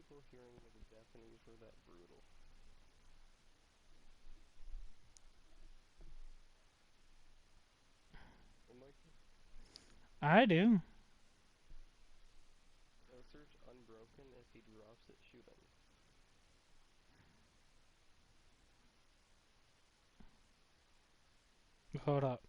people hearing that the Japanese were that brutal. And like, I do. search unbroken. If he drops it, shoot him. Hold up.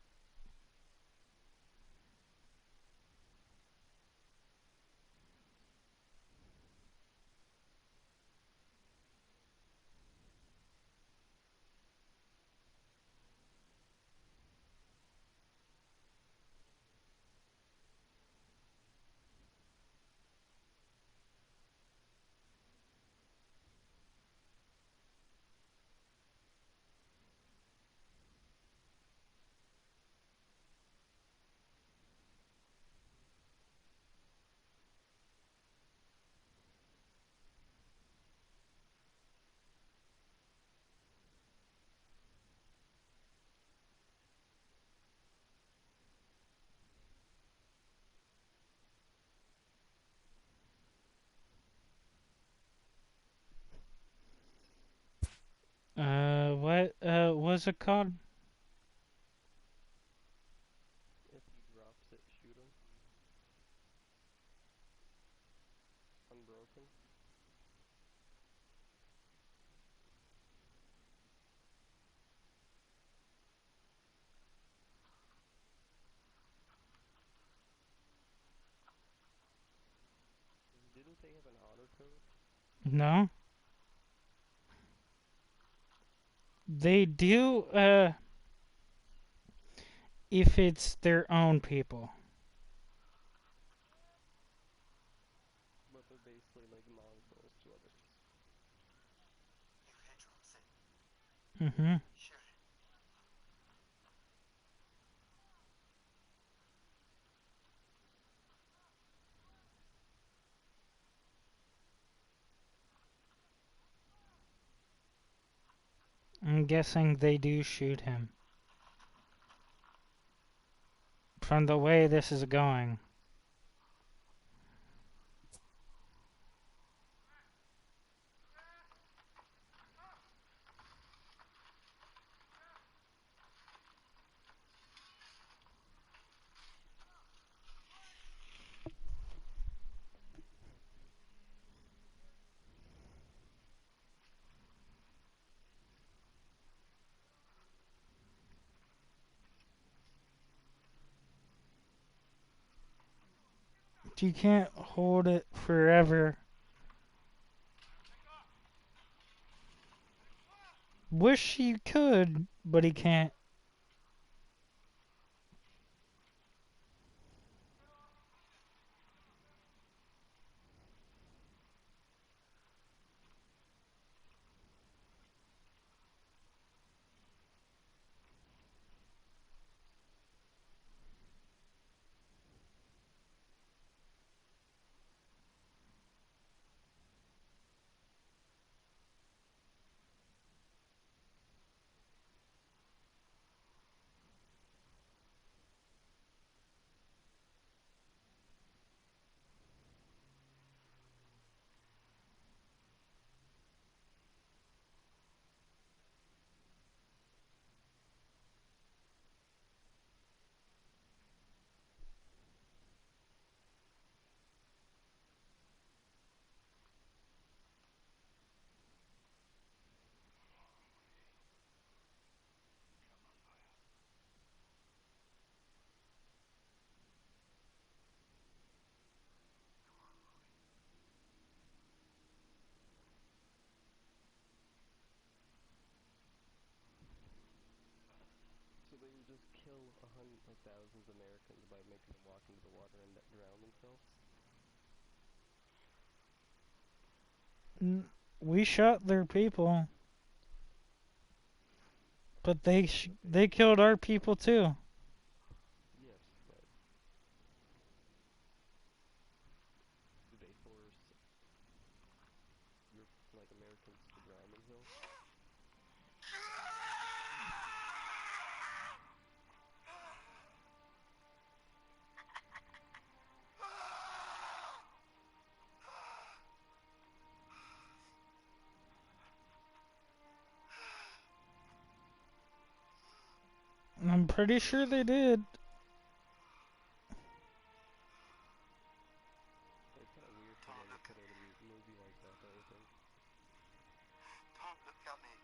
What was it called? If he drops it, shoot him. Unbroken. Didn't they have an honor code? No. They do, if it's their own people. But they're basically like mongrels to others. Mm-hmm. I'm guessing they do shoot him. From the way this is going. You can't hold it forever. Wish he could, but he can't. So they would just kill like thousands of Americans by making them walk into the water and drown themselves. We shot their people, but Okay. they killed our people too. Yes, but do they force your like Americans to drown themselves? I'm pretty sure they did. It's kind of weird for them to put out a movie like that, don't you think? Don't look at me.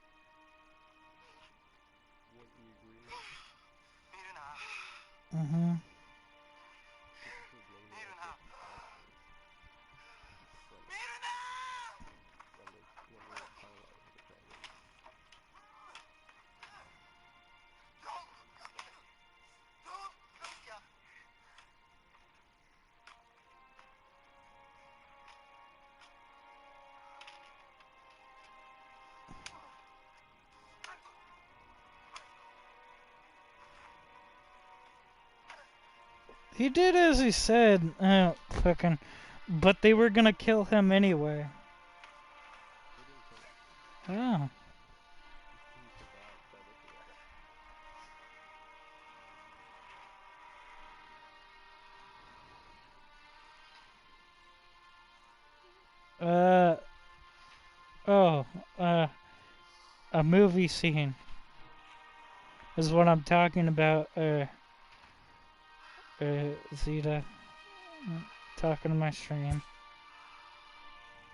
Wouldn't you agree, Mike? Mm-hmm. This was mainly like Miruna. this after when Miruna! when they finalized the pregnancy. Don't look at me. He did as he said. Fucking. But they were gonna kill him anyway. They didn't kill him. Yeah. He survived by looking at it. Uh. Oh. A movie scene is what I'm talking about. Zeta. Talking to my stream.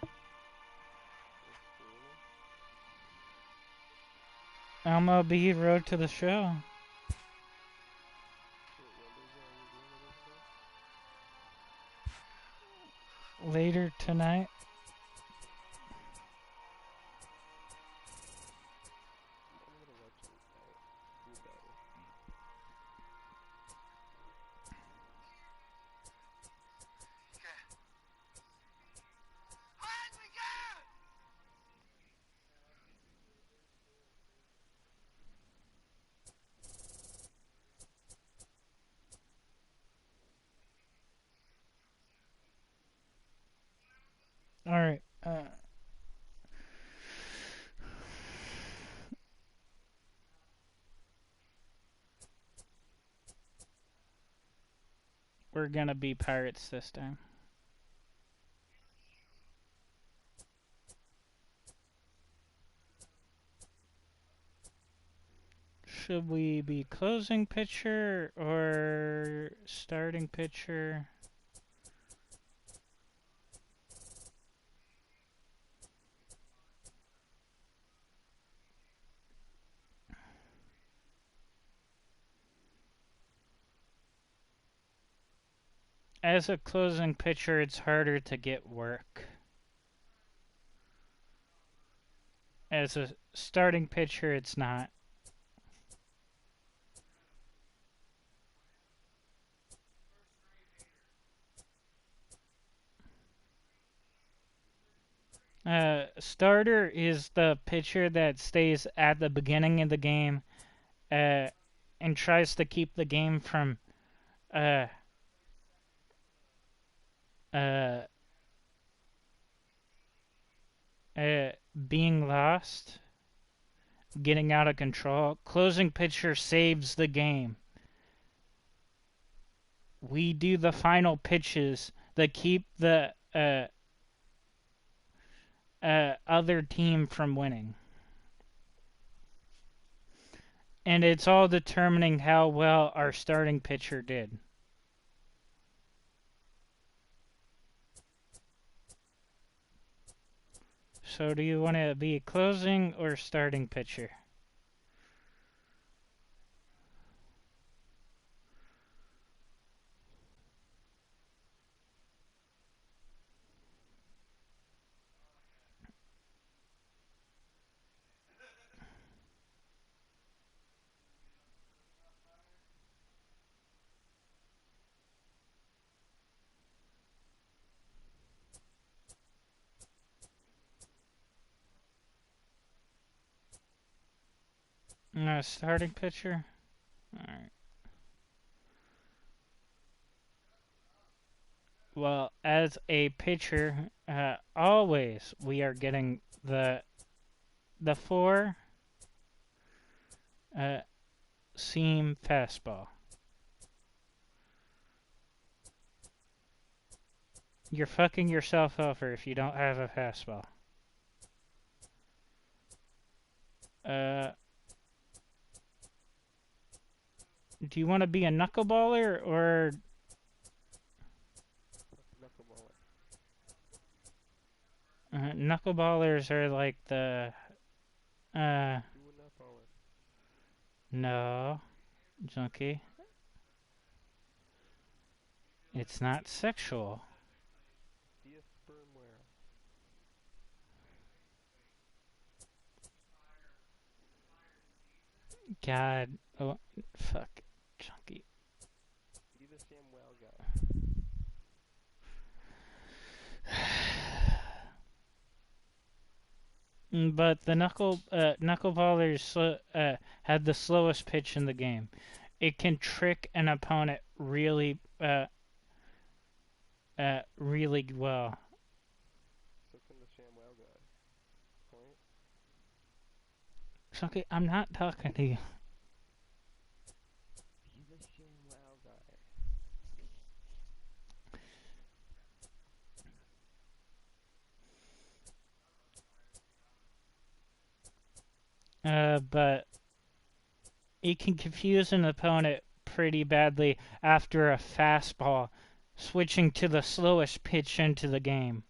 You're streaming? MLB Road to the Show. What windows are you doing it over there? Later tonight. I'm gonna watch it tonight. You better. Okay. Let me go! Alright. We're gonna be pirates this time. Should we be closing pitcher or starting pitcher? As a closing pitcher, it's harder to get work. As a starting pitcher, it's not. Starter is the pitcher that stays at the beginning of the game and tries to keep the game from uh, uh, being lost, getting out of control. Closing pitcher saves the game. We do the final pitches that keep the other team from winning. And it's all determining how well our starting pitcher did. So do you want to be closing or starting pitcher? Starting pitcher? Alright. Well, as a pitcher, always we are getting the 4 seam fastball. You're fucking yourself over if you don't have a fastball. Do you want to be a knuckleballer or Knuckleballer. knuckleballers are like the Do a nutballer. no, junkie. It's not sexual. Be a sperm whale. God, oh fuck, junkie. Be the Sam Wow guy. But the knuckleballers had the slowest pitch in the game. It can trick an opponent really well. So can the Sam Wow guy. Point. Junkie, I'm not talking to you. Be the Sam Wow guy. But it can confuse an opponent pretty badly after a fastball, switching to the slowest pitch into the game.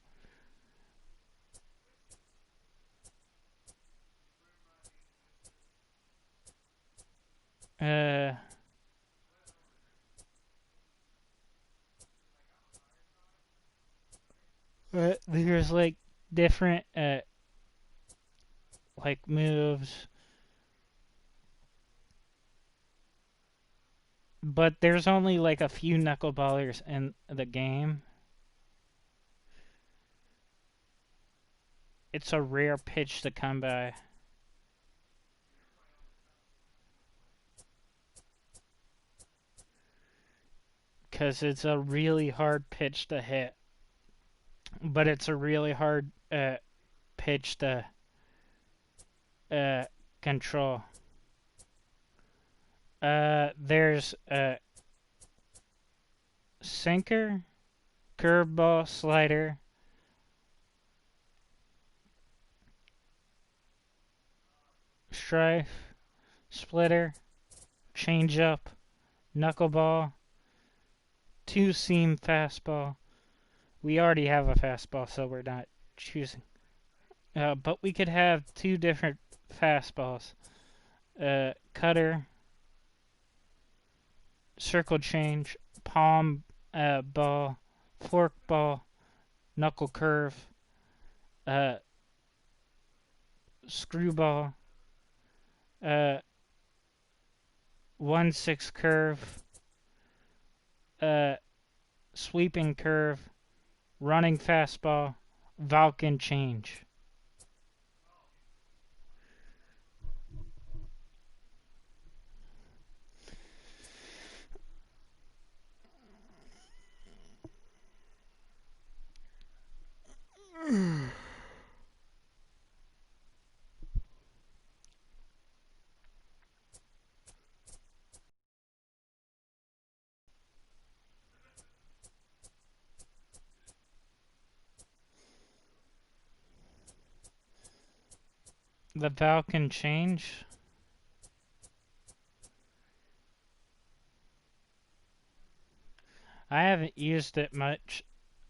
There's like different like moves, but there's only like a few knuckleballers in the game. It's a rare pitch to come by. Because it's a really hard pitch to hit. But it's a really hard pitch to control. There's sinker, curveball, slider, strife, splitter, changeup, knuckleball, two-seam fastball. We already have a fastball, so we're not choosing. But we could have two different fastballs. Cutter, circle change, palm ball, fork ball, knuckle curve, screwball, 1/6 curve, sweeping curve, running fastball, Vulcan change. The Vulcan change. I haven't used it much.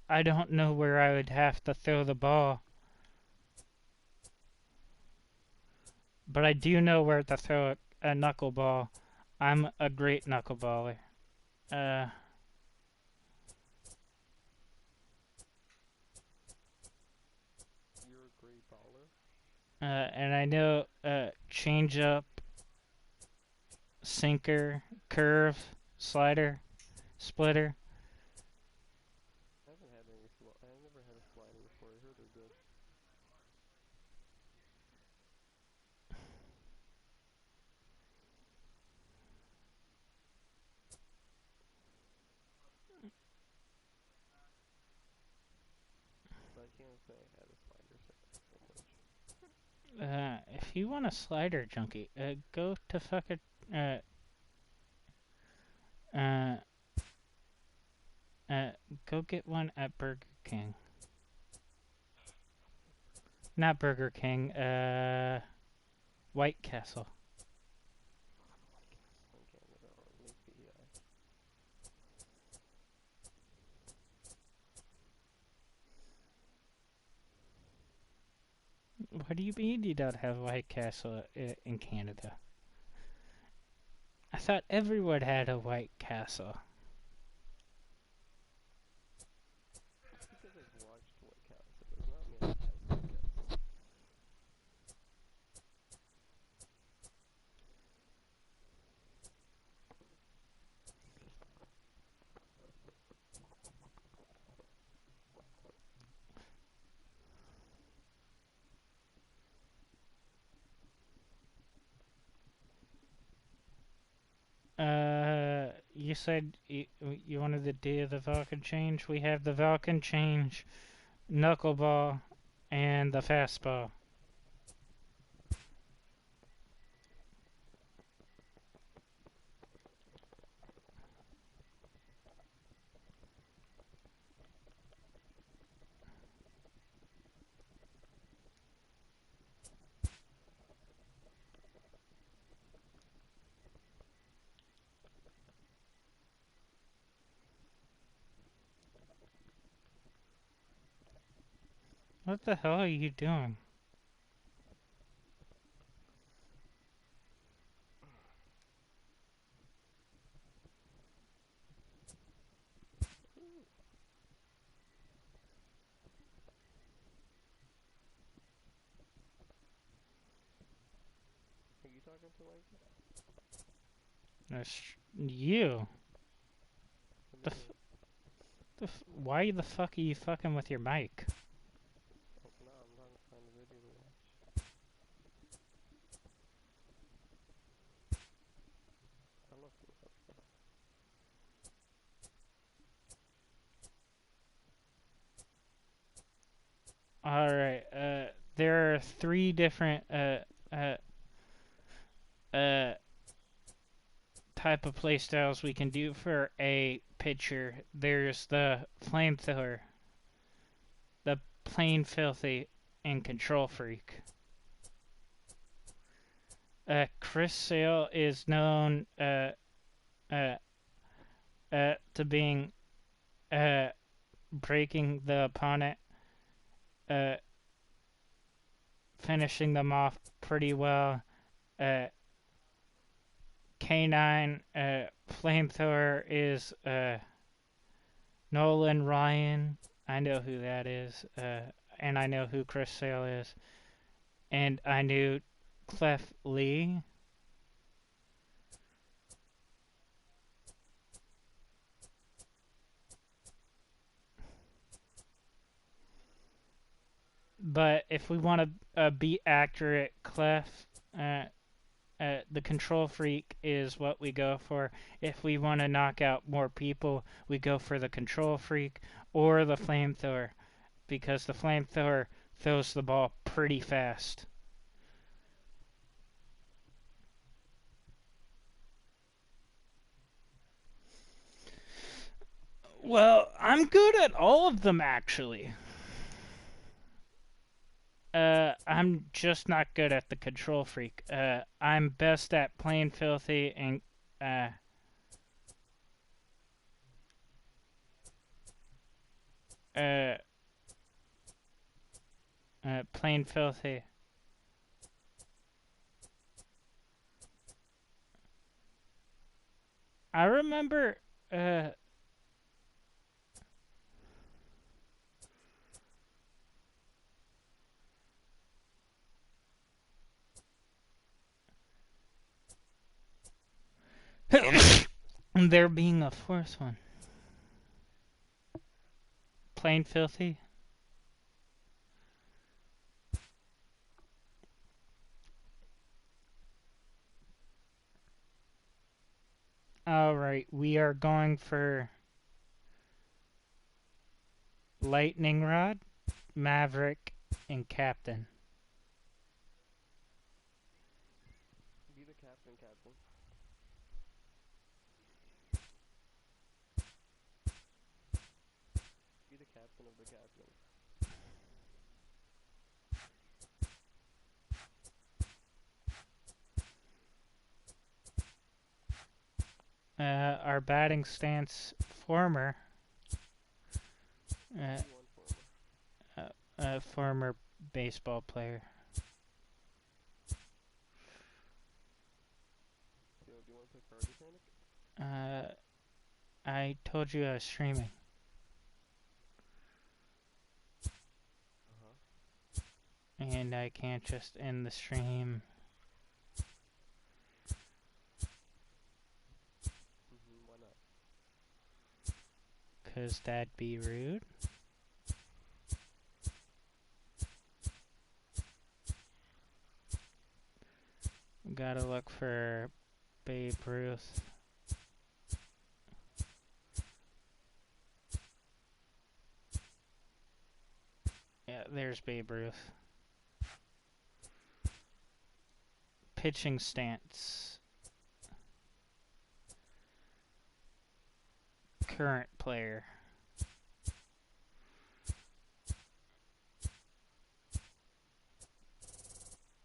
I don't know where I would have to throw the ball. But I do know where to throw a knuckleball. I'm a great knuckleballer. Uh, You're a great baller. and I know change up, sinker, curve, slider, splitter. I haven't had any I've never had a slider before. I heard they're good. But I can't say I had a slider so much. If you want a slider, junkie, go to fucking uh, uh, go get one at Burger King. Not Burger King. White Castle. In Canada only. What do you mean you don't have White Castle in Canada? I thought everyone had a White Castle. Just because I've watched White Castle does not mean I have White Castle. You said you wanted to do the Vulcan change? We have the Vulcan change, knuckleball, and the fastball. What the hell are you doing? Are you talking to Mike? That's you. I The mean, why the fuck are you fucking with your mic? oh, no, I'm trying to find a video to watch. I love to watch that. Alright, there are three different, uh, uh, type of playstyles we can do for a pitcher. There's the flamethrower, the plain filthy, and control freak. Chris Sale is known uh, to being breaking the opponent, uh, finishing them off pretty well. K9 flamethrower is Nolan Ryan. I know who that is, and I know who Chris Sale is, and I knew Clef Lee. But if we want to be accurate, Clef, the control freak is what we go for. If we want to knock out more people, we go for the control freak or the flamethrower, because the flamethrower throws the ball pretty fast. Well, I'm good at all of them actually. I'm just not good at the control freak. I'm best at plain filthy and uh, plain filthy. I remember there being a fourth one. Plain filthy. Alright, we are going for Lightning Rod, Maverick, and Captain. Be the captain, Captain. Be the captain of the captain. Our batting stance former Be one former. former baseball player. I told you I was streaming. Uh-huh. And I can't just end the stream Why not? because that'd be rude. Gotta look for Babe Ruth. Yeah, there's Babe Ruth. Pitching stance. Current player.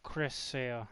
Chris Sale.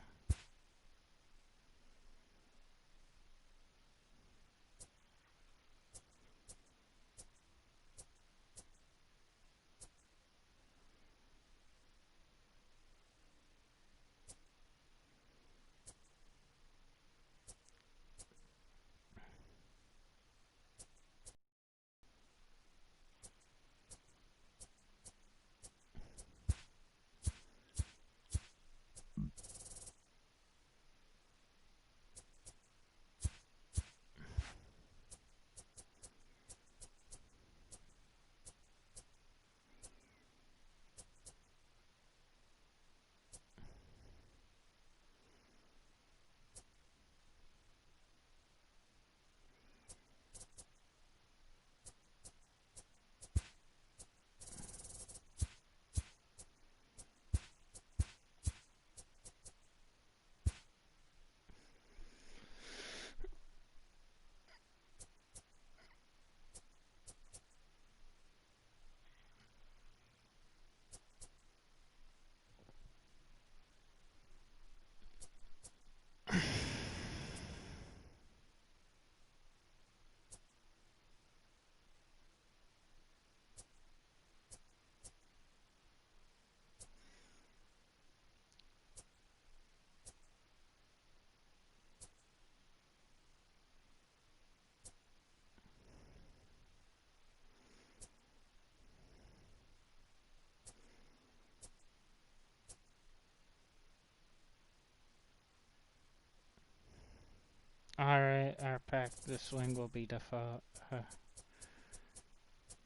Alright, our pack this swing will be default.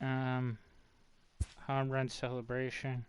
Home run celebration.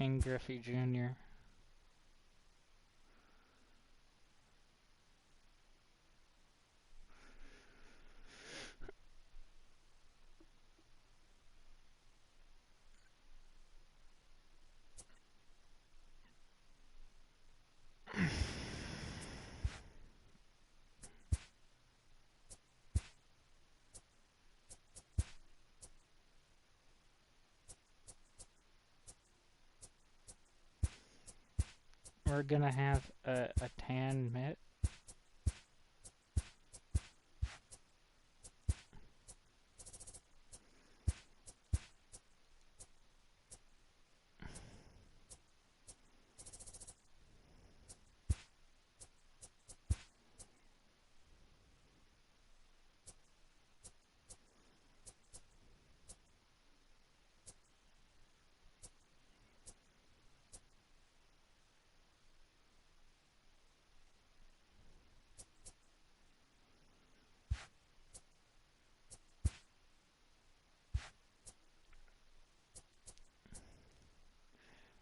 King Griffey Jr. We're gonna have a tan mitt.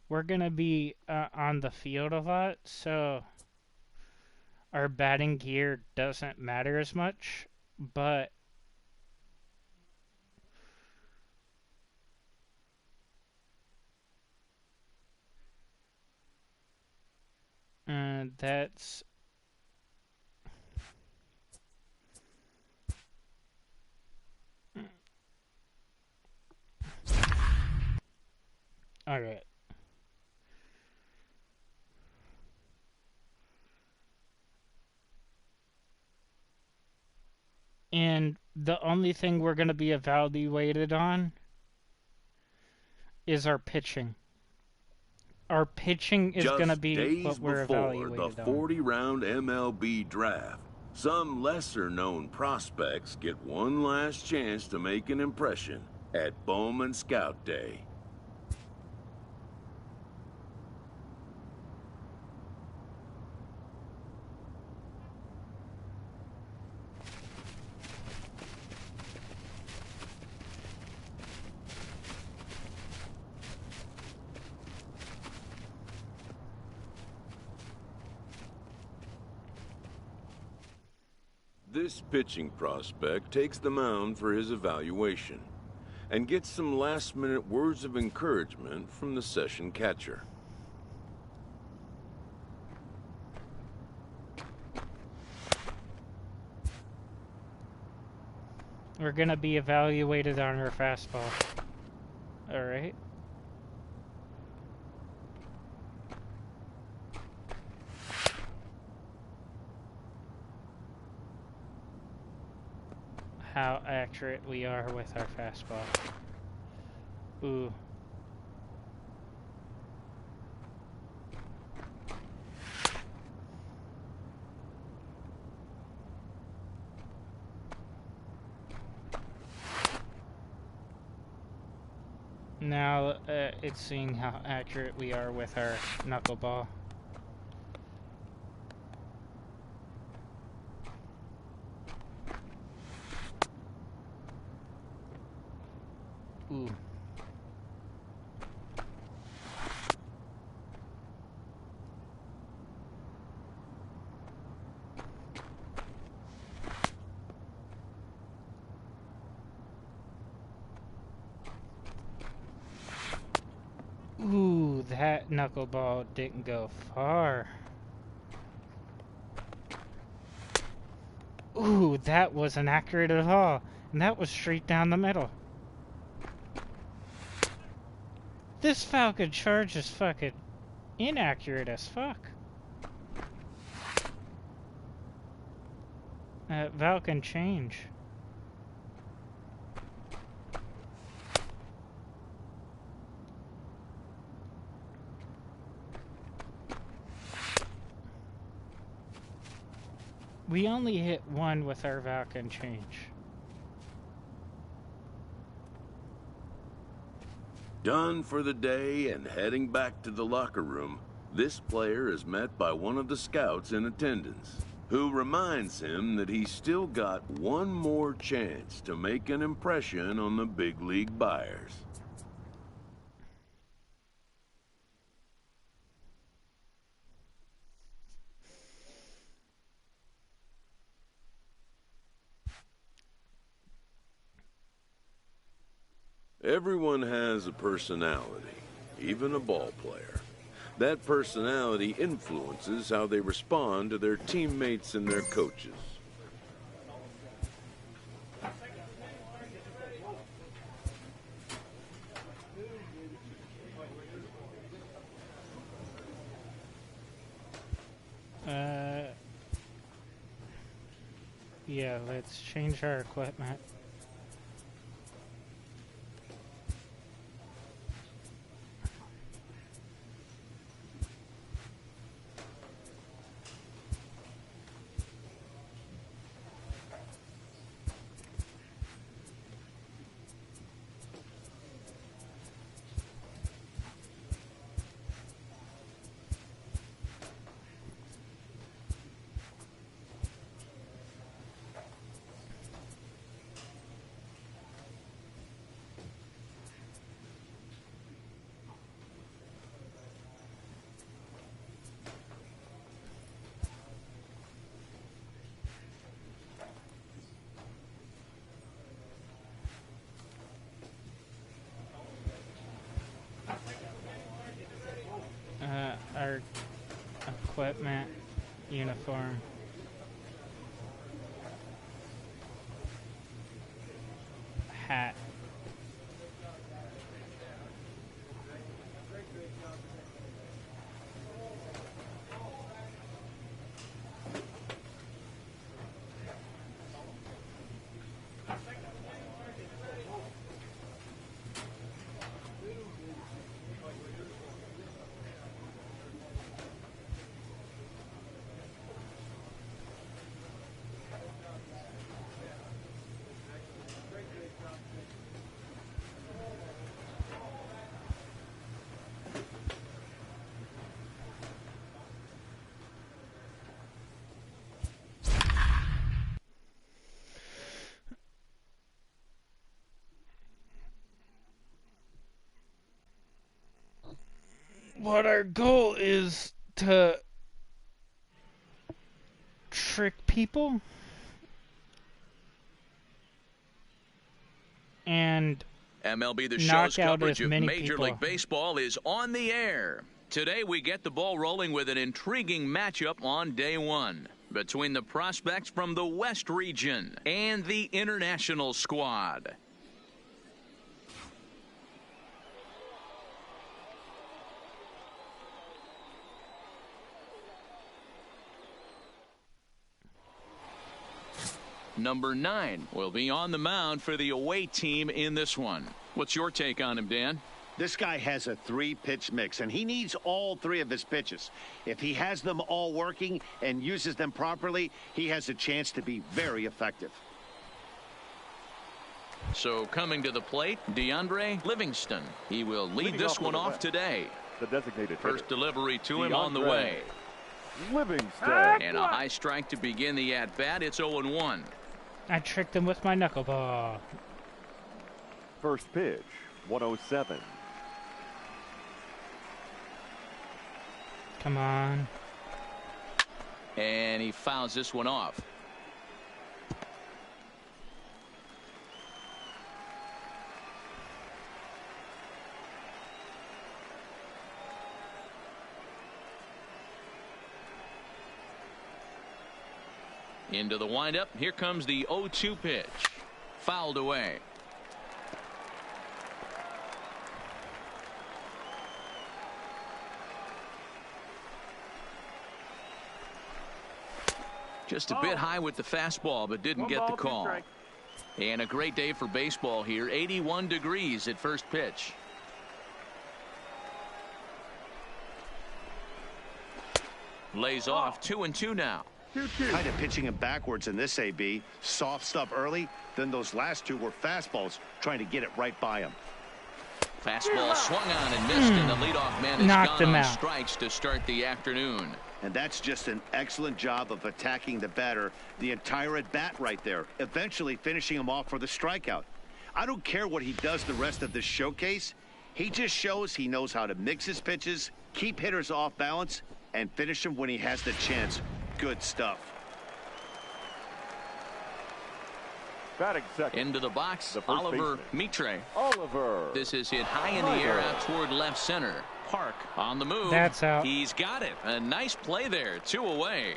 we're gonna be on the field a lot, so our batting gear doesn't matter as much, but that's all right. And the only thing we're going to be evaluated on is our pitching. Our pitching is going to Just be days what we're before the evaluated on. 40-round MLB draft, some lesser-known prospects get one last chance to make an impression at Bowman Scout Day. This pitching prospect takes the mound for his evaluation and gets some last-minute words of encouragement from the session catcher. We're going to be evaluated on our fastball. All right. How accurate we are with our fastball. Ooh. Now it's seeing how accurate we are with our knuckleball. Ooh. Ooh, that knuckleball didn't go far. Ooh, that wasn't accurate at all. And that was straight down the middle. This Falcon charge is fucking inaccurate as fuck. Falcon change. We only hit one with our Falcon change. Done for the day and heading back to the locker room, this player is met by one of the scouts in attendance, who reminds him that he's still got one more chance to make an impression on the big league buyers. Everyone has a personality, even a ball player. That personality influences how they respond to their teammates and their coaches. Yeah, let's change our equipment. equipment, uniform. Hat. What our goal is to trick people and MLB The knock Show's out coverage as of many Major people. League Baseball is on the air. Today we get the ball rolling with an intriguing matchup on day one between the prospects from the West region and the international squad. Number 9 will be on the mound for the away team in this one. What's your take on him, Dan? This guy has a 3-pitch mix, and he needs all 3 of his pitches. If he has them all working and uses them properly, he has a chance to be very effective. So coming to the plate, DeAndre Livingston. He will lead this one off today. The designated First hitter, delivery to him on the way. Livingston. And a high strike to begin the at-bat. It's 0-1. I tricked him with my knuckleball. First pitch, 107. Come on. And he fouls this one off. Into the windup. Here comes the 0-2 pitch. Fouled away. Just a bit high with the fastball, but didn't get the call. And a great day for baseball here. 81 degrees at first pitch. Lays off. 2-2 now. Kind of pitching him backwards in this AB. Soft stuff early, then those last 2 were fastballs, trying to get it right by him. Fastball swung on and missed, and the leadoff man has Knocked gone him on out. strikes to start the afternoon. And that's just an excellent job of attacking the batter the entire at-bat right there, eventually finishing him off for the strikeout. I don't care what he does the rest of this showcase. He just shows he knows how to mix his pitches, keep hitters off balance, and finish them when he has the chance. Good stuff. Batting second. Into the box, The first Oliver baseman. Mitre. Oliver. This is hit high in the air out toward left center. Park on the move. That's out. He's got it. A nice play there. 2 away.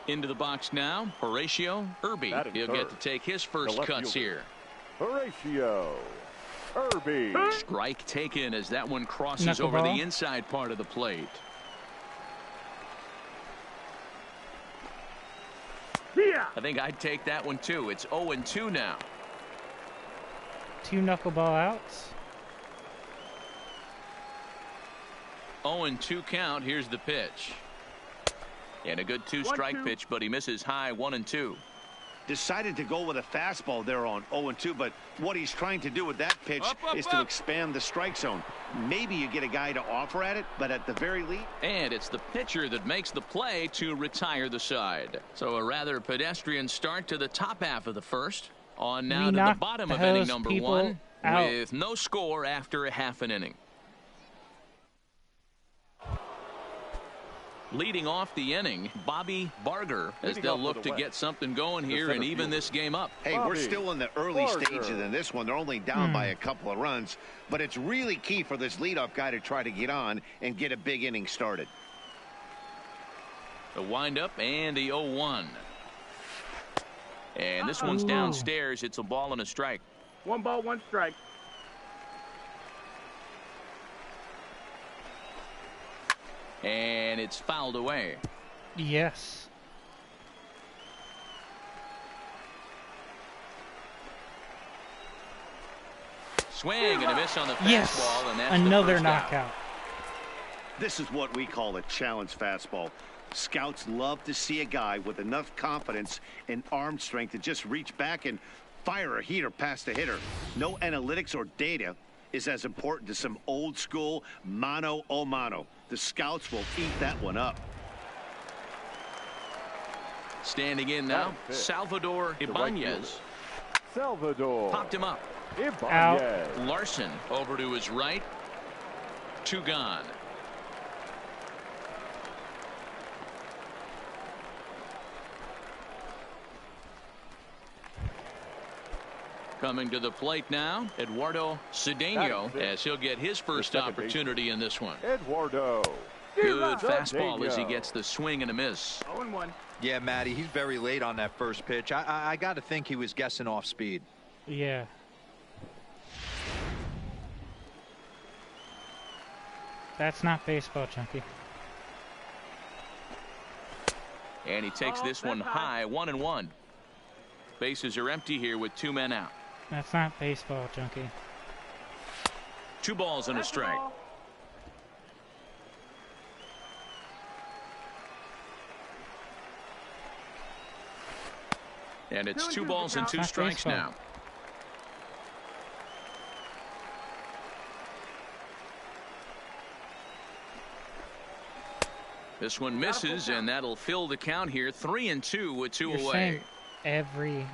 Into the box now, Horatio Irby. Batting He'll third. get to take his The first left cuts fielder. here. Horatio Irby. Strike taken as that one crosses over the Knuckleball. inside part of the plate. I think I'd take that one too. It's 0-2 now. 2 knuckleball outs. 0-2 count. Here's the pitch. And a good 2-strike pitch, but he misses high 1-2. Decided to go with a fastball there on 0-2, but what he's trying to do with that pitch is to expand the strike zone. Maybe you get a guy to offer at it, but at the very least. And it's the pitcher that makes the play to retire the side. So a rather pedestrian start to the top half of the first. On now We to the knocked bottom of those inning number people 1 out. with no score after a half an inning. Leading off the inning, Bobby Barger, as Leading they'll off for look the to West. get something going The here and center even fielder. this game up. Hey, Bobby we're still in the early Barger. stages in this one. They're only down by a couple of runs, but it's really key for this leadoff guy to try to get on and get a big inning started. The windup and the 0-1. And this one's downstairs. It's a ball and a strike. 1 ball, 1 strike. And it's fouled away. Yes. Swing and a miss on the fastball. Yes. And that's Another the first out. knockout. This is what we call a challenge fastball. Scouts love to see a guy with enough confidence and arm strength to just reach back and fire a heater past the hitter. No analytics or data is as important as some old school mano a mano. The scouts will eat that one up. Standing in now, Salvador Ibanez. Salvador Popped him up. Ibanez. Larson over to his right. 2 gone. Coming to the plate now, Eduardo Cedeno, as he'll get his first second opportunity in this one. Eduardo. Good fastball as he Cedeno. gets the swing and a miss. 0-1. Yeah, Matty, he's very late on that first pitch. I got to think he was guessing off speed. Yeah. That's not baseball, Chunky. And he takes this one high, 1-1. Bases are empty here with 2 men out. That's not baseball, Chunky. 2 balls and a strike. And it's 2 balls and 2 Not strikes baseball. now. This one misses, and that'll fill the count here. 3-2 with 2 You're away. saying every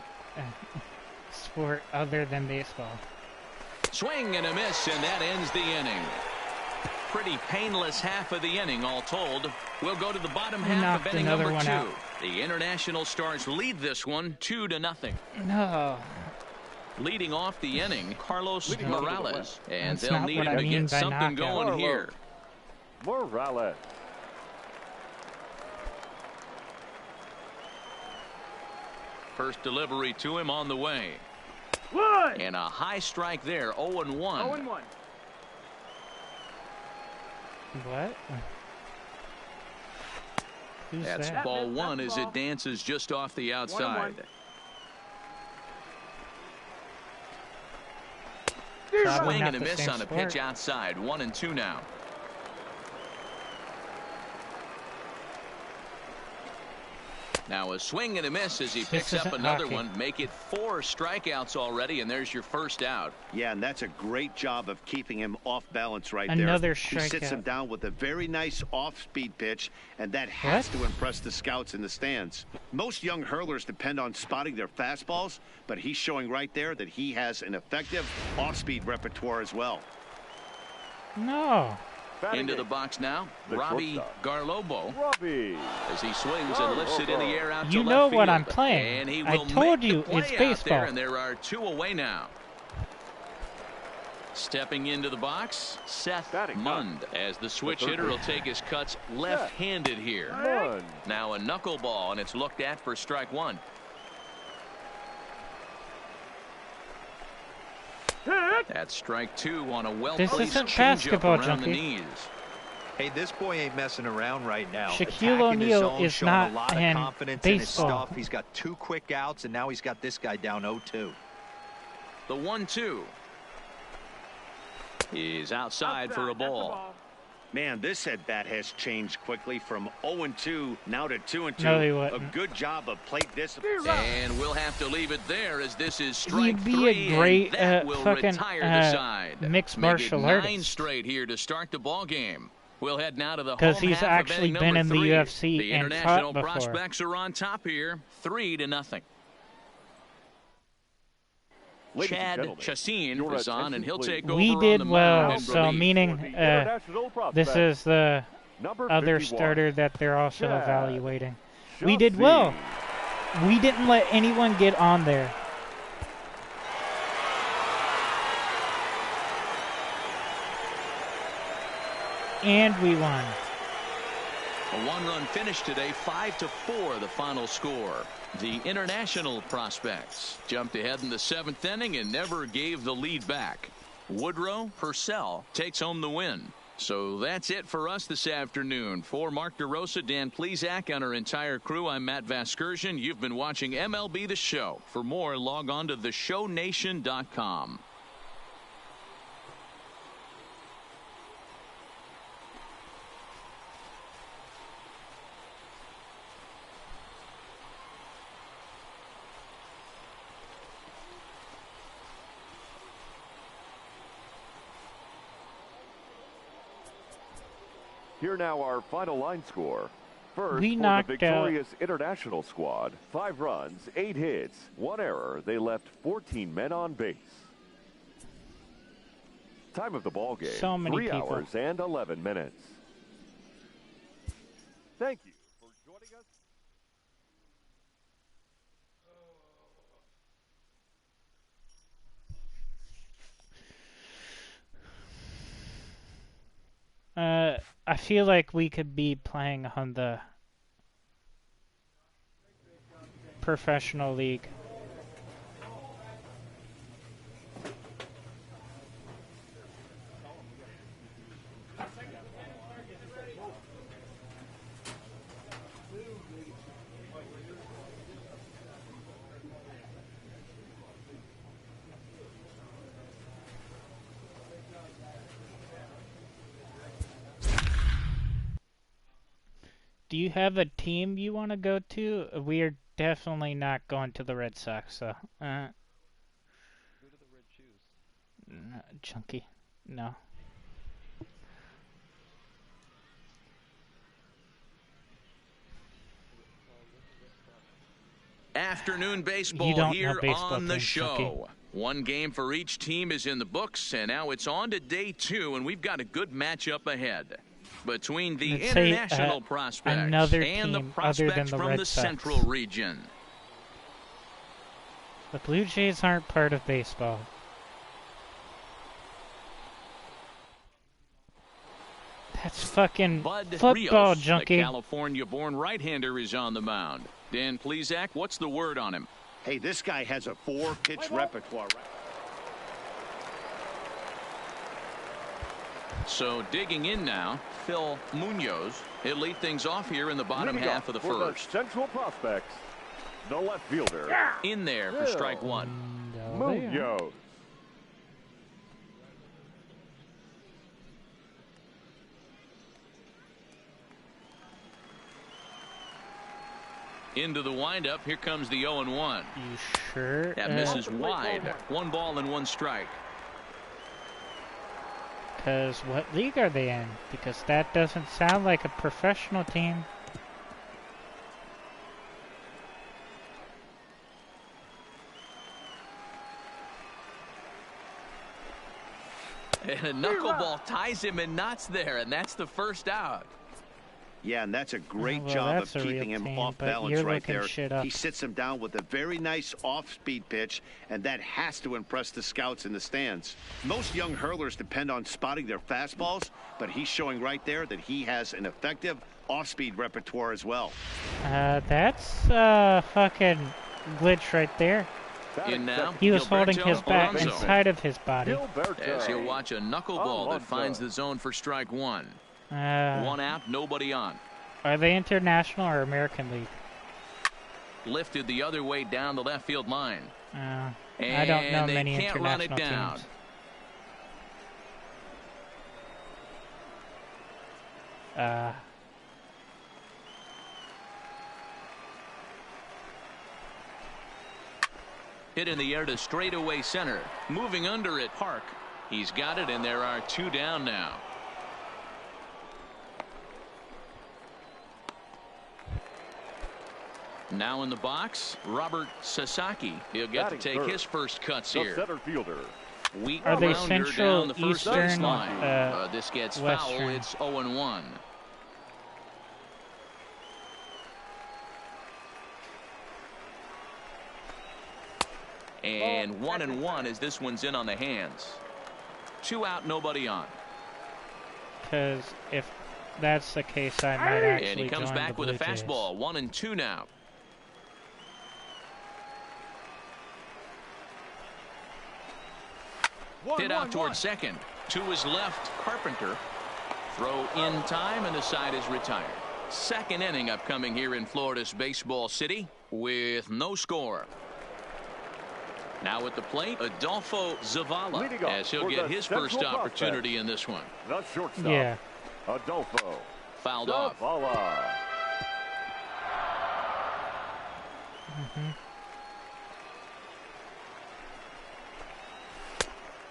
sport other than baseball. Swing and a miss, and that ends the inning. Pretty painless half of the inning, all told. We'll go to the bottom half of knocked inning another number one 2. out. The International Stars lead this one 2-0. No. Leading off the inning, Carlos Leading off to the Morales. left. And That's they'll not need what him I to mean get by something knockout. going here. Morales. First delivery to him on the way. 1. And a high strike there, 0-1. 0-1. What? Who's That's that? ball That's 1 the as ball. it dances just off the outside. 1-1. Probably Swing not and a the miss same on a sport. pitch outside. 1-2 now. Now a swing and a miss as he picks up isn't another hockey. one. Make it 4 strikeouts already, and there's your first out. Yeah, and that's a great job of keeping him off balance right Another there. He sits him strikeout. down with a very nice off-speed pitch, and that has to impress the scouts in the stands. Most young hurlers depend on spotting their fastballs, but he's showing right there that he has an effective off-speed repertoire as well. No. Batting Into the eighth. box now, The Robbie shortstop. Garlobo, Robbie. as he swings and lifts it in the air out to You left know what field. I'm playing. And he I will told make you, the play it's out baseball. there, and there are 2 away now. Stepping into the box, Seth Batting Mund, as the switch third hitter will base. take his cuts left-handed here. One. Now a knuckleball, and it's looked at for strike 1. That's strike 2 on a well-placed isn't changeup basketball, around the Junkie. knees. Hey, this boy ain't messing around right now. Shaquille Attacking the O'Neal zone, is showing not a lot of in confidence in his baseball. stuff. He's got 2 quick outs, and now he's got this guy down 0-2. The 1-2 is outside for a ball. Man, this at-bat has changed quickly from 0-2 now to 2-2. No, he A wouldn't. good job of plate discipline. And we'll have to leave it there as this is strike He'd be 3, a great and that will fucking retire the side. mixed Make martial it 9 artist. straight here to start the ball game. We'll head now to the 'Cause home he's half actually of been inning in the number 3. UFC The and international fought before. prospects are on top here, 3-0. Ladies and Chad gentlemen, Chassin your is on, and he'll attention, take please. over We on did the well, mound in so relief. meaning For the international this prospect, is the Number other 51. starter that they're also Chad. evaluating. We did well. We didn't let anyone get on there. And we won. A one-run finish today, 5-4 the final score. The international prospects jumped ahead in the 7th inning and never gave the lead back. Woodrow Purcell takes home the win. So that's it for us this afternoon. For Mark DeRosa, Dan Plesac, and our entire crew, I'm Matt Vasgersian. You've been watching MLB The Show. For more, log on to theshownation.com. Here now our final line score. First, We for the knocked victorious international squad, 5 runs, 8 hits, 1 error. They left 14 men on base. Time of the ball game, So many 3 people. hours and 11 minutes. Thank you for joining us. I feel like we could be playing on the professional league. Do you have a team you want to go to? We are definitely not going to the Red Sox, so. Go to the Red Shoes. Chunky. No. Afternoon baseball You don't know here baseball on the teams, show. Chunky. One game for each team is in the books, and now it's on to day 2, and we've got a good matchup ahead between the Let's say, international prospects another and the team other than prospects the from Red the Sox. Central region. The Blue Jays aren't part of baseball. That's fucking Bud football, Rios, the Junkie. California-born right-hander, is on the mound. Dan Plesac, what's the word on him? Hey, this guy has a 4-pitch repertoire. So digging in now, Phil Munoz. He'll lead things off here in the bottom Leading half off of the for first. The Central prospects, the left fielder, In there for Phil strike 1. Munoz. Into the windup. Here comes the 0-1. You sure? That misses wide. 1 ball and 1 strike. Because what league are they in? Because that doesn't sound like a professional team. And a knuckleball ties him in knots there, and that's the first out. Yeah, and that's a great Well, job that's of a real keeping him team, off but balance you're right looking there. shit up. He sits him down with a very nice off-speed pitch, and that has to impress the scouts in the stands. Most young hurlers depend on spotting their fastballs, but he's showing right there that he has an effective off-speed repertoire as well. That's fucking glitch right there. In now, He was holding Gilberto his bat Alonso. inside of his body. As you'll watch a knuckleball that finds the zone for strike 1. 1 out, nobody on. Are they international or American League? Lifted the other way down the left field line. I And don't know they many can't run it international down. teams. Hit in the air to straightaway center. Moving under it, Park. He's got it, and there are 2 down now. Now in the box, Robert Sasaki. He'll get to take his first cuts The here. center fielder. Weak Are they rounder Central, down the first Eastern, baseline. This gets foul. Western? It's 0-1. And 1-1 as this one's in on the hands. 2 out, nobody on. Because if that's the case, I might actually And he comes join back the with a Blue Jays. fastball. 1-2 now. Hit out towards second. To his left, Carpenter. Throw in time, and the side is retired. Second inning upcoming here in Florida's Baseball City with no score. Now at the plate, Adolfo Zavala, as he'll get his first opportunity in this one. The shortstop, Yeah. Adolfo Fouled off. Zavala.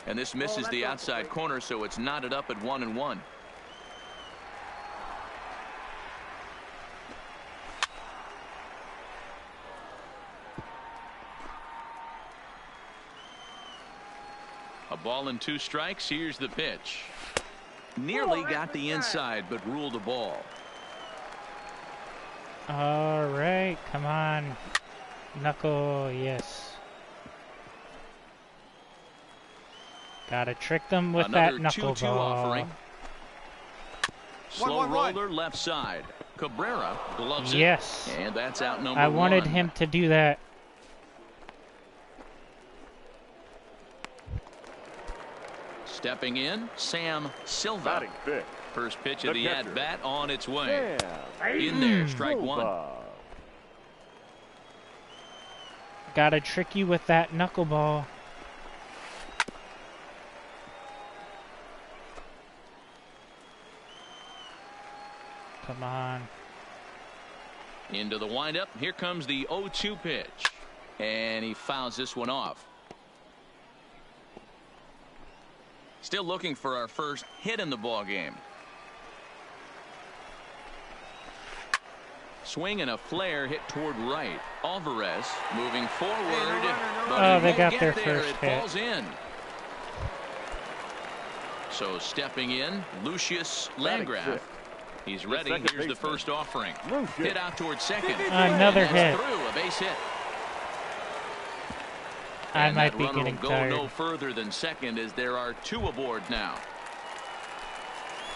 And this misses the outside corner, so it's knotted up at 1-1. A ball and 2 strikes. Here's the pitch. Nearly got the inside, but ruled a ball. All right, come on. Knuckle, yes. Gotta trick them with Another that knuckleball. 2-2 offering. Slow 1-1-1. roller left side. Cabrera gloves Yes. it. And that's out number I 1. wanted him to do that. Stepping in, Sam Silva. Batting fifth. First pitch of The the catcher. at-bat on its way. Sam In there, strike 1. Silva. Gotta trick you with that knuckleball. Come on. Into the windup. Here comes the 0-2 pitch. And he fouls this one off. Still looking for our first hit in the ball game. Swing and a flare hit toward right. Alvarez moving forward. But Oh, he they won't got get their there. first It hit. falls in. So stepping in, Lucius Landgraf. He's ready. second Here's the baseman. first offering. Lucius. Hit out towards second. Another And that's hit. through, a base hit. I And might that be runner getting will go tired. no further than second as there are 2 aboard now.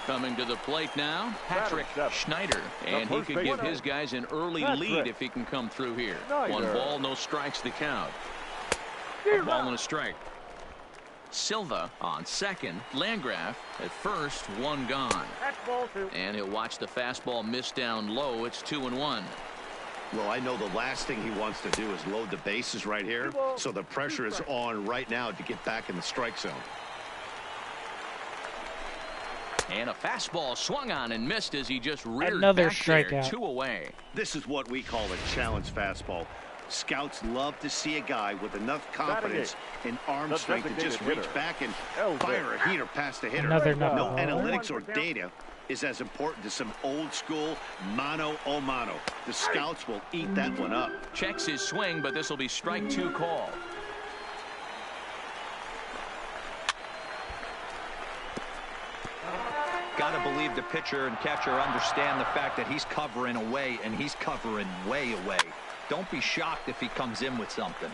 Coming to the plate now, Patrick Batting seven. Schneider. And he first could give baseman. his guys an early Patrick lead if he can come through here. Schneider. 1 ball, no strikes to count. A ball and a strike. Silva on second. Landgraf at first, 1 gone. That's ball 2. And he'll watch the fastball miss down low. It's 2-1. Well, I know the last thing he wants to do is load the bases right here, so the pressure is on right now to get back in the strike zone. And a fastball swung on and missed as he just reared Another back there. strikeout. 2 away. This is what we call a challenge fastball. Scouts love to see a guy with enough confidence and arm The strength to just designated reach hitter. back and Elvis. fire a heater past the hitter. Another No knuckleball. analytics or data is as important to some old school mano a mano. The scouts will eat that one up. Checks his swing, but this will be strike 2 call. Got to believe the pitcher and catcher understand the fact that he's covering away, and he's covering way away. Don't be shocked if he comes in with something.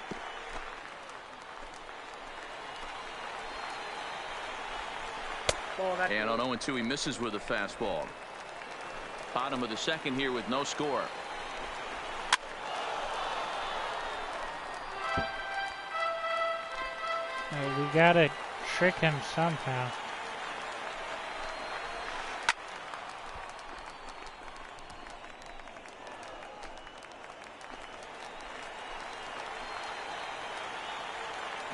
And on 0-2, he misses with a fastball. Bottom of the second here with no score. We gotta trick him somehow.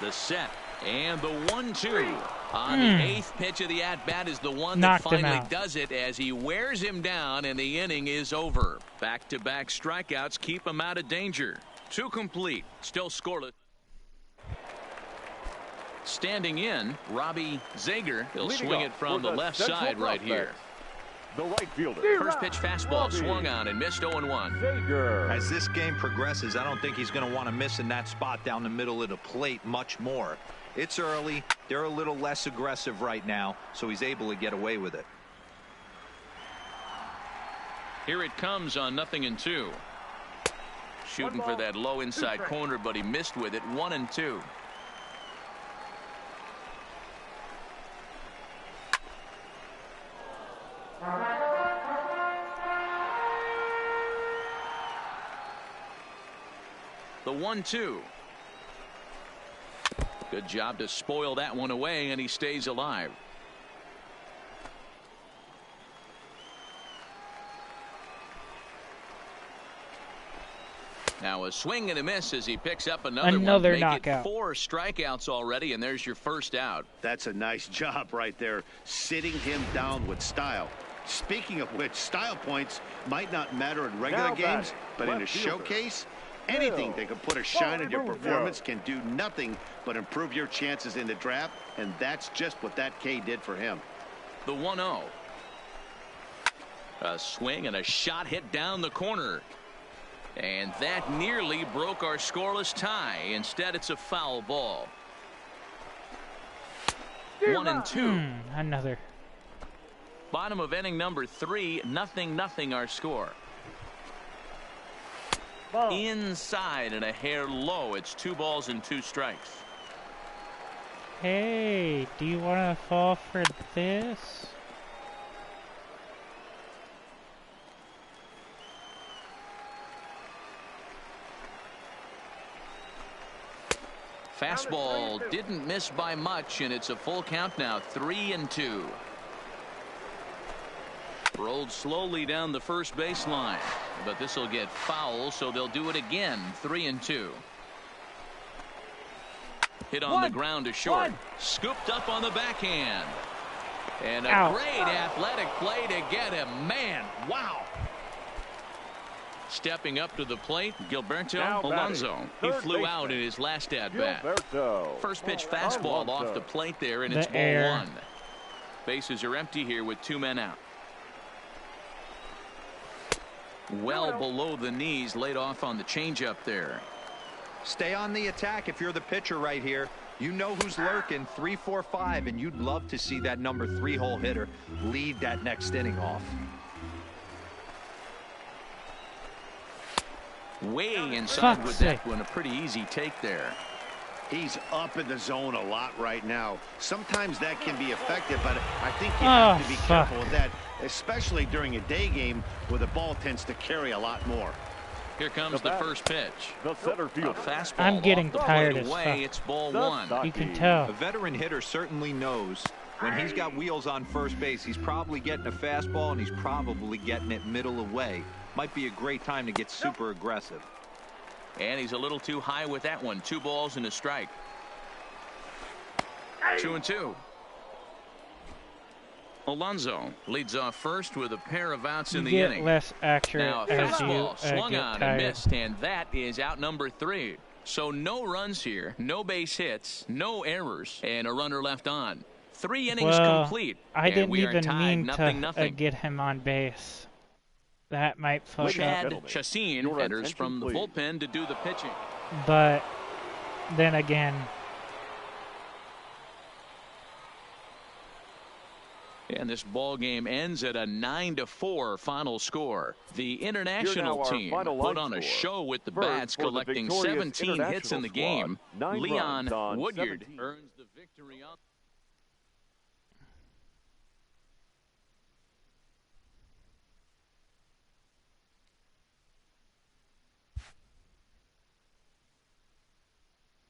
The set and the 1-2 on the 8th pitch of the at-bat is the one Knocked that him finally out. does it as he wears him down and the inning is over. Back-to-back strikeouts keep him out of danger. 2 complete, still scoreless. Standing in, Robbie Zager. He'll Leading swing off it from for the left Central side right here. Prospects, The right fielder. First pitch fastball Robbie swung on and missed 0-1. Zager. As this game progresses, I don't think he's going to want to miss in that spot down the middle of the plate much more. It's early. They're a little less aggressive right now, so he's able to get away with it. Here it comes on 0-2. Shooting for that low inside corner, but he missed with it. 1-2. The 1-2. Good job to spoil that one away, and he stays alive. Now a swing and a miss as he picks up another one. Make knockout. It 4 strikeouts already, and there's your first out. That's a nice job right there, sitting him down with style. Speaking of which, style points might not matter in regular games, but in a showcase, anything that can put a shine on your performance can do nothing but improve your chances in the draft, and that's just what that K did for him. The 1-0. A swing and a shot hit down the corner. And that nearly broke our scoreless tie. Instead, it's a foul ball. 1-2. Another. Bottom of inning number 3. 0-0 our score. Ball. Inside and a hair low. It's 2 balls and 2 strikes. Hey, do you want to fall for this? Fastball didn't miss by much, and it's a full count now. 3-2. Rolled slowly down the first baseline, but this will get foul, so they'll do it again. 3-2. Hit on the ground to short. Scooped up on the backhand. And a great athletic play to get him. Man, wow. Stepping up to the plate, Gilberto Alonso. He flew out in his last at-bat. First pitch fastball off the plate there, and it's ball 1. Bases are empty here with 2 men out. Well below the knees, laid off on the changeup there. Stay on the attack if you're the pitcher right here. You know who's lurking. 3, 4, 5, and you'd love to see that number 3 hole hitter lead that next inning off. Way inside with that one. A pretty easy take there. He's up in the zone a lot right now. Sometimes that can be effective, but I think you have to be careful with that, especially during a day game where the ball tends to carry a lot more. Here comes the first pitch. The center field. Fastball. I'm getting tired as fuck. It's ball 1. You can tell. A veteran hitter certainly knows when he's got wheels on first base, he's probably getting a fastball, and he's probably getting it middle away. Might be a great time to get super aggressive. And he's a little too high with that one. 2 balls and a strike. 2-2. Alonso leads off first with a pair of outs in the inning. Less accurate now a fastball swung on and missed, and that is out number 3. So no runs here, no base hits, no errors, and a runner left on. 3 innings complete. I didn't even mean to get him on base. That might fuck up. Chad Chassin enters from the bullpen to do the pitching. But then again, and this ball game ends at a 9-4 final score. The international team put on a show with the bats, collecting 17 hits in the game. Leon Woodyard earns the victory on.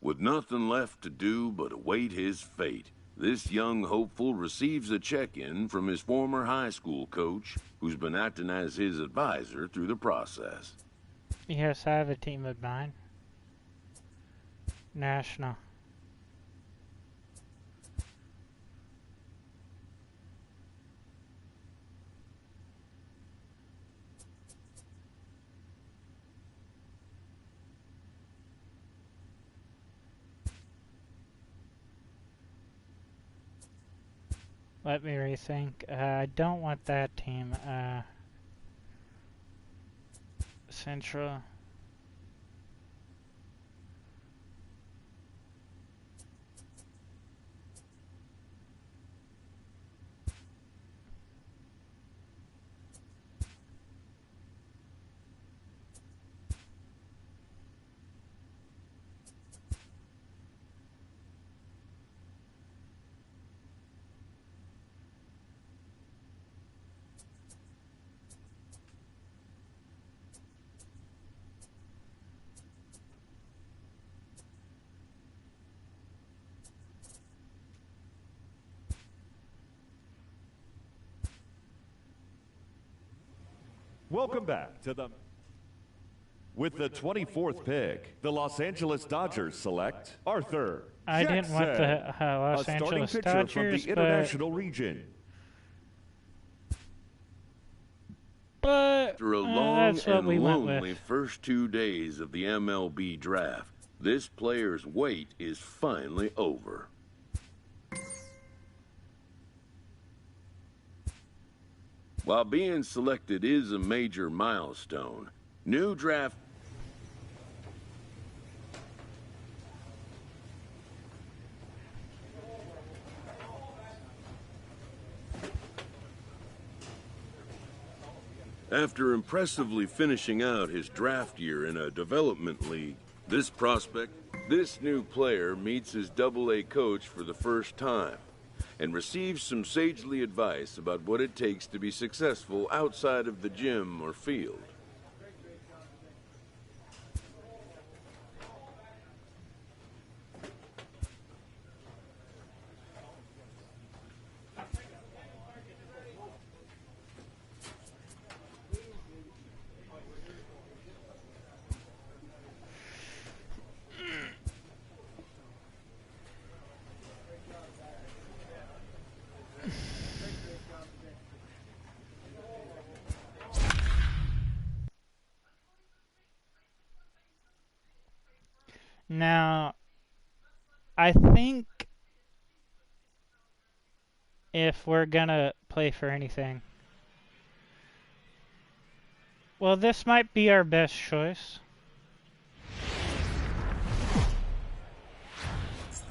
With nothing left to do but await his fate, this young hopeful receives a check-in from his former high school coach, who's been acting as his advisor through the process. yes, I have a team of mine. National. Let me rethink. I don't want that team. Central. Welcome back to the... With the 24th pick, the Los Angeles Dodgers select Arthur I didn't want the Los a starting Angeles pitcher Dodgers, from the International Region. but After a long that's what and we went lonely with. first 2 days of the MLB draft, this player's wait is finally over. While being selected is a major milestone, new draft After impressively finishing out his draft year in a development league, this new player meets his Double-A coach for the first time and receives some sagely advice about what it takes to be successful outside of the gym or field. Now, I think if we're gonna play for anything, well, this might be our best choice.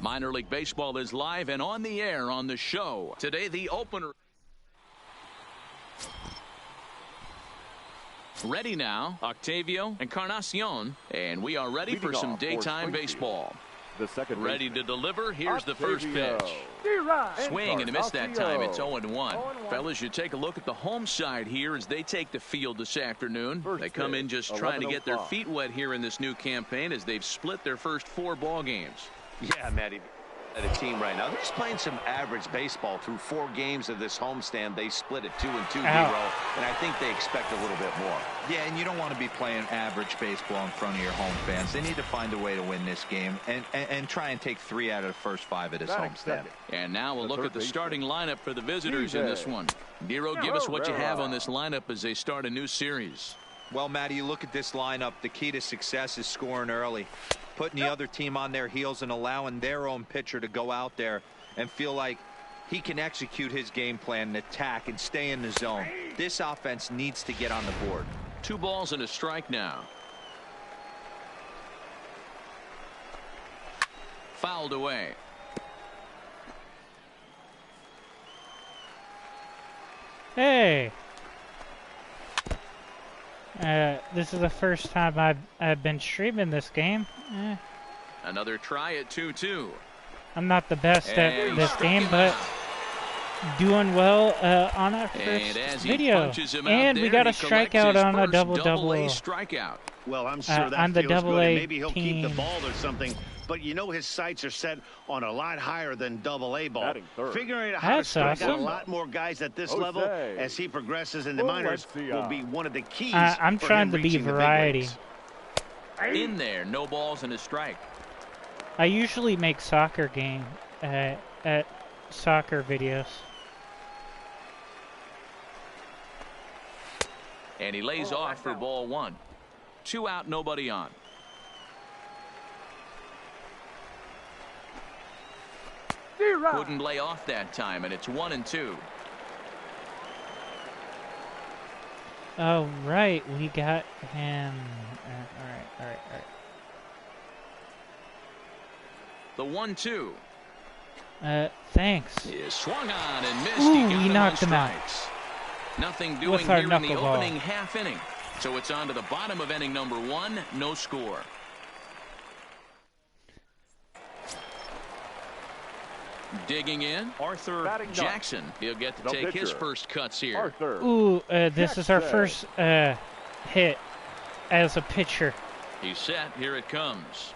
Minor League Baseball is live and on the air on the show. Today, the opener. Ready now, Octavio Encarnacion, and we are ready for some daytime baseball. The second ready to deliver. Here's the first pitch. Swing and a miss that time. It's 0-1. Fellas, you take a look at the home side here as they take the field this afternoon. They come in just trying to get their feet wet here in this new campaign as they've split their first 4 ball games. Yeah, Matty, at a team right now. They're just playing some average baseball through 4 games of this homestand. They split it 2-2 Nero, and I think they expect a little bit more. Yeah, and you don't want to be playing average baseball in front of your home fans. They need to find a way to win this game and try and take 3 out of the first 5 of this homestand. And now we'll look at the starting lineup for the visitors in this one. Nero, give us what you have on this lineup as they start a new series. Well, Matty, you look at this lineup. The key to success is scoring early, putting the other team on their heels and allowing their own pitcher to go out there and feel like he can execute his game plan and attack and stay in the zone. This offense needs to get on the board. 2 balls and a strike now. Fouled away. Hey. This is the first time I've been streaming this game. Another try at 2-2. I'm not the best at this game, but doing well on our first video. And we got a strikeout on a double strikeout. Well, I'm sure that on the feels good. Double-A Maybe he'll keep the team. ball or something. But you know his sights are set on a lot higher than Double-A ball. Figuring out how That's to strike out awesome. a lot more guys at this level as he progresses in the minors will be one of the keys. I'm for trying him to be reaching the big variety. leagues. In there, no balls and a strike. I usually make soccer soccer videos. And he lays off for ball 1. 2 out, nobody on. Couldn't lay off that time, and it's 1-2. Oh, right. We got him. All right. The 1-2. Thanks. Is swung on and missed. Ooh, He got we him knocked on him out. strikes. Nothing doing With our here in the knuckleball. opening half inning. So it's on to the bottom of inning number 1. No score. Digging in, Arthur Jackson. He'll get to take his first cuts here. Ooh, this is our first hit as a pitcher. He's set. Here it comes.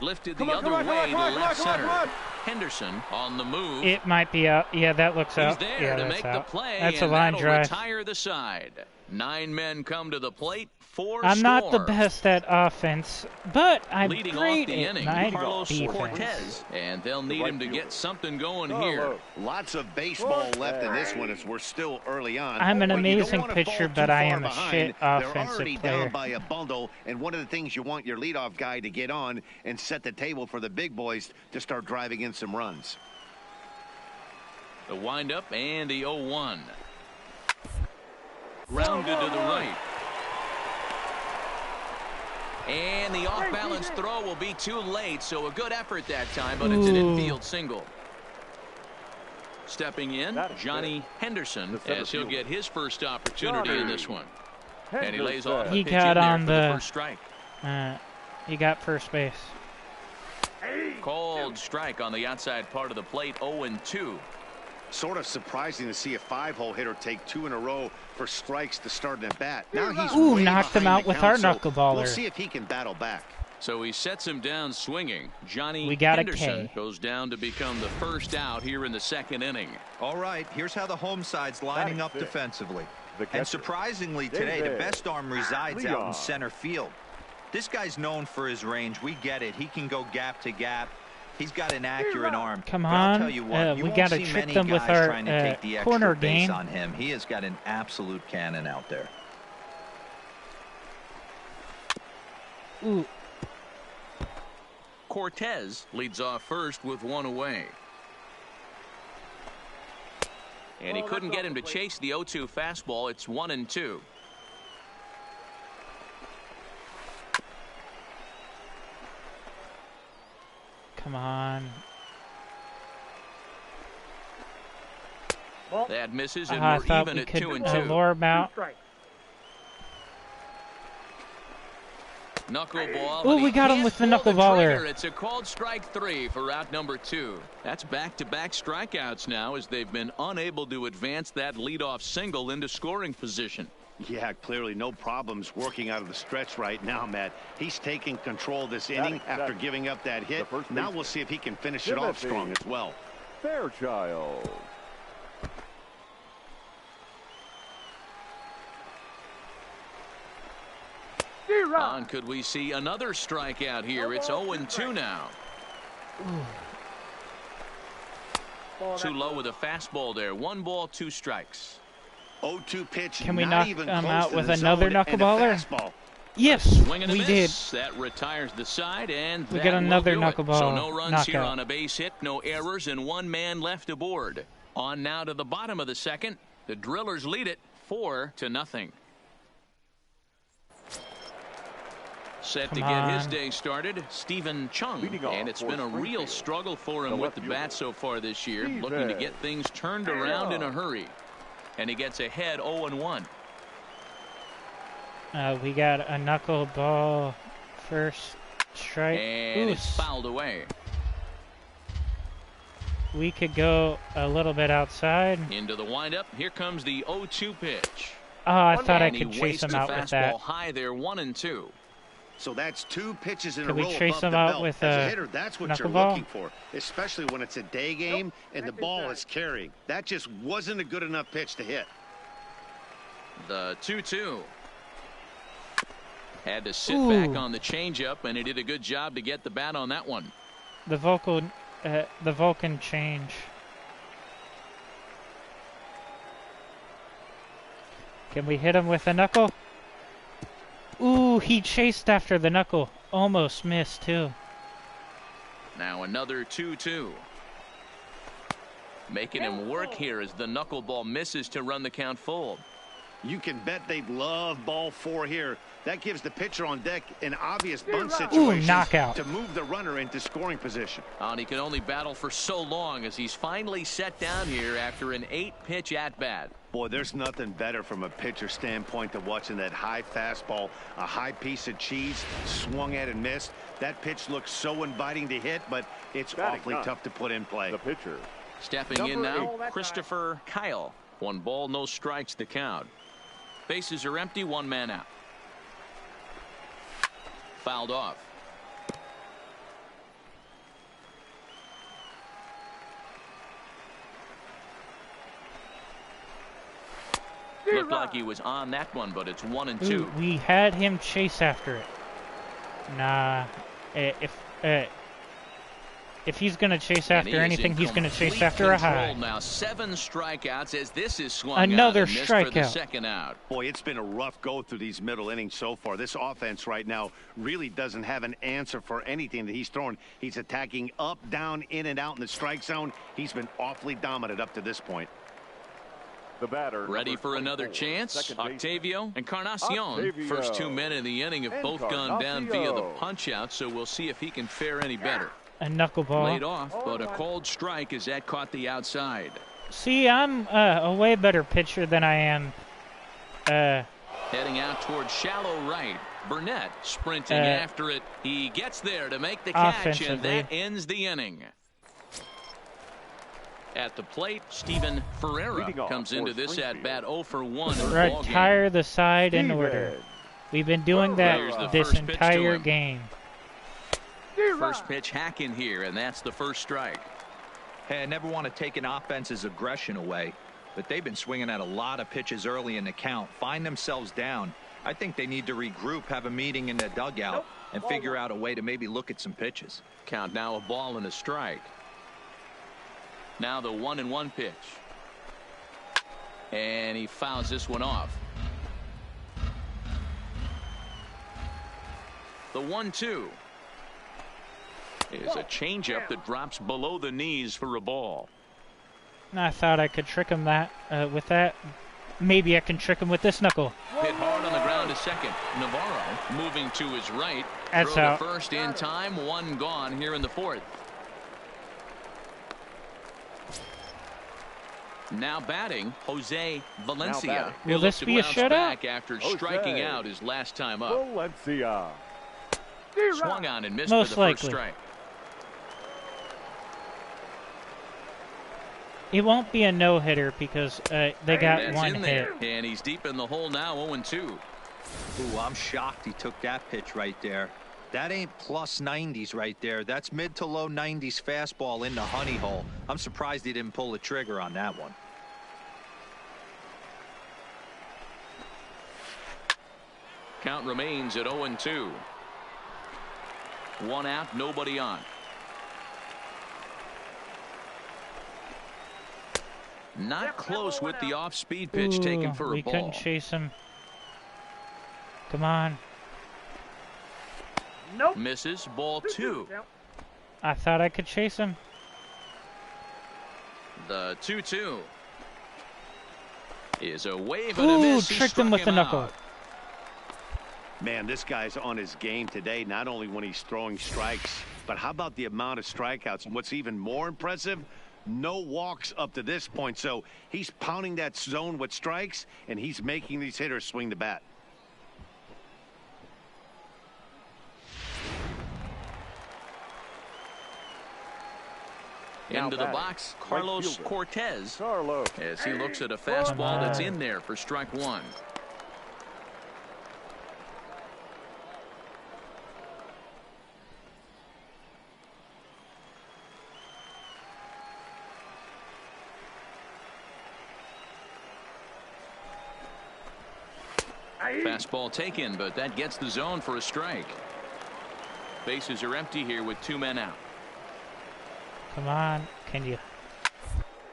Lifted the other way to left center. Henderson on the move. It might be out. Yeah, that looks He's out. there Yeah, to that's make out. the play, That's a and line that'll drive. retire the side. 9 men come to the plate. 4 I'm score. not the best at offense, but I'm Leading great off the at inning, night Carlos defense. Cortez, and they'll need him to get something going here. Lots of baseball left in this one as we're still early on. I'm an But you don't amazing wanna pitcher, fall but too I far am a behind. shit They're offensive already player. down by a bundle, and one of the things you want your leadoff guy to get on and set the table for the big boys to start driving in some runs. The windup and the 0-1. Grounded to the right. And the off-balance throw will be too late, so a good effort that time, but it's an infield single. Stepping in, Johnny Henderson, as he'll get his first opportunity in this one. And he lays off a He pitch got in there on for the the first strike. he got first base. Called strike on the outside part of the plate, 0-2. Sort of surprising to see a 5-hole hitter take 2 in a row for strikes to start an at bat. Now he's Ooh, way knocked him behind out the with count, our so knuckleballer. We'll see if he can battle back. So he sets him down swinging. Johnny We got a Henderson K. goes down to become the first out here in the second inning. All right, here's how the home side's lining up defensively. And surprisingly today, the best arm resides out in center field. This guy's known for his range. We get it. He can go gap to gap. He's got an accurate arm. Come But I'll on, tell you what, you we won't gotta see trick many them with guys our trying to take the extra corner base game. on him. He has got an absolute cannon out there. Ooh, Cortez leads off first with 1 away. And he couldn't get him to chase the 0-2 fastball. It's 1-2. come on. That misses, and I we're thought even we at could 2-2. lure him out. Knuckleball. Ooh, and he we got him can't with the pull knuckleballer. trigger. It's a called strike 3 for out number 2. That's back-to-back strikeouts now, as they've been unable to advance that leadoff single into scoring position. Yeah, clearly no problems working out of the stretch right now, Matt. He's taking control of this inning after giving up that hit. Now we'll see if he can finish it off strong as well. Fairchild. On could we see another strikeout here? It's 0-2 now. Too low with a fastball there. 1 ball, 2 strikes. 0-2 pitch. Can we not knock even him close out to with the another zone, and a knuckleballer? fastball. Yes, Swing and a we did. miss. That retires the side, and We that get another will do it. knuckleball So no runs here knockout. on a base hit, no errors, and 1 man left aboard. On now to the bottom of the second. The Drillers lead it 4-0. Set to Come get his on. day started, Stephen Chung. Leading off And it's for been a real Springfield, struggle for him the with left the fielder, bat so far this year, Steven. looking to get things turned around in a hurry. And he gets ahead 0-1. We got a knuckleball first strike. And Ooh, it's fouled away. we could go a little bit outside. Into the windup. Here comes the 0-2 pitch. Oh, I thought I And he could chase wastes him a out with fastball that. high there, 1-2. So that's 2 pitches in Could a we row chase above him the out belt. with As a a hitter, that's what you're knuckleball? looking for, especially when it's a day game and the ball is carrying. That just wasn't a good enough pitch to hit. The 2-2. Had to sit Ooh. back on the changeup, and he did a good job to get the bat on that one. The Vulcan change. Can we hit him with a knuckle? Ooh, he chased after the knuckle. Almost missed, too. Now another 2-2. Making him work here as the knuckleball misses to run the count full. You can bet they'd love ball 4 here. That gives the pitcher on deck an obvious bunt Ooh, situation knockout. to move the runner into scoring position. And he can only battle for so long as he's finally set down here after an 8-pitch at-bat. Boy, there's nothing better from a pitcher standpoint than watching that high fastball, a high piece of cheese, swung at and missed. That pitch looks so inviting to hit, but it's awfully tough to put in play. The pitcher. Stepping in now, Christopher Kyle. 1 ball, no strikes, the count. Bases are empty, 1 man out. Fouled off. Looked like he was on that one, but it's 1-2. Ooh, we had him chase after it. Nah, if he's gonna chase after anything, he's gonna chase after a high. Now 7 strikeouts as this is swung Another out and missed for the strikeout. second out. Boy, it's been a rough go through these middle innings so far. This offense right now really doesn't have an answer for anything that he's throwing. He's attacking up, down, in, and out in the strike zone. He's been awfully dominant up to this point. The batter. Ready for another chance? Octavio Encarnacion. Octavio. First 2 men in the inning have both gone down via the punch-out, so we'll see if he can fare any better. A knuckleball. Laid off, but a called strike as that caught the outside. See, I'm a way better pitcher than I am. Heading out towards shallow right. Burnett sprinting after it. He gets there to make the catch, and that ends the inning. At the plate, Steven Ferreira comes into this at-bat 0 for 1 in the ballgame. Retire the side in order. We've been doing that this entire game. First pitch hack in here, and that's the first strike. Hey, I never want to take an offense's aggression away, but they've been swinging at a lot of pitches early in the count, find themselves down. I think they need to regroup, have a meeting in the dugout, and figure out a way to maybe look at some pitches. Count now, a ball and a strike. Now the 1-1 pitch. And he fouls this one off. The 1-2 is a changeup that drops below the knees for a ball. I thought I could trick him with that. Maybe I can trick him with this knuckle. Hit hard on the ground to second. Navarro moving to his right. That's Throw out. to first in time. 1 gone here in the 4th. Now batting, Jose Valencia. Will this be a shutout? Back after striking out his last time up. Valencia. Swung on and missed Most for the likely. first strike. It won't be a no-hitter because they got That's one in hit. there, and he's deep in the hole now, 0-2. Ooh, I'm shocked he took that pitch right there. That ain't plus 90s right there. That's mid to low 90s fastball in the honey hole. I'm surprised he didn't pull the trigger on that one. Count remains at 0-2. 1 out, nobody on. Not close with the off-speed pitch taken for a we ball. couldn't chase him. Come on. Nope. Misses, ball 2. I thought I could chase him. The 2-2 is a wave and a miss. He Tricked him struck with the knuckle. out. Man, this guy's on his game today, not only when he's throwing strikes, but how about the amount of strikeouts? And what's even more impressive, no walks up to this point. So he's pounding that zone with strikes, and he's making these hitters swing the bat. Into the box, Carlos Cortez, Carlos. as he looks at a fastball that's in there for strike 1. Fastball taken, but that gets the zone for a strike. Bases are empty here with 2 men out. Come on. Can you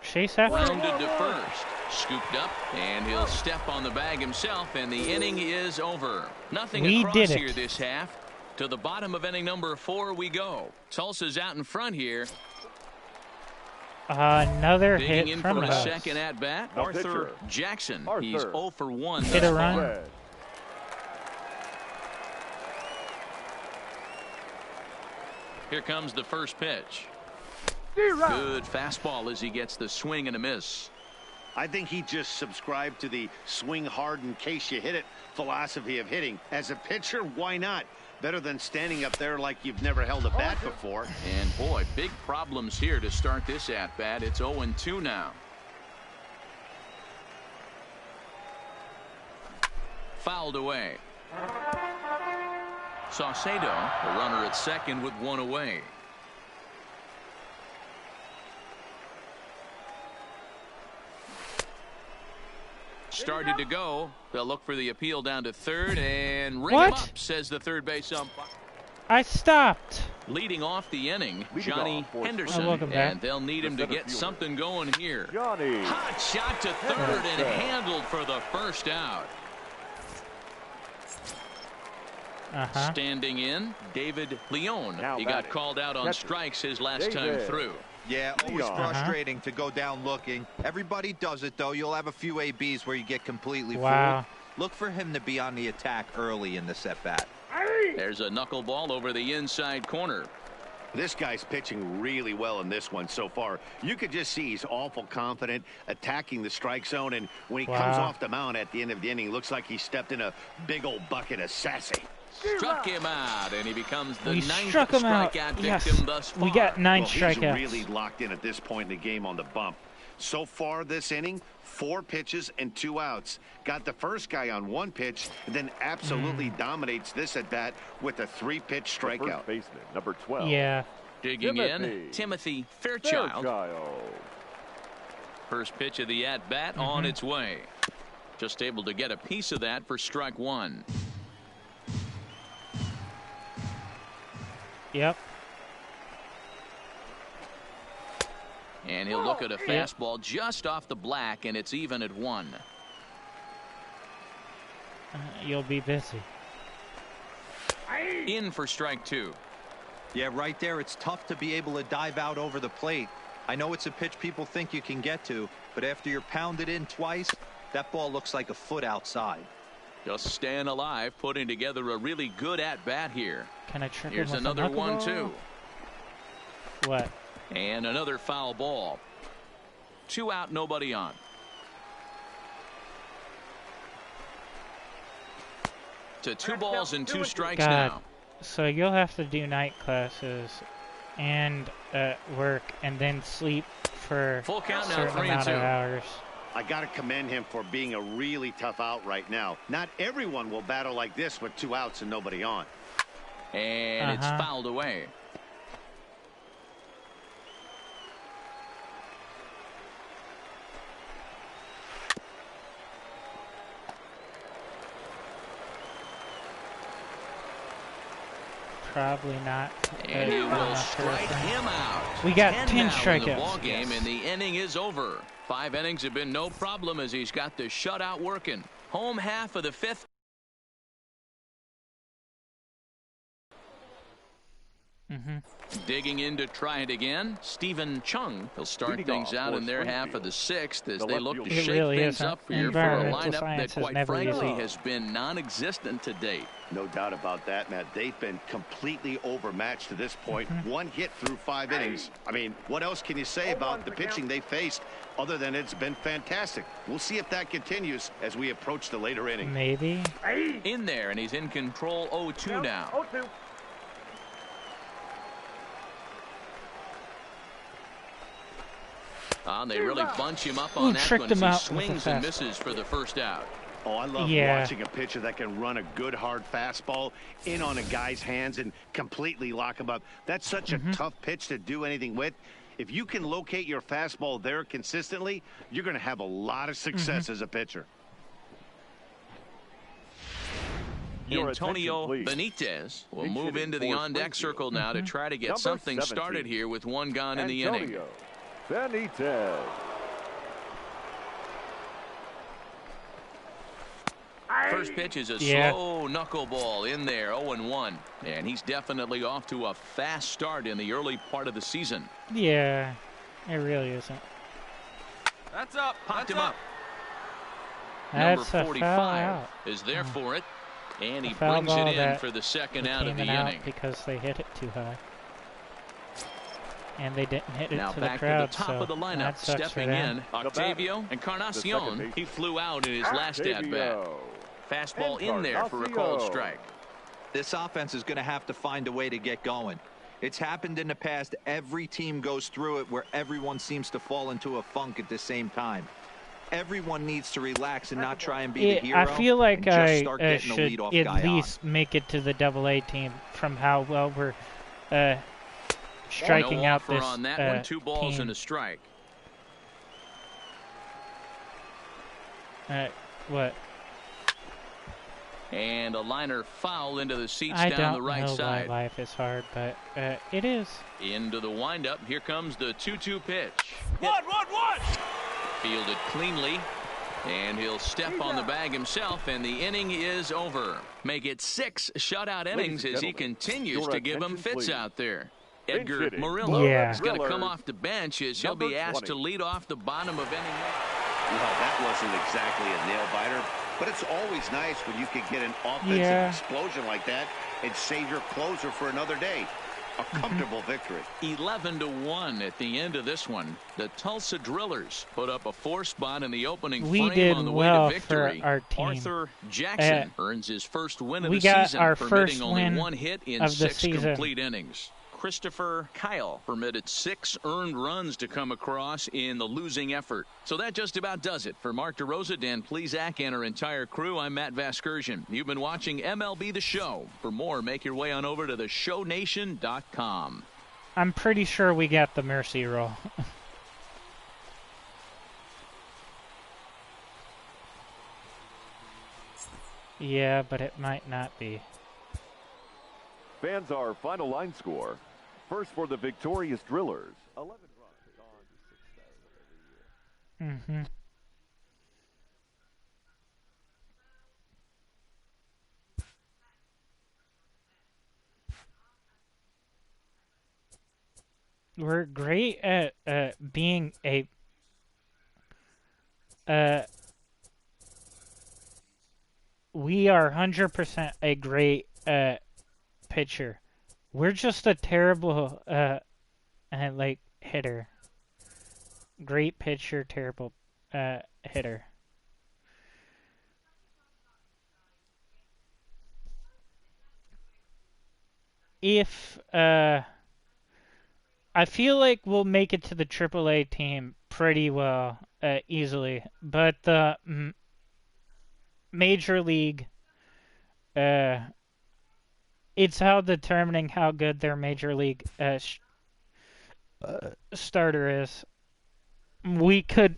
chase after him? Rounded to first. Scooped up, and he'll step on the bag himself, and the inning is over. Nothing We across did it. here this half. To the bottom of inning number 4 we go. Tulsa's out in front here. Another Digging hit in from for a us. second at bat. The Arthur pitcher. Jackson. Arthur. He's 0 for 1. Hit thus a run. far. Red. Here comes the first pitch. Good fastball as he gets the swing and a miss. I think he just subscribed to the swing hard in case you hit it philosophy of hitting. As a pitcher, why not? Better than standing up there like you've never held a bat before. And boy, big problems here to start this at bat. It's 0-2 now. Fouled away. Saucedo, a runner at second with 1 away. started to go. They'll look for the appeal down to third and ring him up, says the third base umpire. I stopped. Leading off the inning, Leading Johnny off for Henderson, welcome back. and they'll need him to get fielder. something going here. Johnny. Hot shot to third and handled for the first out. Standing in, David Leon. Now He got batting. called out on Catcher. strikes his last time David. through. Yeah, always frustrating to go down looking. Everybody does it, though. You'll have a few ABs where you get completely fooled. Look for him to be on the attack early in the at-bat. There's a knuckleball over the inside corner. This guy's pitching really well in this one so far. You could just see he's awful confident, attacking the strike zone, and when he comes off the mound at the end of the inning, looks like he stepped in a big old bucket of sassy. Struck him out, and he becomes the We ninth struck him out. strikeout Yes. victim thus far. We got 9 He's strikeouts. really locked in at this point in the game on the bump. So far this inning, 4 pitches and 2 outs. Got the first guy on 1 pitch, and then absolutely dominates this at bat with a 3-pitch strikeout. First baseman, number 12. Yeah. Digging in, Timothy Fairchild. Fairchild. First pitch of the at-bat on its way. Just able to get a piece of that for strike 1. Yep. And he'll look at a fastball just off the black, and it's even at 1. You'll be busy. In for strike 2. Yeah, right there, it's tough to be able to dive out over the plate. I know it's a pitch people think you can get to, but after you're pounded in twice, that ball looks like a foot outside. Just staying alive, putting together a really good at-bat here. Can I trick Here's him with another a one, knuckleball? too. What? And another foul ball. 2 out, nobody on. To 2 balls and 2 strikes God. now. So you'll have to do night classes and work and then sleep for Full count a now, certain 3 and amount 2. of hours. I got to commend him for being a really tough out right now. Not everyone will battle like this with 2 outs and nobody on. And it's fouled away. Probably not. And he I'm will not sure. strike him out. We got 10 now in the strikeouts. ball game, and the inning is over. 5 innings have been no problem as he's got the shutout working. Home half of the 5th. Digging in to try it again, Stephen Chung. He'll start Leading things off out for in their half of the Springfield. 6th as The they left look to fielder. It shake really things isn't. up here for a Environmental lineup science that, has quite never frankly, used it. has been non-existent to date. No doubt about that, Matt. They've been completely overmatched to this point. 1 hit through 5 innings. I mean, what else can you say about the pitching they faced other than it's been fantastic? We'll see if that continues as we approach the later inning. Maybe. In there, and he's in control 0-2 now. 0-2. They really bunch him up on that tricked one as him he out with swings a and fastball. misses for the first out. Oh, I love Yeah. watching a pitcher that can run a good hard fastball in on a guy's hands and completely lock him up. That's such a tough pitch to do anything with. If you can locate your fastball there consistently, you're going to have a lot of success as a pitcher. Your Antonio attention, please. Benitez will Pitch move hitting into the for on-deck Springfield. circle now to try to get Number something 17. started here with 1 gone in the inning. Antonio Benitez. First pitch is a Yeah. slow knuckleball in there, 0-1. And he's definitely off to a fast start in the early part of the season. Yeah. It really isn't. That's up. Popped him up. That's a Number foul 45 out. is there for it. And he A foul brings it ball in that for the second out of the came out inning. because they hit it too high. And they didn't hit it Now to the back crowd, to the top so of the lineup, that sucks for stepping them. in, Octavio Encarnacion. base. He flew out in his last at-bat. Octavio. Fastball in there for a called Encarnacion. strike. This offense is going to have to find a way to get going. It's happened in the past. Every team goes through it where everyone seems to fall into a funk at the same time. Everyone needs to relax and not try and be the hero. I feel like and just I start getting the should leadoff at guy least make it to the AA team from how well we're striking no out offer this on that one. 2 balls team. and a strike. What? And a liner foul into the seats I down the don't right know side. why life is hard, but it is. Into the windup. Here comes the 2-2 pitch. One. Fielded cleanly. And he'll step on the bag himself, and the inning is over. Make it 6 shutout innings as he continues to give them fits out there. Edgar Murillo is going to come off the bench as he'll be asked to lead off the bottom of inning. Well, that wasn't exactly a nail-biter, but it's always nice when you can get an offensive explosion like that and save your closer for another day. A comfortable victory. 11-1 at the end of this one. The Tulsa Drillers put up a 4 spot in the opening We frame did on the well way to victory. for our team. Arthur Jackson earns his first win of we the got season, our permitting first only win 1 hit in of the 6 season. complete innings. Christopher Kyle permitted 6 earned runs to come across in the losing effort. So that just about does it. For Mark DeRosa, Dan Plesac, and our entire crew, I'm Matt Vasgersian. You've been watching MLB The Show. For more, make your way on over to theshownation.com. I'm pretty sure we got the mercy roll. Yeah, but it might not be. Fans, our final line score. First for the victorious Drillers. 11 runs. Mm-hmm. We're great at being a we are 100% a great pitcher. We're just a terrible like hitter. Great pitcher, terrible hitter. If I feel like we'll make it to the AAA team pretty well, easily. But the Major League, it's how determining how good their Major League starter is. We could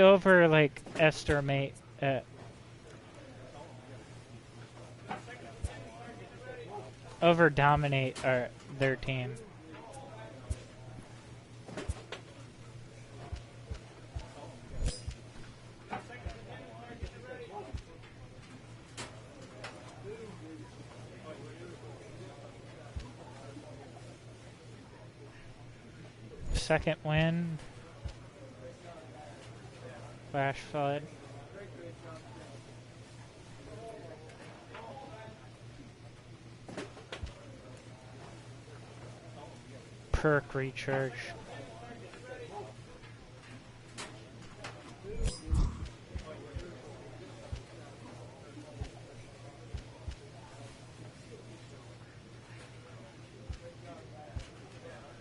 over like estimate over dominate their team. Second win. Flash flood. Perk recharge.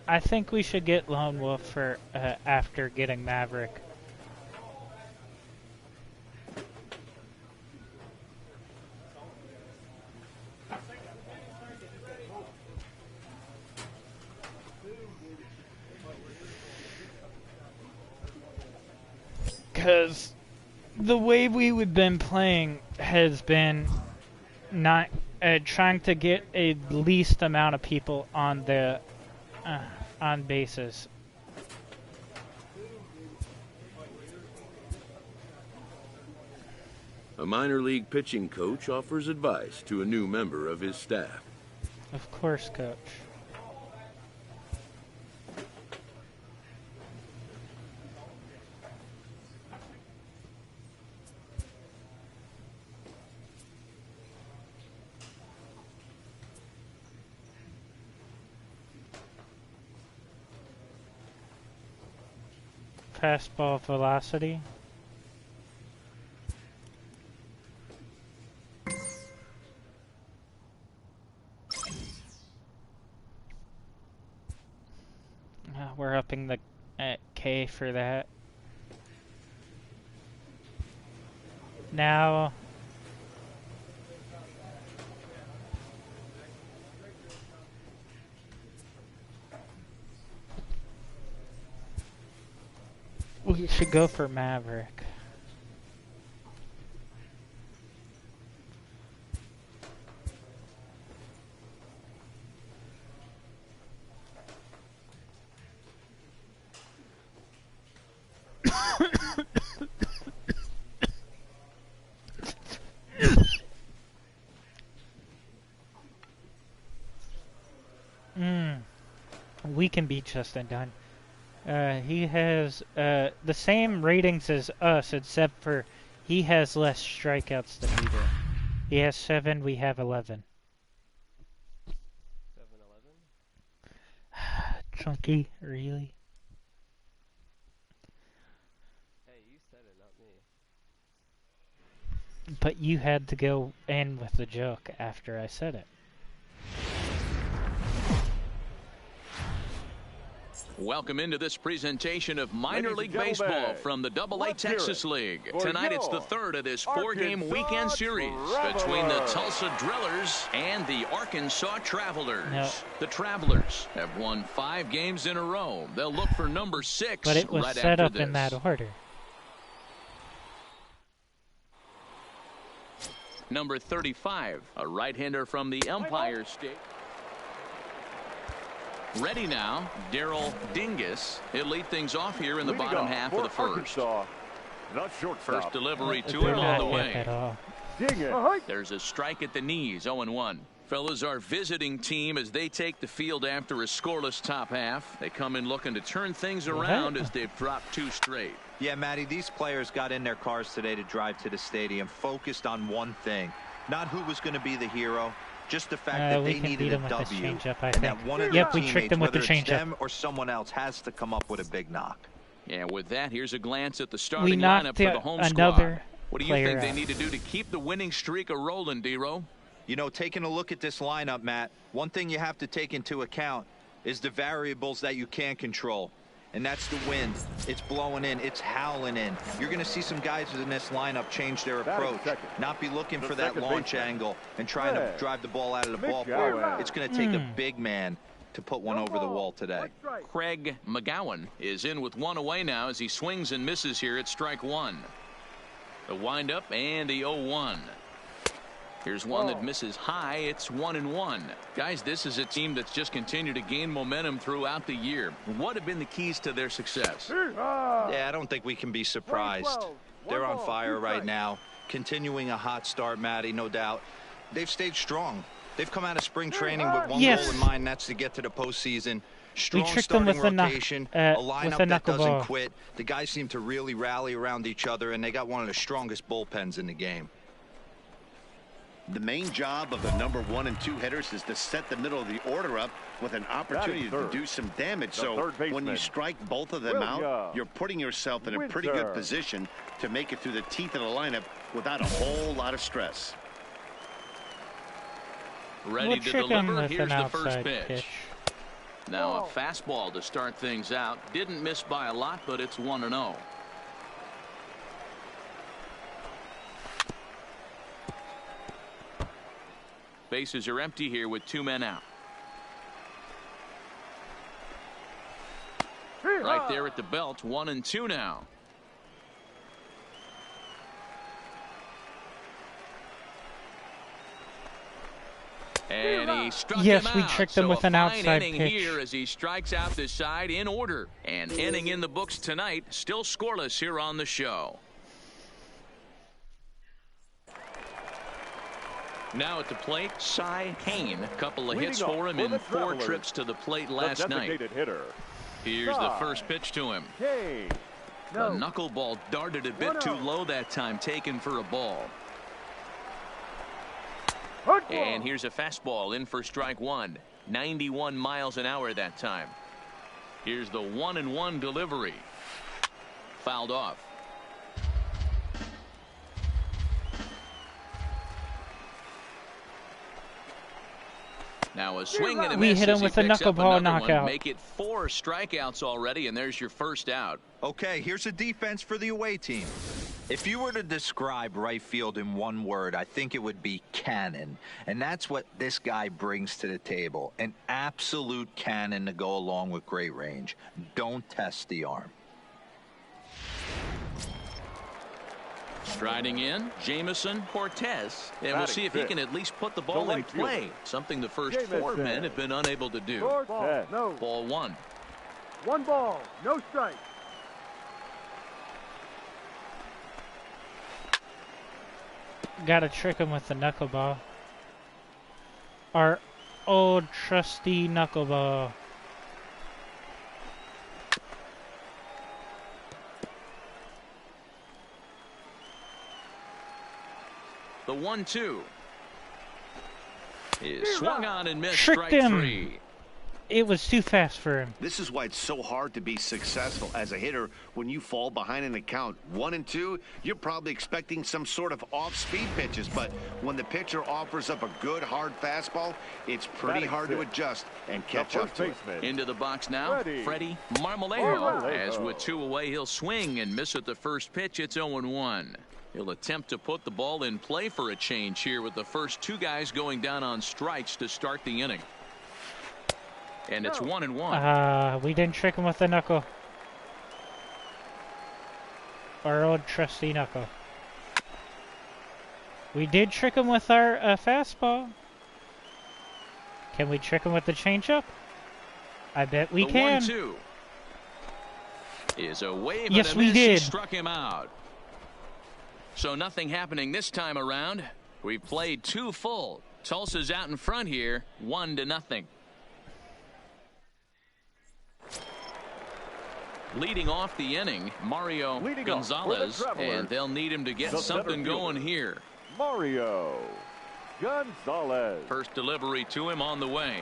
I think we should get Lone Wolf for after getting Maverick. Because the way we've been playing has been not trying to get a least amount of people on the on bases. A minor league pitching coach offers advice to a new member of his staff. Of course, coach. Fastball velocity. We're upping the K for that. Now we should go for Maverick. We can beat Justin Dunn. He has the same ratings as us, except for he has less strikeouts than we do. He has 7, we have 11. 7-11? Chunky, really? Hey, you said it, not me. But you had to go in with the joke after I said it. Welcome into this presentation of minor Ladies league and baseball gentlemen, from the AA let's hear Texas it League. for Tonight it's the your third of this 4-game Arkansas weekend series between the Travelers. Tulsa Drillers and the Arkansas Travelers. No. The Travelers have won 5 games in a row. They'll look for number 6 But it was right set after up this. in that order. Number 35, a right-hander from the Empire State. Ready now, Daryl Dingus. He'll lead things off here in the Leading bottom off half for of the first. Arkansas, the shortstop. First delivery to They're him on not the hip way. at all. Ding it. There's a strike at the knees, 0-1. Fellas, our visiting team as they take the field after a scoreless top half. They come in looking to turn things around as they've dropped 2 straight. Yeah, Matty, these players got in their cars today to drive to the stadium, focused on one thing. Not who was going to be the hero, just the fact that We they can needed beat a him with this W. changeup, I And think. that one of Yep, their we tricked him teammates, with the whether it's changeup. them or someone else, has to come up with a big knock. Yeah, with that, here's a glance at the starting knocked lineup for the home squad. another What do you player think they out. need to do to keep the winning streak a-rolling, D-Row? You know, taking a look at this lineup, Matt, one thing you have to take into account is the variables that you can't control. And that's the wind. It's blowing in. It's howling in. You're going to see some guys in this lineup change their approach. Not be looking for that launch angle and trying to drive the ball out of the ballpark. It's going to take a big man to put one over the wall today. Craig McGowan is in with 1 away now as he swings and misses here at strike 1. The windup and the 0-1. Here's one that misses high. It's 1-1. Guys, this is a team that's just continued to gain momentum throughout the year. What have been the keys to their success? Yeah, I don't think we can be surprised. They're on fire right now. Continuing a hot start, Matty, no doubt. They've stayed strong. They've come out of spring training with one goal in mind, and that's to get to the postseason. Strong tricked them starting with a rotation, a lineup that doesn't knuckleball. quit. The guys seem to really rally around each other, and they got one of the strongest bullpens in the game. The main job of the number 1 and 2 hitters is to set the middle of the order up with an opportunity to do some damage. So when you strike both of them out, you're putting yourself in a pretty good position to make it through the teeth of the lineup without a whole lot of stress. Ready to deliver. Here's the first pitch. pitch. Now a fastball to start things out. Didn't miss by a lot, but it's 1-0. Bases are empty here with 2 men out. Right there at the belt, 1-2 now. And he struck Yes, him we out. tricked him So with a an fine outside inning pitch. here as he strikes out this side in order. And inning in the books tonight, still scoreless here on the show. Now at the plate, Cy Kane. A couple of hits for him in 4 trips to the plate last night. Hitter. Here's the first pitch to him. Kane. The knuckleball darted a bit too low that time, taken for a ball. And here's a fastball in for strike 1. 91 miles an hour that time. Here's the 1-1 delivery. Fouled off. Now a swing and a We miss hit him as he with a picks up knuckleball another one. knockout. Make it 4 strikeouts already, and there's your first out. Okay, here's a defense for the away team. If you were to describe right field in one word, I think it would be cannon. And that's what this guy brings to the table. An absolute cannon to go along with great range. Don't test the arm. Striding in, Jamison Cortez. And we'll see if he can at least put the ball in play. Something the first 4 men have been unable to do. Ball 1. Ball 1. 1 ball, no strike. Gotta trick him with the knuckleball. Our old trusty knuckleball. The 1-2 is swung on and missed. Tricked Strike him. 3. It was too fast for him. This is why it's so hard to be successful as a hitter when you fall behind in the count 1-2. You're probably expecting some sort of off-speed pitches, but when the pitcher offers up a good hard fastball, it's pretty hard to adjust and catch up to it. Into the box now, Freddie Marmolejo. As with 2 away, he'll swing and miss at the first pitch. It's 0-1. He'll attempt to put the ball in play for a change here with the first 2 guys going down on strikes to start the inning. And it's 1-1. We didn't trick him with the knuckle. Our old trusty knuckle. We did trick him with our fastball. Can we trick him with the changeup? I bet we can. The 1-2 is a wave. Yes, and a we miss. did. He struck him out. So nothing happening this time around. We've played 2 full. Tulsa's out in front here, 1-0. Leading off the inning, Mario Gonzalez, and they'll need him to get something going here. Mario Gonzalez. First delivery to him on the way.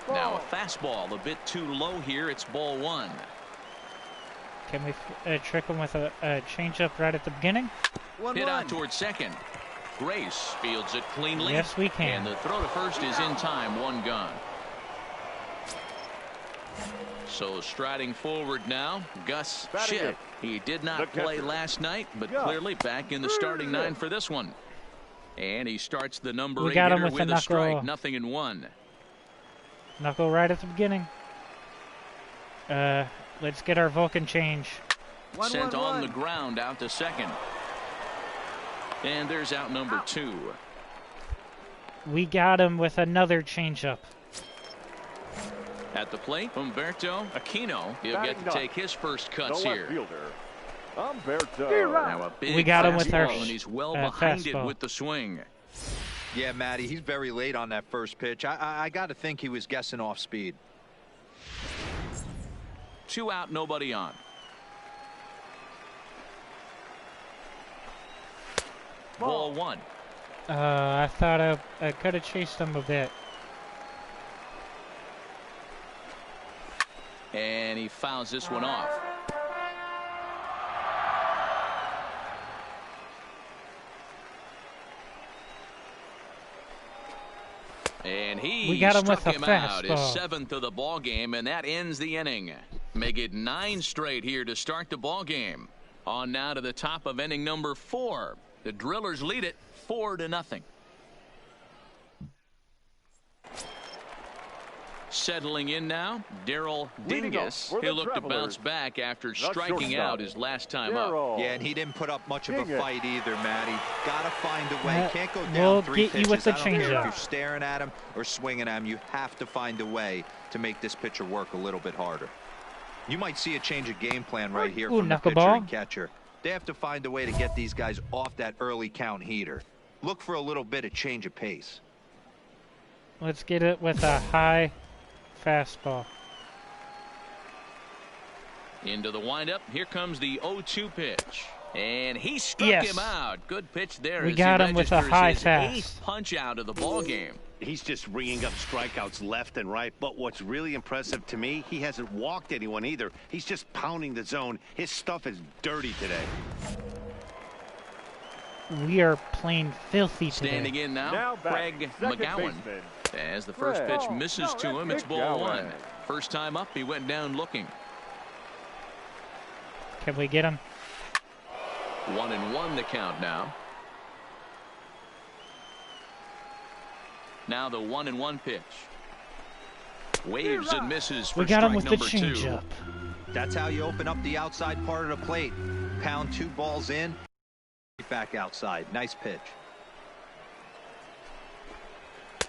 Now a fastball a bit too low here. It's ball 1. Can we trick him with a changeup right at the beginning? Hit out towards second. Grace fields it cleanly. Yes, we can. And the throw to first is in time. 1 gone. So striding forward now, Gus Schiff. He did not play last night, but clearly back in the starting 9 for this one. And he starts the number 8 hitter with a strike. 0-1. Knuckle right at the beginning. Let's get our Vulcan change. Sent on the ground out to second. And there's out number 2. We got him with another changeup. At the plate, Humberto Aquino. He'll get to take his first cuts here. Humberto. Now a big we got him with our and he's well behind fastball. it with the swing. Yeah, Matty, he's very late on that first pitch. I got to think he was guessing off speed. 2 out, nobody on. Ball 1. I thought I could have chased him a bit. And he fouls this one off. And he got him struck with a him out. His fastball. 7th of the ball game, and that ends the inning. Make it 9 straight here to start the ball game. On now to the top of inning number 4. The Drillers lead it 4-0. Settling in now, Daryl Dingus. He'll look to bounce back after striking out his last time up. Yeah, and he didn't put up much of a fight either, Matty. Gotta find a way. Can't go down we'll 3 get pitches. you with the I don't care if changeup. you're staring at him or swinging at him. You have to find a way to make this pitcher work a little bit harder. You might see a change of game plan right here from the pitcher and catcher. They have to find a way to get these guys off that early count heater. Look for a little bit of change of pace. Let's get it with a high fastball. Into the windup. Here comes the 0-2 pitch. And he struck him out. Good pitch there. We got him with a high fast. 8th punch out of the ball game. He's just ringing up strikeouts left and right. But what's really impressive to me, he hasn't walked anyone either. He's just pounding the zone. His stuff is dirty today. We are playing filthy today. Standing in now Craig McGowan. As the first pitch misses to him, it's ball 1. First time up, he went down looking. Can we get him? 1-1 the count now. Now the 1-1 pitch. Waves and misses for we got him with the number 2. changeup. That's how you open up the outside part of the plate. Pound 2 balls in, back outside. Nice pitch.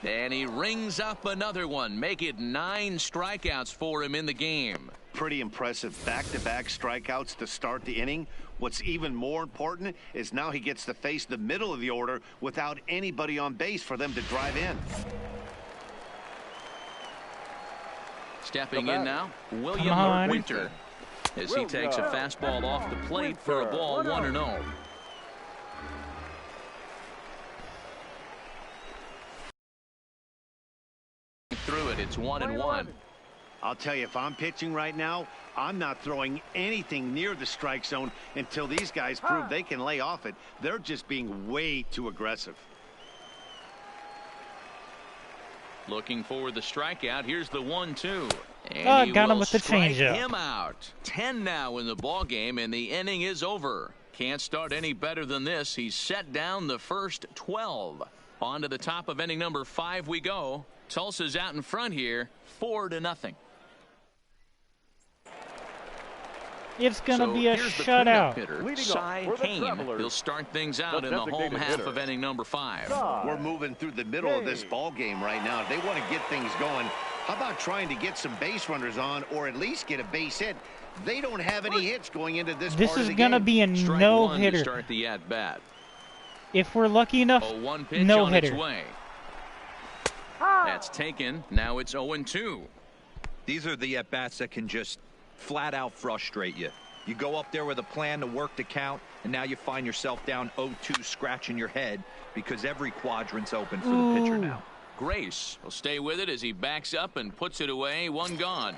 And he rings up another one. Make it 9 strikeouts for him in the game. pretty impressive. Back-to-back strikeouts to start the inning. What's even more important is now he gets to face the middle of the order without anybody on base for them to drive in. Stepping in now, William Winter, as he takes a fastball off the plate for a ball 1-0. Through it, it's 1-1. I'll tell you, if I'm pitching right now, I'm not throwing anything near the strike zone until these guys prove they can lay off it. They're just being way too aggressive. Looking for the strikeout. Here's the 1-2. And got him with the changeup. Him out. 10 now in the ball game, and the inning is over. Can't start any better than this. He's set down the first 12. On to the top of inning number 5 we go. Tulsa's out in front here, 4-0. It's going to be a shutout. Cy Kane. He'll start things out in the home half of inning number 5. We're moving through the middle of this ball game right now. If they want to get things going, how about trying to get some base runners on or at least get a base hit? They don't have any hits going into this part of the game. This is going to be a no-hitter. Start the at-bat. If we're lucky enough, no-hitter. That's taken. Now it's 0-2. These are the at-bats that can just flat out frustrate you. You go up there with a plan to work the count, and now you find yourself down 0-2 scratching your head because every quadrant's open for the pitcher now. Grace will stay with it as he backs up and puts it away. 1 gone.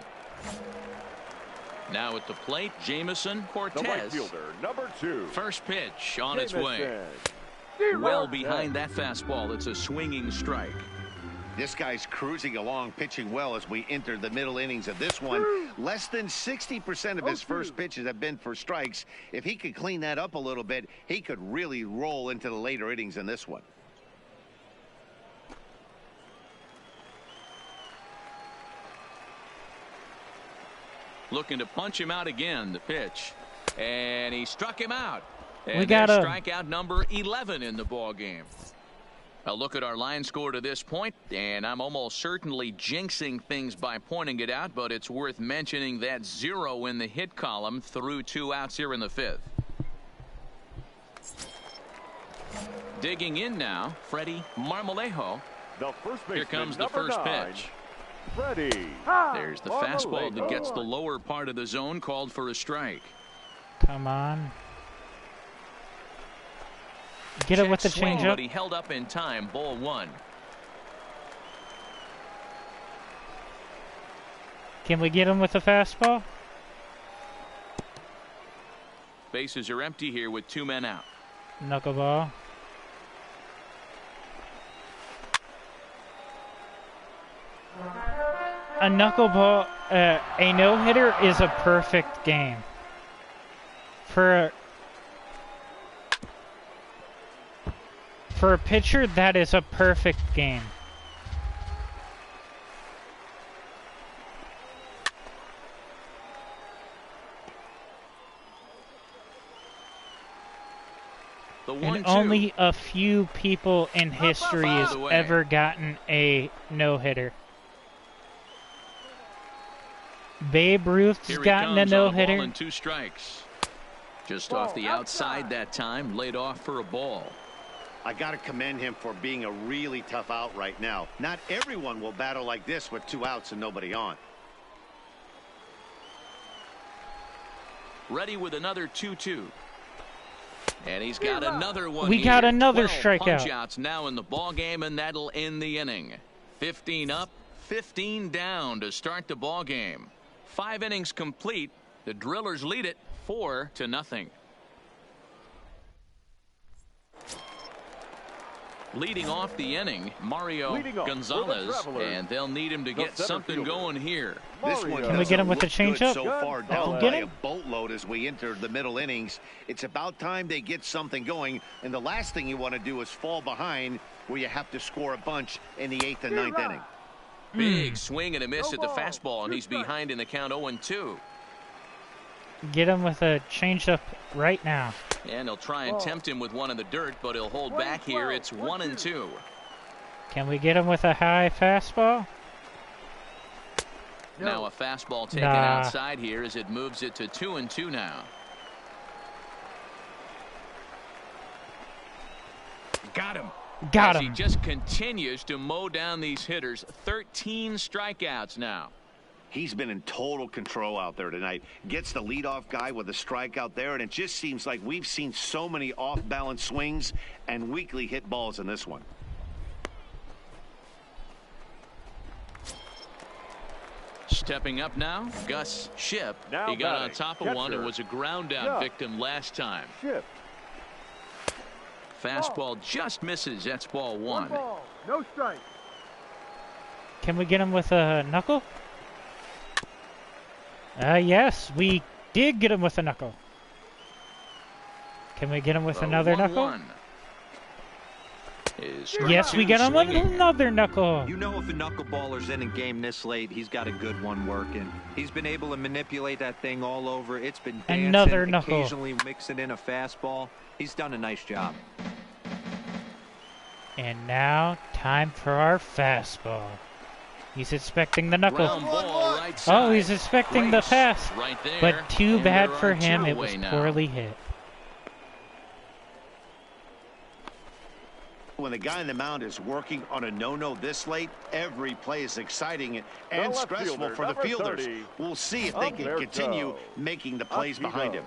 Now at the plate, Jamison Cortez. The right fielder, number 2. First pitch on its way. Well behind that fastball. It's a swinging strike. This guy's cruising along, pitching well as we enter the middle innings of this one. Less than 60% of his first pitches have been for strikes. If he could clean that up a little bit, he could really roll into the later innings in this one. Looking to punch him out again, the pitch. And he struck him out. And we got strikeout number 11 in the ball game. A look at our line score to this point, and I'm almost certainly jinxing things by pointing it out, but it's worth mentioning that 0 in the hit column through 2 outs here in the 5th. Digging in now, Freddie Marmolejo. Here comes the first pitch. Freddie. There's the fastball that gets the lower part of the zone, called for a strike. Come on. Get it with the changeup. But he held up in time. Ball 1. Can we get him with the fastball? Bases are empty here with 2 men out. Knuckleball. A knuckleball, a no-hitter is a perfect game. For a pitcher, that is a perfect game. And only a few people in history has ever gotten a no-hitter. Babe Ruth's gotten a no-hitter. 1 and 2 strikes. Just off the outside that time, laid off for a ball. I got to commend him for being a really tough out right now. Not everyone will battle like this with 2 outs and nobody on. Ready with another 2-2. And he's got another one. We got another strikeout. Punch-outs now in the ball game, and that'll end the inning. 15 up, 15 down to start the ball game. 5 innings complete. The Drillers lead it 4-0. Leading off the inning, Mario Gonzalez, and they'll need him to get something going here. This one Can we get him with the changeup? So far down by a boatload as we enter the middle innings. It's about time they get something going, and the last thing you want to do is fall behind where you have to score a bunch in the 8th and 9th inning. Big swing and a miss at the fastball, and he's behind in the count 0-2. Get him with a changeup right now. And he'll try and tempt him with one in the dirt, but he'll hold back here. It's 1-2. Can we get him with a high fastball? Now a fastball taken Nah. outside here as it moves it to 2-2 now. Got him. Got As him. he just continues to mow down these hitters. 13 strikeouts now. He's been in total control out there tonight. Gets the leadoff guy with a strikeout there, and it just seems like we've seen so many off-balance swings and weakly hit balls in this one. Stepping up now, Gus Shipp. Now He got on batting, top of one and catcher. was a ground down Yeah. victim last time. Shift. Fastball just misses. That's ball one. Ball, no strike. Can we get him with a knuckle? Yes, we did get him with a knuckle. Can we get him with The another 1-1 knuckle? is Yes, we get him with swinging. another knuckle. You know, if a knuckleballer's in a game this late, he's got a good one working. He's been able to manipulate that thing all over. It's been dancing, Another knuckle. occasionally mixing in a fastball. He's done a nice job. And now, time for our fastball. He's expecting the knuckle. Ground ball right Oh, side. he's expecting the Race pass. right there, But too and bad there for are him, two it was away now. poorly hit. When the guy on the mound is working on a no-no this late, every play is exciting and left stressful fielder, for the number fielders. 30, We'll see if they can continue Alberto. making the plays behind him.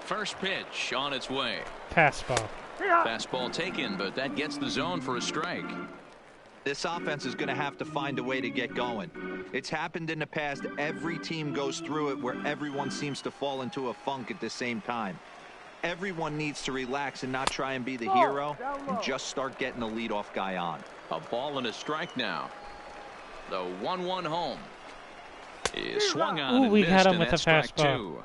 First pitch on its way. Fastball. Fastball taken, but that gets the zone for a strike. This offense is going to have to find a way to get going. It's happened in the past. Every team goes through it where everyone seems to fall into a funk at the same time. Everyone needs to relax and not try and be the hero and just start getting the leadoff guy on. A ball and a strike now. The 1-1 home is swung on Ooh, and we missed, had him and with that's a strike fastball. 2.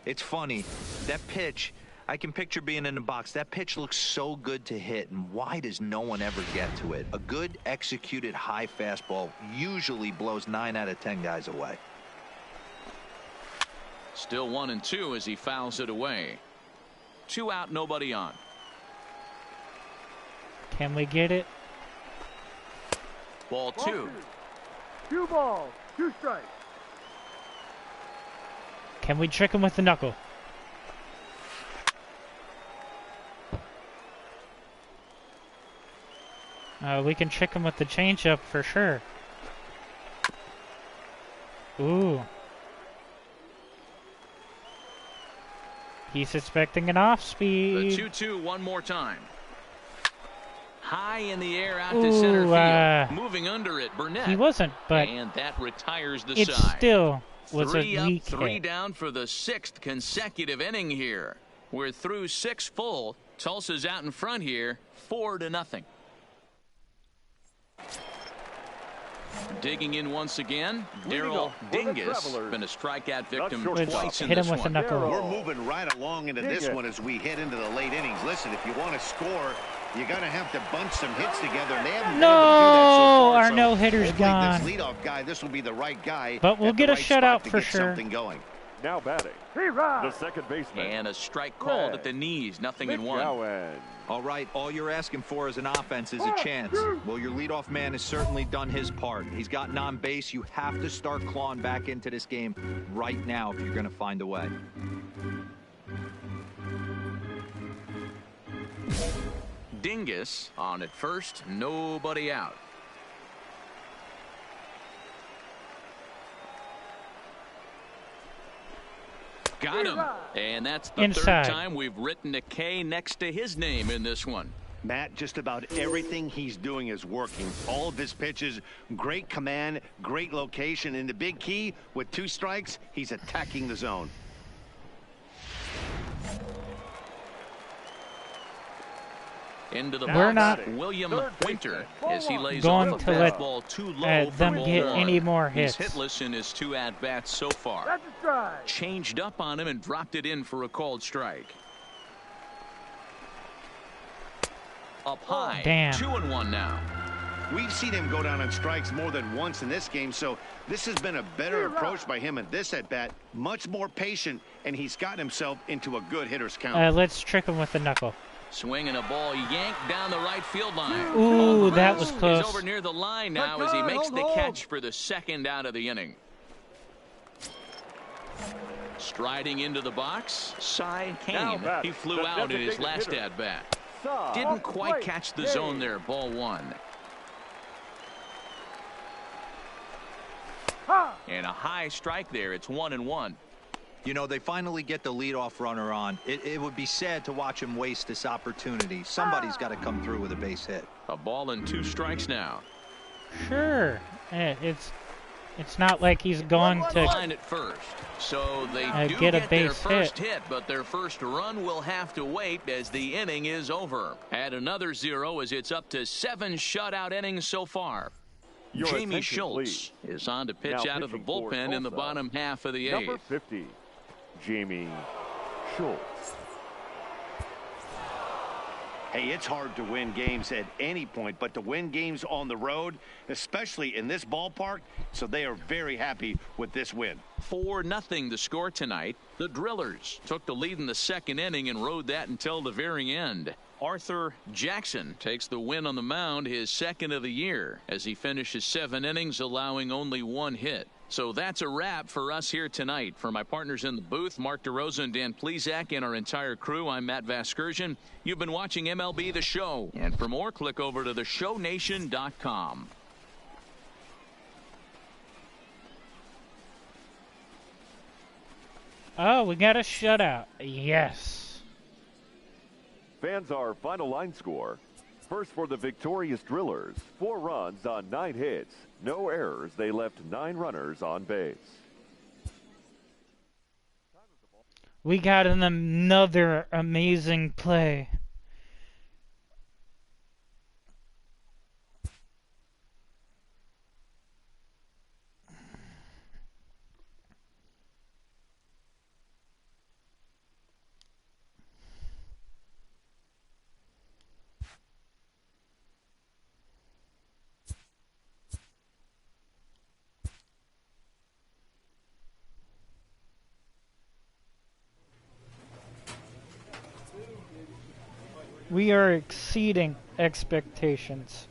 It's funny. That pitch, I can picture being in the box. That pitch looks so good to hit, and why does no one ever get to it? A good executed high fastball usually blows 9 out of 10 guys away. Still 1-2 as he fouls it away. 2 out, nobody on. Can we get it? Ball 2. 2 balls, 2 strikes. Can we trick him with the knuckle? We can trick him with the changeup for sure. Ooh. He's expecting an off The speed. 2-2 one more time. High in the air out to Ooh, center field. Moving under it, Burnett. He wasn't, but and that retires the it side. still was 3 a up, weak 3 hit. down for the 6th consecutive inning here. We're through 6 full. Tulsa's out in front here, 4-0. Digging in once again, Daryl off for the Dingus, Travelers. been a strikeout victim shortstop. twice in Hit him this with a one. knuckle. We're moving right along into this Dig it. one as we head into the late innings. Listen, if you want to score, you got to have to bunch some hits together, and they haven't been able to do that so far. Our So no-hitter's hopefully gone. This leadoff guy, this will be the right guy. But we'll at the get a right spot shutout to for get sure. Something going. Now batting, T-Rod. the second baseman. And a strike called at the knees, nothing in one. McGowan. All right, all you're asking for as an offense is a chance. Well, your leadoff man has certainly done his part. He's gotten on base. You have to start clawing back into this game right now if you're going to find a way. Dingus on at first, nobody out. Got him. And that's the Inside. third time we've written a K next to his name in this one. Matt, just about everything he's doing is working. All of his pitches, great command, great location, and the big key, with 2 strikes, he's attacking the zone. Into the We're box, not William Third Winter as he lays going off a to let fastball too low for them ball get 1. any more He's hits. hitless in his 2 at-bats so far. That's a strike. Changed up on him and dropped it in for a called strike. Up high. Damn. 2-1 now. We've seen him go down on strikes more than once in this game, so this has been a better approach by him at this at-bat. Much more patient, and he's gotten himself into a good hitter's count. Let's trick him with the knuckle. Swinging a ball yanked down the right field line. Ooh, that was Is close. over near the line now as he makes the catch for the second out of the inning. Striding into the box, Cy Kane. He flew out in his last at-bat. Didn't quite catch the zone there. Ball one. And a high strike there. It's 1-1. You know, they finally get the leadoff runner on. It would be sad to watch him waste this opportunity. Somebody's got to come through with a base hit. A ball and 2 strikes now. Sure. It's not like he's going to line at first. So they do get a their base first hit, but their first run will have to wait as the inning is over. Add another 0 as it's up to 7 shutout innings so far. Your Jamie attention, Schultz please. is on to pitch Now out of the pitching for bullpen in the Tulsa, bottom half of the Number 8th. 50, Jamie Schultz. Hey, it's hard to win games at any point, but to win games on the road, especially in this ballpark, so they are very happy with this win. 4-0 the score tonight. The Drillers took the lead in the second inning and rode that until the very end. Arthur Jackson takes the win on the mound, his second of the year, as he finishes 7 innings, allowing only 1 hit. So that's a wrap for us here tonight. For my partners in the booth, Mark DeRosa and Dan Plesac, and our entire crew, I'm Matt Vasgersian. You've been watching MLB The Show. And for more, click over to theshownation.com. Oh, we got a shutout. Yes. Fans, our final line score. First for the victorious Drillers, 4 runs on 9 hits. No errors. They left 9 runners on base. We got another amazing play. We are exceeding expectations.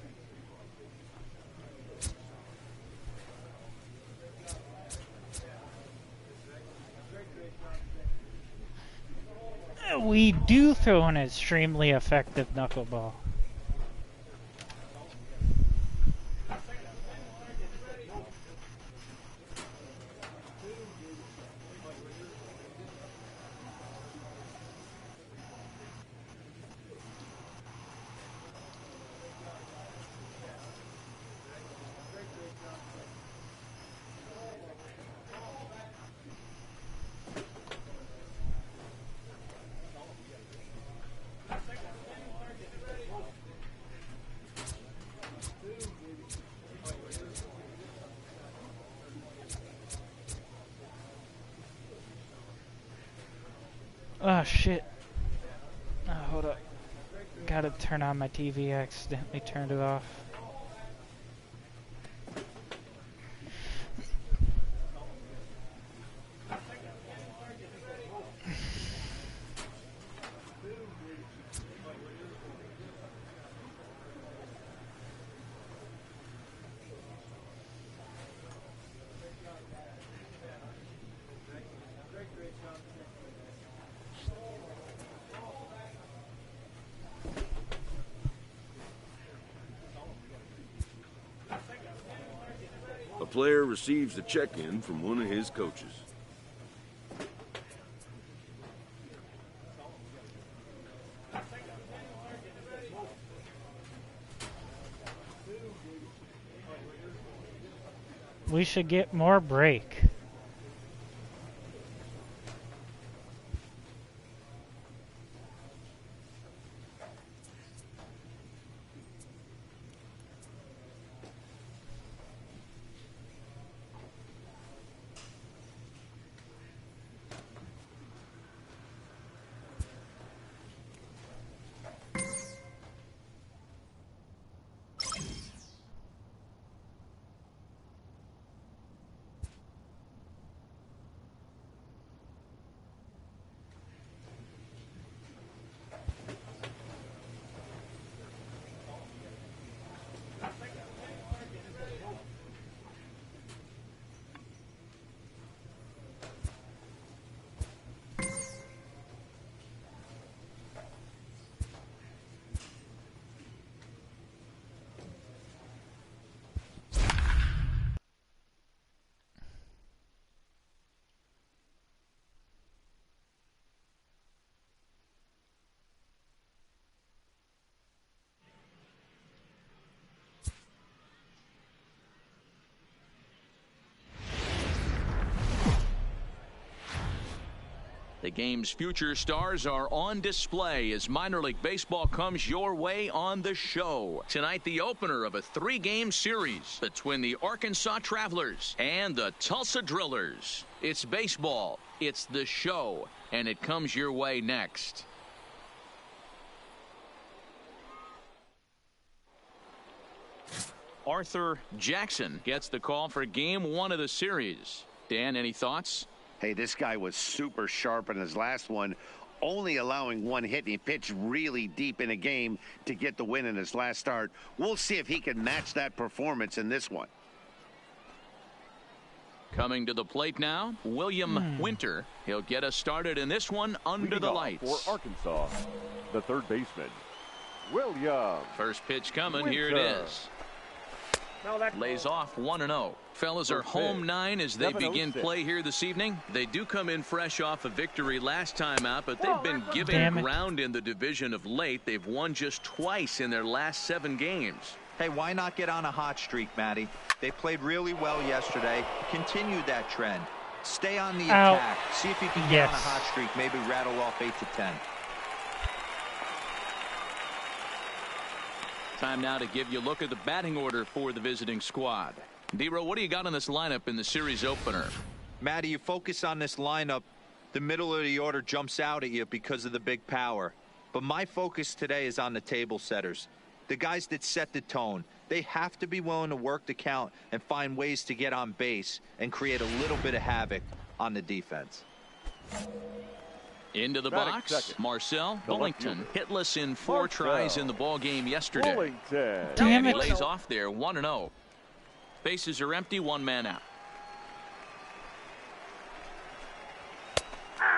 We do throw an extremely effective knuckleball. Oh shit. Oh, hold up. Gotta turn on my TV. I accidentally turned it off. A player receives a check-in from one of his coaches. We should get more break. game's future stars are on display as minor league baseball comes your way on the show. Tonight, the opener of a 3-game series between the Arkansas Travelers and the Tulsa Drillers. It's baseball, it's the show, and it comes your way next. Arthur Jackson gets the call for game 1 of the series. Dan, any thoughts? Hey, this guy was super sharp in his last one, only allowing 1 hit, and he pitched really deep in a game to get the win in his last start. We'll see if he can match that performance in this one. Coming to the plate now, William Winter. He'll get us started in this one under the lights. For Arkansas, the third baseman, William. First pitch coming. Winter. Here it is. Lays off 1-0. Fellas are home 9 as they begin play here this evening. They do come in fresh off a victory last time out, but they've been giving ground in the division of late. They've won just twice in their last 7 games. Hey, why not get on a hot streak, Matty? They played really well yesterday. Continue that trend. Stay on the attack. See if you can get on a hot streak. Maybe rattle off 8 to 10. Time now to give you a look at the batting order for the visiting squad. D-Row, what do you got on this lineup in the series opener? Matty, you focus on this lineup, the middle of the order jumps out at you because of the big power. But my focus today is on the table setters, the guys that set the tone. They have to be willing to work the count and find ways to get on base and create a little bit of havoc on the defense. Into the box, Marcel Bullington, hitless in 4 tries in the ball game yesterday. Damn He it. lays off there, 1-0. Bases are empty, 1 man out.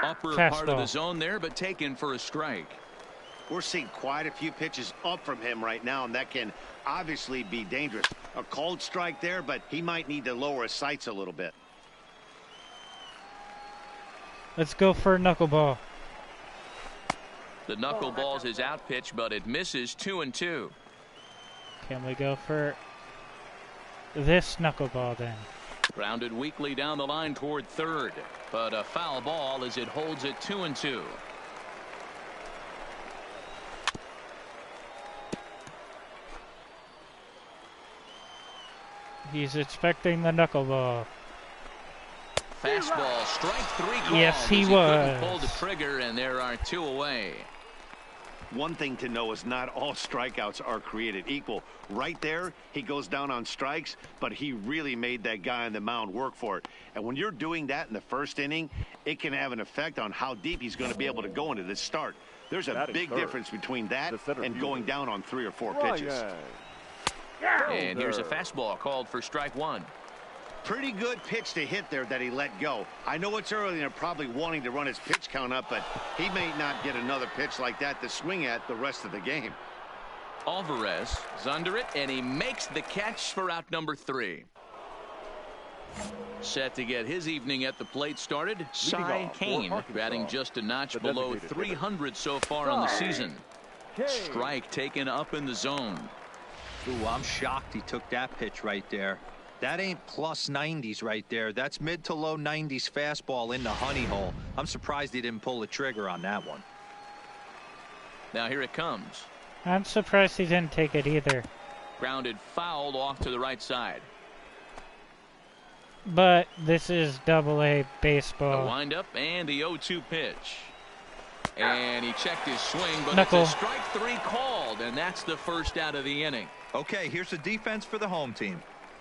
Upper part of the zone there, but taken for a strike. We're seeing quite a few pitches up from him right now, and that can obviously be dangerous. A cold strike there, but he might need to lower his sights a little bit. Let's go for a knuckleball. The knuckleball's his out pitch, but it misses 2-2. Can we go for this knuckleball then? Grounded weakly down the line toward third, but a foul ball as it holds it 2-2. He's expecting the knuckleball. Fastball, strike 3 called. Yes, he couldn't was. pull the trigger, and there are 2 away. One thing to know is not all strikeouts are created equal. Right there, he goes down on strikes, but he really made that guy on the mound work for it. And when you're doing that in the first inning, it can have an effect on how deep he's going to be able to go into this start. There's a big difference between that and going down on 3 or 4 pitches. And here's a fastball called for strike 1. Pretty good pitch to hit there that he let go. I know it's early and they're probably wanting to run his pitch count up, but he may not get another pitch like that to swing at the rest of the game. Alvarez is under it, and he makes the catch for out number 3. Set to get his evening at the plate started, Cy Kane, batting just a notch below 300 so far on the season. Strike taken up in the zone. Ooh, I'm shocked he took that pitch right there. That ain't plus 90s right there. That's mid to low 90s fastball in the honey hole. I'm surprised he didn't pull the trigger on that one. Now here it comes. I'm surprised he didn't take it either. Grounded foul off to the right side. But this is Double-A The baseball. windup and the 0-2 pitch. And he checked his swing, but Knuckle. it's a strike 3 called, and that's the first out of the inning. Okay, here's the defense for the home team.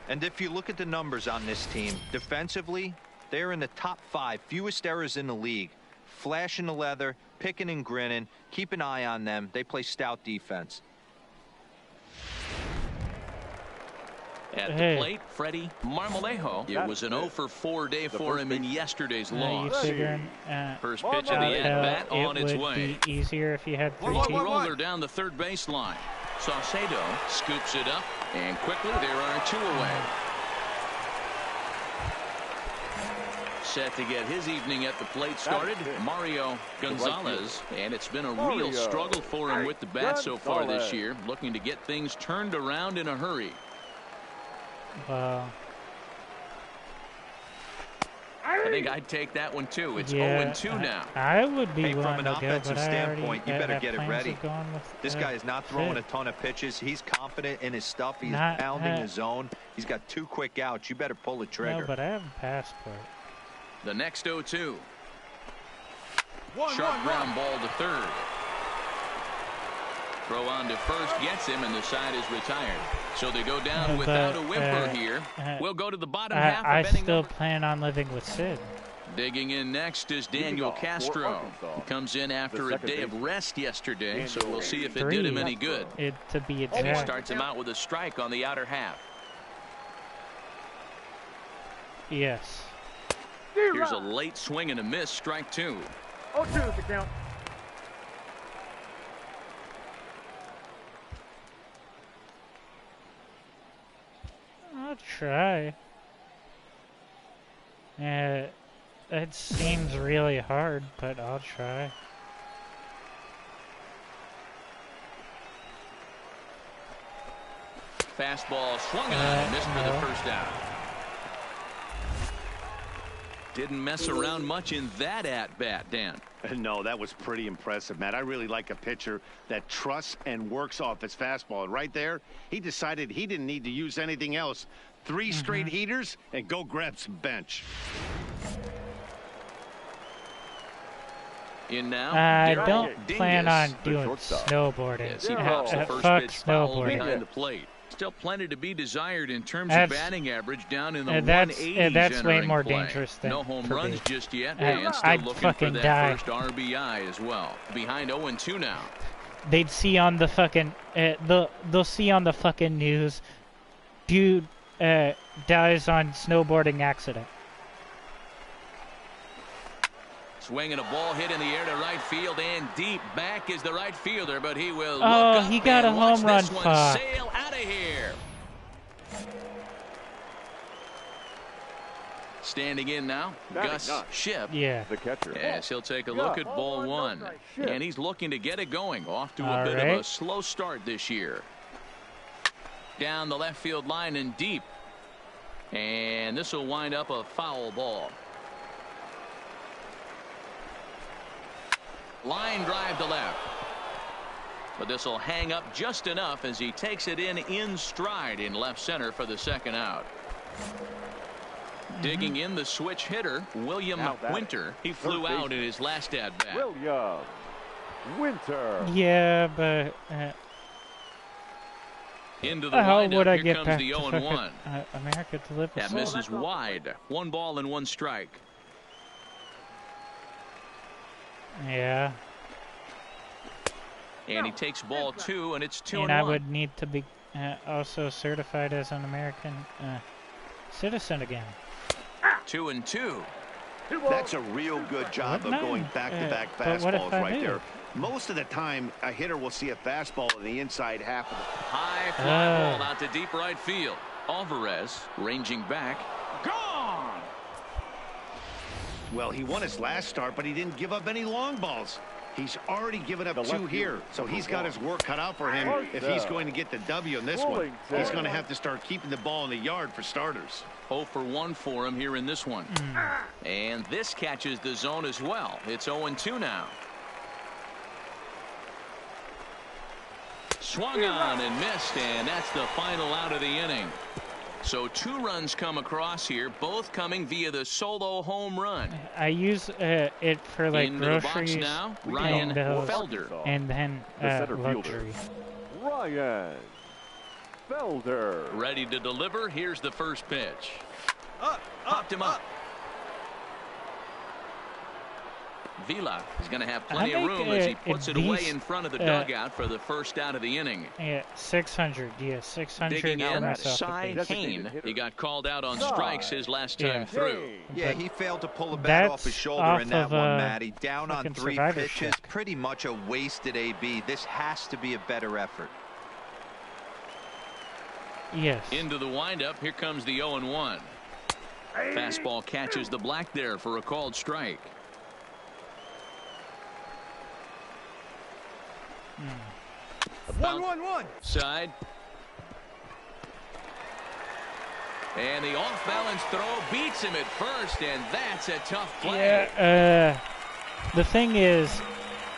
And if you look at the numbers on this team, defensively, they're in the top 5, fewest errors in the league. Flashing the leather, picking and grinning, keep an eye on them. They play stout defense. At the plate, Freddie Marmolejo. It was an 0-for-4 day for him in yesterday's You loss. figuring First pitch of the at-bat on its it way. would be easier if you had 3 Low teams. roller down the third baseline. Saucedo scoops it up, and quickly there are 2 away. Set to get his evening at the plate started, Mario Gonzalez, and it's been a real struggle for him with the bat so far this year, looking to get things turned around in a hurry. Wow. I think I'd take that one too. It's Yeah, 0-2 now. I would be Hey, from willing an to go, offensive but standpoint, you better have get it plans ready. of going with, This guy is not throwing a Sid. ton of pitches. He's confident in his stuff. He's Not, pounding the zone. He's got 2 quick outs. You better pull the trigger. No, but I have a passport. The next 0-2. Sharp ground ball to third. Throw on to first gets him, and the side is retired. So they go down without a whimper here. We'll go to the bottom half of I inning still number. plan on living with Sid. Digging in next is Daniel Castro. He comes in after a day of rest yesterday, so we'll see if it did him any good. To be And he exact. starts him out with a strike on the outer half. Yes. Here's a late swing and a miss, strike 2. 0-2 is the count. I'll try. It seems really hard, but I'll try. Fastball swung on and missed for the first out. Didn't mess around much in that at-bat, Dan. No, that was pretty impressive, Matt. I really like a pitcher that trusts and works off his fastball. And right there, he decided he didn't need to use anything else. 3 straight heaters and go grab some bench. In now, I Darryl don't plan Dingus. on doing snowboarding. Yes, he pops the first Fuck pitch foul snowboarding. behind the plate. Still plenty to be desired in terms That's- of batting average, down in the that's 180s. that's way entering more play. dangerous than no home for runs me. just yet, I'd and still looking for fucking that die. first RBI as well. Behind 0-2 now. They'd see on the fucking they'll see on the fucking news, dude dies on snowboarding accident. Swinging a ball hit in the air to right field and deep. Back is the right fielder, but he will look Oh, up he got and a watch home run, this one fuck. sail out of here. Standing in now, Gus Shipp. Yeah. The catcher. Yes, he'll take a look at ball 1. And he's looking to get it going. Off to a bit of a slow start this year. Down the left field line and deep. And this will wind up a foul ball. Line drive to left. But this will hang up just enough as he takes it in stride in left center for the second out. Digging in the switch hitter, William Winter. He flew out in his last at bat. William Winter. Yeah, but Into the how windup. would I Here get comes back the to 0-1. fucking, America to live with? That misses wide. 1 ball and 1 strike. Yeah. And he takes ball 2, and it's 2-1. And I would need to be also certified as an American citizen again. 2-2. That's a real good job of going back-to-back but what if fastballs I right do? there. Most of the time, a hitter will see a fastball in the inside half of the... High fly ball out to deep right field. Alvarez ranging back. Gone! Well, he won his last start, but he didn't give up any long balls. He's already given up 2 here, so he's got his work cut out for him if he's going to get the W in this one. He's going to have to start keeping the ball in the yard for starters. 0 for 1 for him here in this one. And this catches the zone as well. It's 0-2 now. Swung on and missed, and that's the final out of the inning. So 2 runs come across here, both coming via the solo home run. I use it for like Into the box groceries, now, Ryan bills, Felder. and then The center luxury. fielder. Ryan Felder. Ready to deliver. Here's the first pitch. Popped him up. Vila is going to have plenty of room as he puts it away in front of the dugout for the first out of the inning. Yeah, 600. Yeah, 600. Digging for in, myself. Cy Kane. He got called out on strikes his last time through. Yeah, he failed to pull the bat off his shoulder in that of, one, Matty. Down on fucking 3 survivorship. pitches. Pretty much a wasted AB. This has to be a better effort. Yes. Into the windup. Here comes the 0-1. Fastball catches the black there for a called strike. One. Side. And the off-balance throw beats him at first, and that's a tough play. Yeah, the thing is,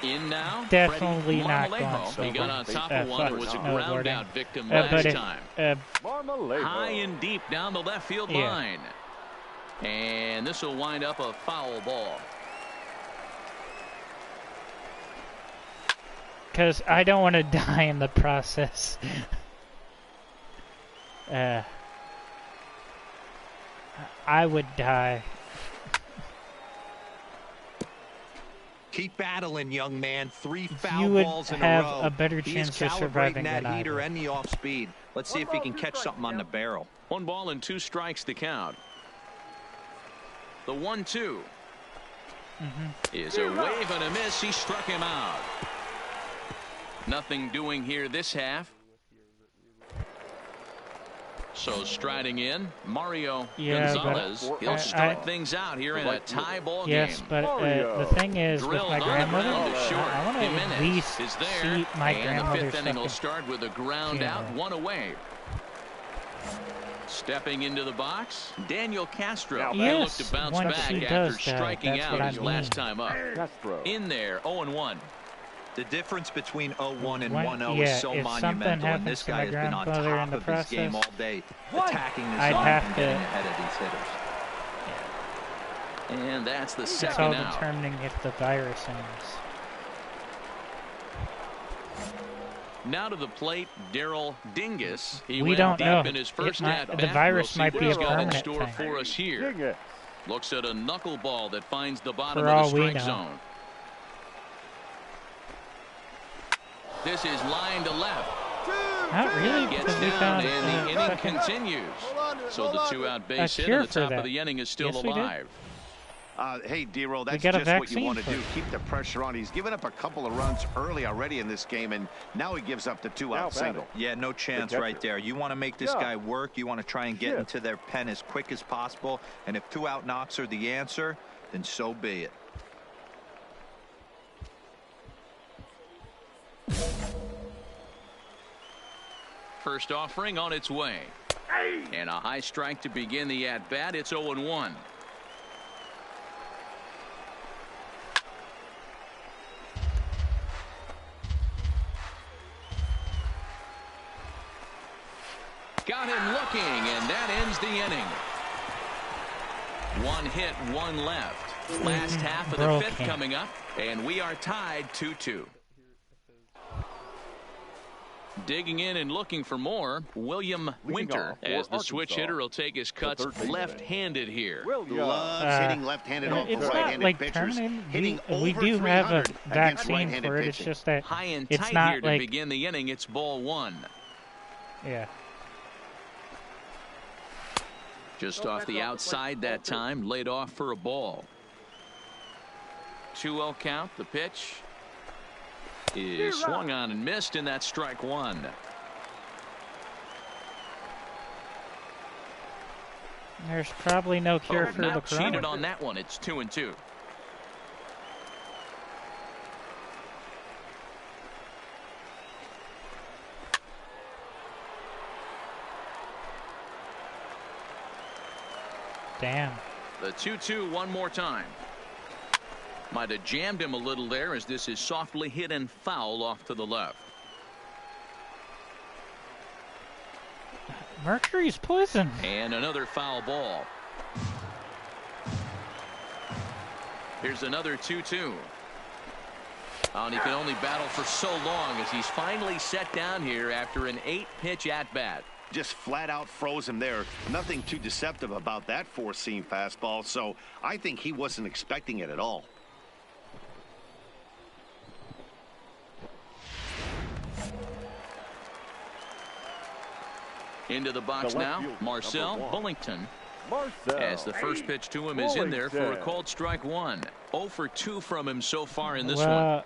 in now, definitely not going He got on top of one and was a ground-out victim but last time. Marmolejo. High and deep down the left field line. And this will wind up a foul ball. Because I don't want to die in the process. I would die. Keep battling, young man. 3 foul You would balls in have a row. a better He chance is of surviving calibrating that than I heater would. and the off speed. Let's see if he can catch something on the barrel. 1 ball and 2 strikes to count. The 1-2 is a wave and a miss. He struck him out. Nothing doing here this half. So striding in, Mario Gonzalez. He'll start things out here in a tie ball game. Yes, but the thing is, with my grandmother, I want to at least is there, see my and the grandmother 5th inning will stuff start with a ground out, 1 away. Stepping into the box, Daniel Castro. He looked to bounce back after striking out his last time up. In there, 0-1. The difference between 0-1 and When- 1-0 yeah, is so if something monumental, and happens this to guy my has been on grandfather in top the of his game process, all day, attacking the I'd zone have and getting to- ahead of these hitters. And that's the It's second all out. determining if the virus ends. Now to the plate, Daryl Dingus. He We went don't deep know. in his first at bat. The virus We'll might see be what a he's got in permanent store thing. for us here. Looks at a knuckleball that finds the bottom For of the all we strike know. zone. This is line to left. Not really, Gets because we down, found and the inning continues. So the 2-out base hit cure at the for top that. of the inning is still Yes, we did. alive. Hey, D-Roll, that's got a just what you vaccine want to for do. it. Keep the pressure on. He's given up a couple of runs early already in this game, and now he gives up the Now two-out batting. single. Yeah, no chance catcher. right there. You want to make this Yeah. guy work. You want to try and get Shift. into their pen as quick as possible. And if 2-out knocks are the answer, then so be it. First offering on its way. And a high strike to begin the at-bat. It's 0-1. Got him looking, and that ends the inning. 1 hit, 1 left. Last half of the 5th coming up, and we are tied 2-2. Digging in and looking for more, William Winter, off for as the switch Arkansas. hitter will take his cuts third baseman. left-handed here. Loves hitting left-handed off It's of not right-handed like pitchers. permanent. Hitting We over do have a 300 against vaccine right-handed for it. It's pitching. just that High and it's tight not here to like begin the inning. It's ball 1. yeah. Just off the outside that time, laid off for a ball. 2-0 count. The pitch is swung on and missed, and that's strike 1. There's probably no cure for the Not cheated corona. on that one. It's 2-2. Damn. The 2-2 one more time. Might have jammed him a little there as this is softly hit and foul off to the left. Mercury's poison. And another foul ball. Here's another 2-2. And he can only battle for so long as he's finally set down here after an 8-pitch at-bat. Just flat out froze him there. Nothing too deceptive about that four-seam fastball, so I think he wasn't expecting it at all. Into the box The left now, fielder, Marcel number 1. Bullington. Marcel. As the first pitch to him is in there for a Bullington. called strike 1. 0 for 2 from him so far in this Well, one.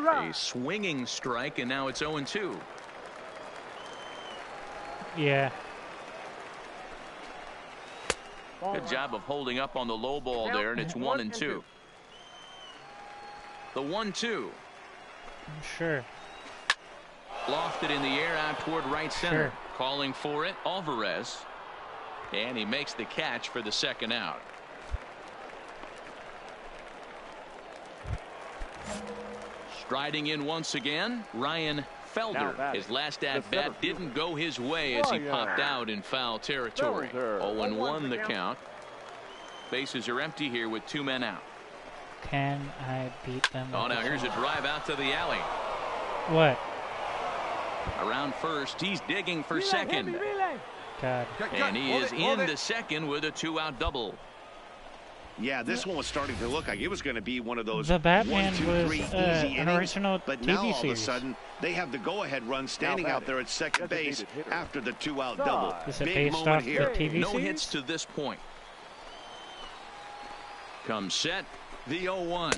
A swinging strike, and now it's 0-2. yeah. Good job of holding up on the low ball there, and it's 1-2. The 1-2 Sure. Lofted in the air out toward right center. Sure. Calling for it, Alvarez. And he makes the catch for the second out. Striding in once again, Ryan Felder. His last at-bat didn't go his way as he popped out in foul territory. 0-1 the count. Bases are empty here with 2 men out. Can I beat them? Oh, now here's a drive out to the alley. What? Around first, he's digging for second. God. And he is into second with a 2-out double. Yeah, this one was starting to look like it was going to be one of those The Batman 1, 2, was 3 easy an innings, original but TV now all of a series. sudden they have the go-ahead run standing out there at second base after the 2-out double. Is it Big based moment off here. the TV No series? hits to this point. Comes set, the 0-1.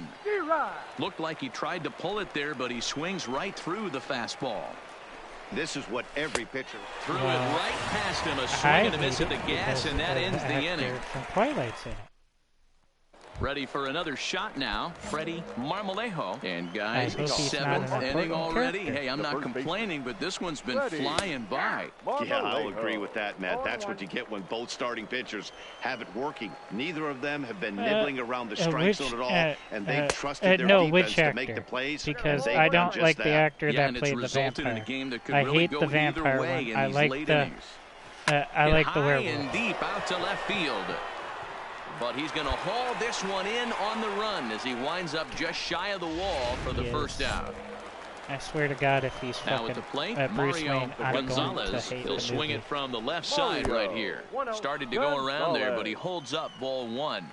Looked like he tried to pull it there, but he swings right through the fastball. This is what every pitcher Threw it right past him, a swing and a miss at the gas, and that ends the inning. From Twilight's in it. Ready for another shot now, Freddie Marmolejo. And guys, I hope he's not 7th an inning important already. character. Hey, I'm not complaining, but this one's been flying by. Yeah, I'll agree with that, Matt. That's what you get when both starting pitchers have it working. Neither of them have been nibbling around the strike zone at all, and they've trusted their defense to make the plays. Because and they've I done don't just like the that. actor Yeah, that and it's played the resulted vampire. in a game that could I really hate go the either vampire way one. in I these like late the innings. I like the High werewolf. and deep out to left field. But he's going to haul this one in on the run as he winds up just shy of the wall for the first out. I swear to God, if he's Now fucking at the plate, Bruce Mario Wayne, I'm going to Gonzalez. hate He'll the swing movie. it from the left side right here. Started to go around there, but he holds up ball 1.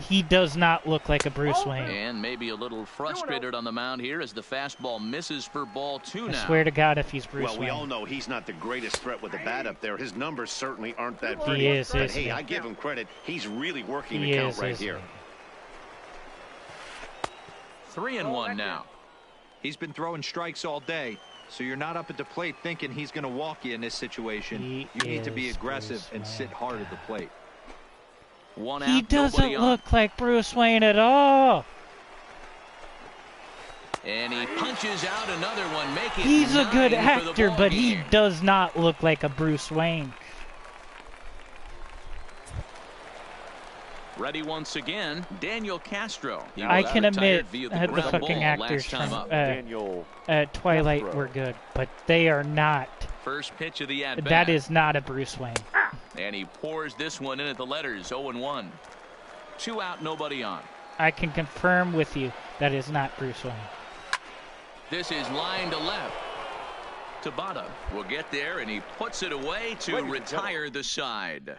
He does not look like a Bruce Wayne. And maybe a little frustrated on the mound here as the fastball misses for ball 2 now. I swear to God, if he's Bruce Well, Wayne. we all know he's not the greatest threat with the bat up there. His numbers certainly aren't that pretty. He is, but isn't hey, he? I give him credit. He's really working He the count is, right isn't here. he? 3-1 now. He's been throwing strikes all day, so you're not up at the plate thinking he's going to walk you in this situation. You need to be aggressive and sit hard at the plate. One He out, doesn't nobody on. look like Bruce Wayne at all. And he punches out another one, making He's a good 9 for the actor, ball but he game. does not look like a Bruce Wayne. Ready once again, Daniel Castro. He I was can retired admit via the ground fucking ball actors last time from up. Daniel Twilight Castro. were good, but they are not. First pitch of the at-bat. That is not a Bruce Wayne. And he pours this one in at the letters, 0-1. 2 out, nobody on. I can confirm with you that is not Bruce Wayne. This is line to left. Tabata will get there, and he puts it away to Ladies and retire the side.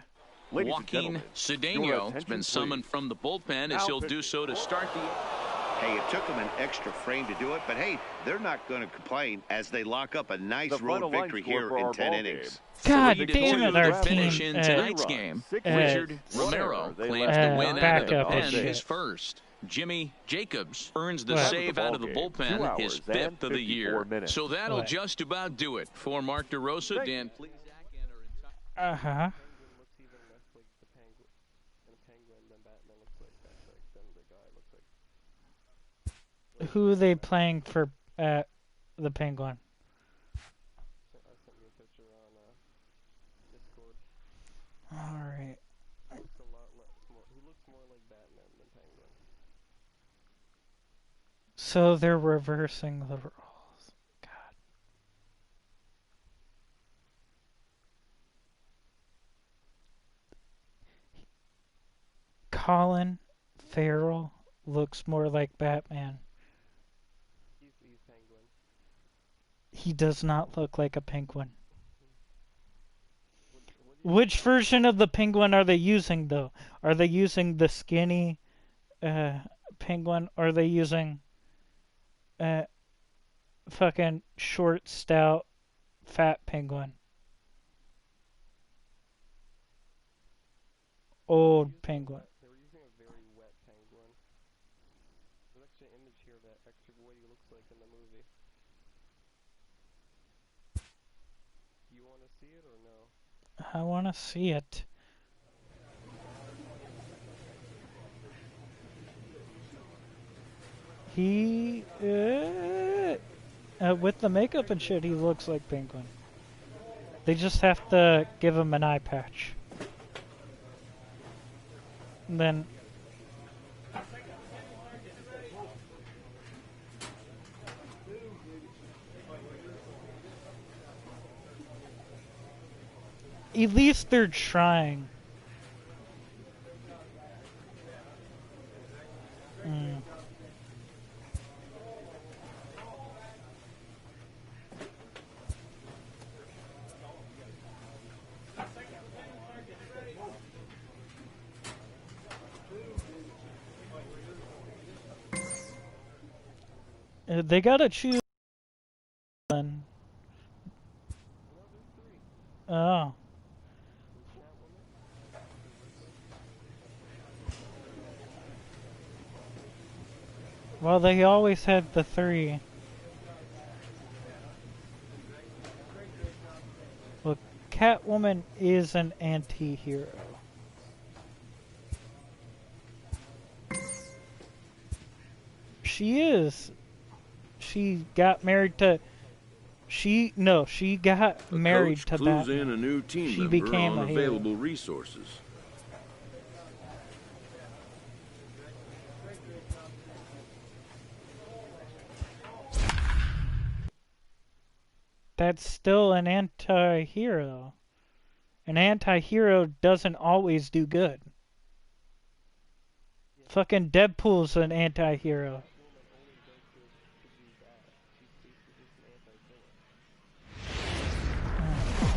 Ladies and Joaquin gentlemen, your Cedeno has attention, been summoned please. from the bullpen as he'll do so to start the... Hey, it took them an extra frame to do it, but hey, they're not going to complain as they lock up a nice The road final line victory score here for in our 10 ball innings. God 3-2 damn it, our to finish team. in tonight's game. Richard Romero claims the win out of the backup and pen, shit. his first. Jimmy Jacobs earns the What? save out of the bullpen, his 2 hours 5th of the year. 54 minutes. So that'll What? just about do it. For Mark DeRosa, Dan Plesac, and our entire... Uh-huh. Penguin looks even less like the penguin, and a penguin than Batman looks like. That's like then the guy looks like. Who are they playing for the Penguin? I sent you a picture on Discord. All right. He looks a lot less more. He looks more like Batman than Penguin. So they're reversing the roles. God. Colin Farrell looks more like Batman. He's Penguin. He does not look like a penguin. What do you Which version of the penguin are they using, though? Are they using the skinny penguin? Or are they using fucking short, stout, fat penguin? Old penguin. They were using a very wet penguin. There's actually an image here that actually what he looks like in the movie. Do you want to see it or no? I want to see it. He, with the makeup and shit, he looks like Penguin. They just have to give him an eye patch. And then... At least they're trying. They gotta choose one. Oh. Well, they always had the 3. Well, Catwoman is an anti-hero. She is. She got married to... She got married to Coach clues Batman. in a new team She member became on a hero. available resources. That's still an anti-hero. An anti-hero doesn't always do good. Fucking Deadpool's an anti-hero.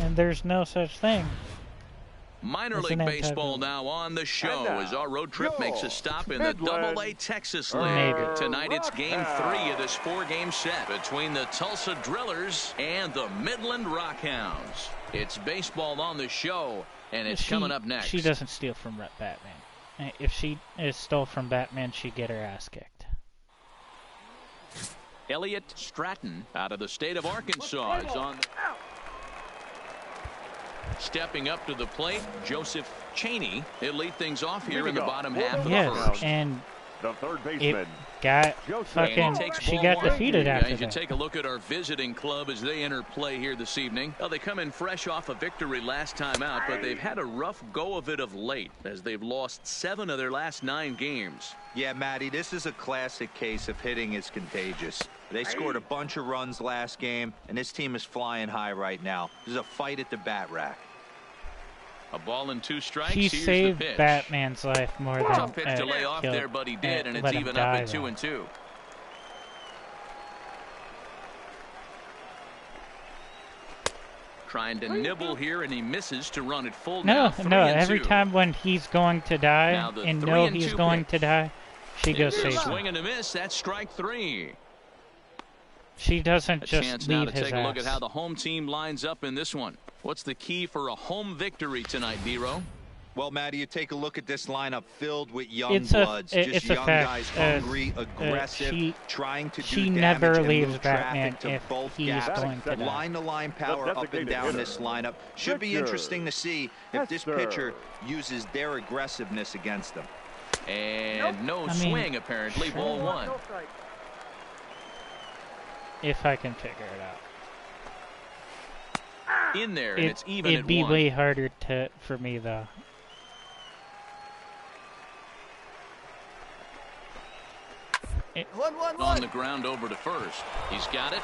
And there's no such thing. Minor It's League an Baseball anti-villain. now on the show now, as our road trip makes a stop in the Midland. AA Texas Maybe. League. Tonight it's Game Rockhounds. 3 of this 4-game set between the Tulsa Drillers and the Midland Rockhounds. It's baseball on the show, and it's coming up next. She doesn't steal from Batman. If she stole from Batman, she'd get her ass kicked. Elliott Stratton out of the state of Arkansas is on. Stepping up to the plate, Joseph Cheney. He'll lead things off here in the bottom half of the Yes, first. and The third it baseman. got Joseph. fucking... And he takes She ball got one. defeated Yeah, after you can that. take a look at our visiting club as they enter play here this evening. Well, they come in fresh off a victory last time out, but they've had a rough go of it of late as they've lost 7 of their last 9 games. Yeah, Matty, this is a classic case of hitting is contagious. They scored a bunch of runs last game, and this team is flying high right now. There's a fight at the bat rack. A ball and 2 strikes. He Here's saved the pitch. Batman's life more than Tough pitch to lay off there, but he did, and it's let him even die, up at though. 2-2. Trying to nibble here, and he misses to run it full now. No, 3-2. every time when he's going to die Now the and 3-2 he's going pitch. to die, she goes Here's a safe. swing and a miss. That's strike 3. She doesn't A just chance now leave to his take a look ass. at how the home team lines up in this one. What's the key for a home victory tonight, Dero? Well, Matty, you take a look at this lineup filled with young It's a- bloods. it's Just a young fact. guys, hungry, aggressive, trying to do she damage never and leaves move Batman traffic to if both he's gaps. going to die. Line-to-line power up and designated down hitter. this lineup. Should be Pitcher. interesting to see if this Hester. pitcher uses their aggressiveness against them. And no I mean, swing, apparently. Ball 1. No strike. If I can figure it out. In there, and it's even It'd at be 1. way harder for me, though. On the ground over to first. He's got it,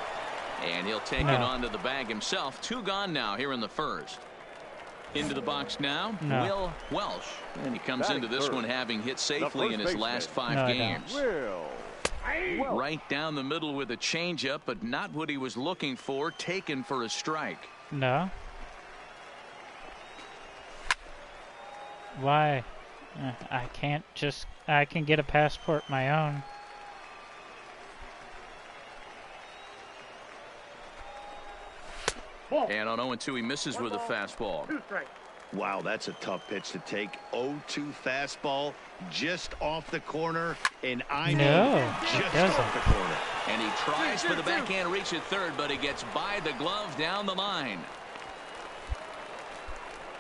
and he'll take No. it onto the bag himself. 2 gone now here in the first. Into the box now, No. Will Welsh. And he comes Batting into this third. one having hit The safely first in his baseman. last 5 No, I don't. games. Will. Right down the middle with a changeup, but not what he was looking for, taken for a strike. No. Why? I can't just... I can get a passport my own. And on 0-2, he misses with a fastball. 2 strikes. Wow, that's a tough pitch to take. 0-2 fastball just off the corner, and I No, know it just doesn't. off the corner. And he tries for the backhand reach at third, but he gets by the glove down the line.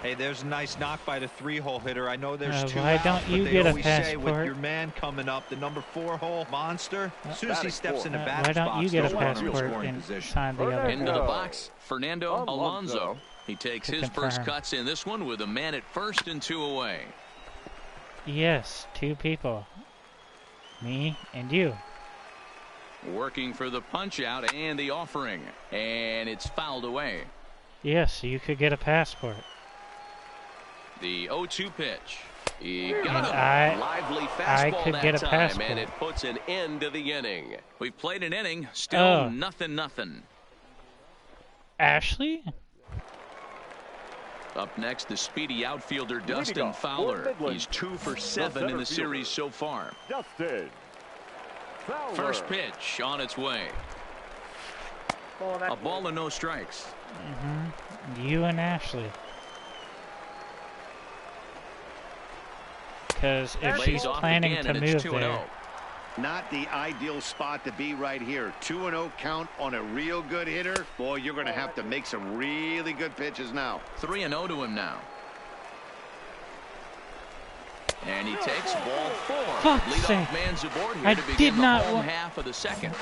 Hey, there's a nice knock by the 3-hole hitter. I know there's 2 why outs, don't you but they get a always say passport? with your man coming up, the number 4-hole monster, as soon as he steps in the why batter's don't box, you get a there's one in real passport scoring and position. sign the other? Into the box, Fernando Alonso. He takes To his first confirm. cuts in this one with a man at first and 2 away. Yes, 2 people. Me and you. Working for the punch out and the offering. And it's fouled away. Yes, you could get a passport. The 0-2 pitch. He got And him. Lively I fastball could that get a time, passport. and it puts an end to the inning. We've played an inning, still Oh. nothing. Ashley? Up next, the speedy outfielder Leading Dustin off for Fowler. Midland, He's 2 for the 7 in center the series so far. Dustin Fowler. First pitch on its way. A ball and no strikes. You and Ashley. Because if Lays she's off planning again, to and it's move 2-0. there, Not the ideal spot to be right here. 2-0 count on a real good hitter. Boy, you're going to have to make some really good pitches now. 3-0 to him now. And he takes ball 4. Fuck's Leadoff sake. man's aboard here I to begin did the not home wa- half of the second.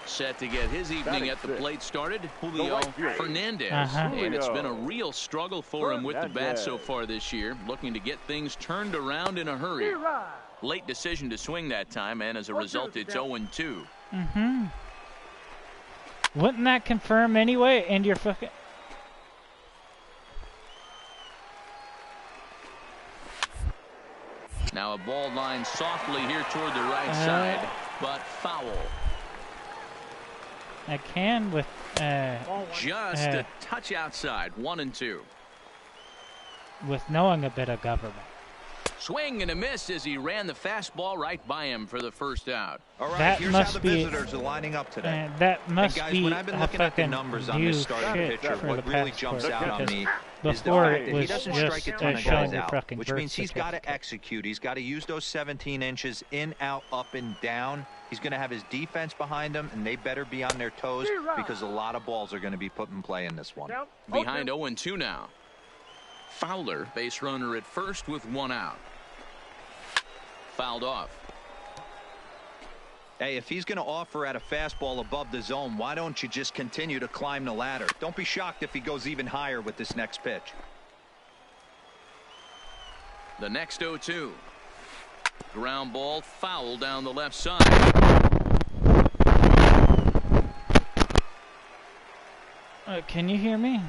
Set to get his evening at the plate started, Julio Fernandez. And it's been a real struggle for him with the bat so far this year, looking to get things turned around in a hurry. Late decision to swing that time, and as a result, it's 0-2. Wouldn't that confirm anyway? And you're fucking... Now a ball line softly here toward the right side, but foul. I can with... Just a touch outside, 1-2. with knowing a bit of government. Swing and a miss as he ran the fastball right by him for the first out. All right, That here's how must the be- visitors are lining up today. That must and guys, be when I've been a looking at the fucking numbers on new this starting shit pitcher, for what the really passport, jumps out on because me is the before fact it that he was doesn't just strike a ton of showing guys your out, fucking which birth means he's got to certificate. execute. He's got to use those 17 inches in, out, up, and down. He's going to have his defense behind him, and they better be on their toes because a lot of balls are going to be put in play in this one. Behind 0-2 now. Fowler, base runner at first with 1 out. Fouled off. Hey, if he's going to offer at a fastball above the zone, why don't you just continue to climb the ladder? Don't be shocked if he goes even higher with this next pitch. The next 0-2. Ground ball foul down the left side. Can you hear me?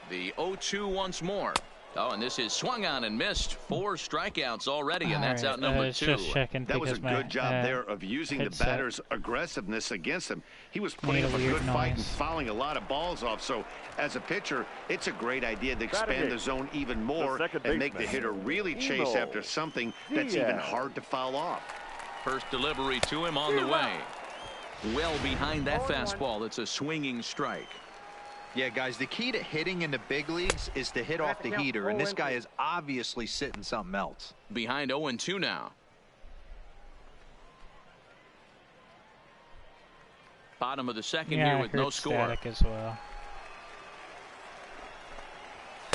The 0-2 once more. Oh, and this is swung on and missed. 4 strikeouts already, and that's out number 2. Just checking That was a because good job my, there of using the headset batter's aggressiveness against him. He was made putting a up a weird good fight and noise. fouling a lot of balls off. So as a pitcher, it's a great idea to expand the zone even more second and make the baseman, hitter really chase Emo. after something that's even hard to foul off. First delivery to him on the way. Well behind that fastball. It's a swinging strike. Yeah, guys, the key to hitting in the big leagues is to hit off the heater, and this guy is obviously sitting something else. Behind 0-2 now. Bottom of the second yeah, here I with heard no score. static as well.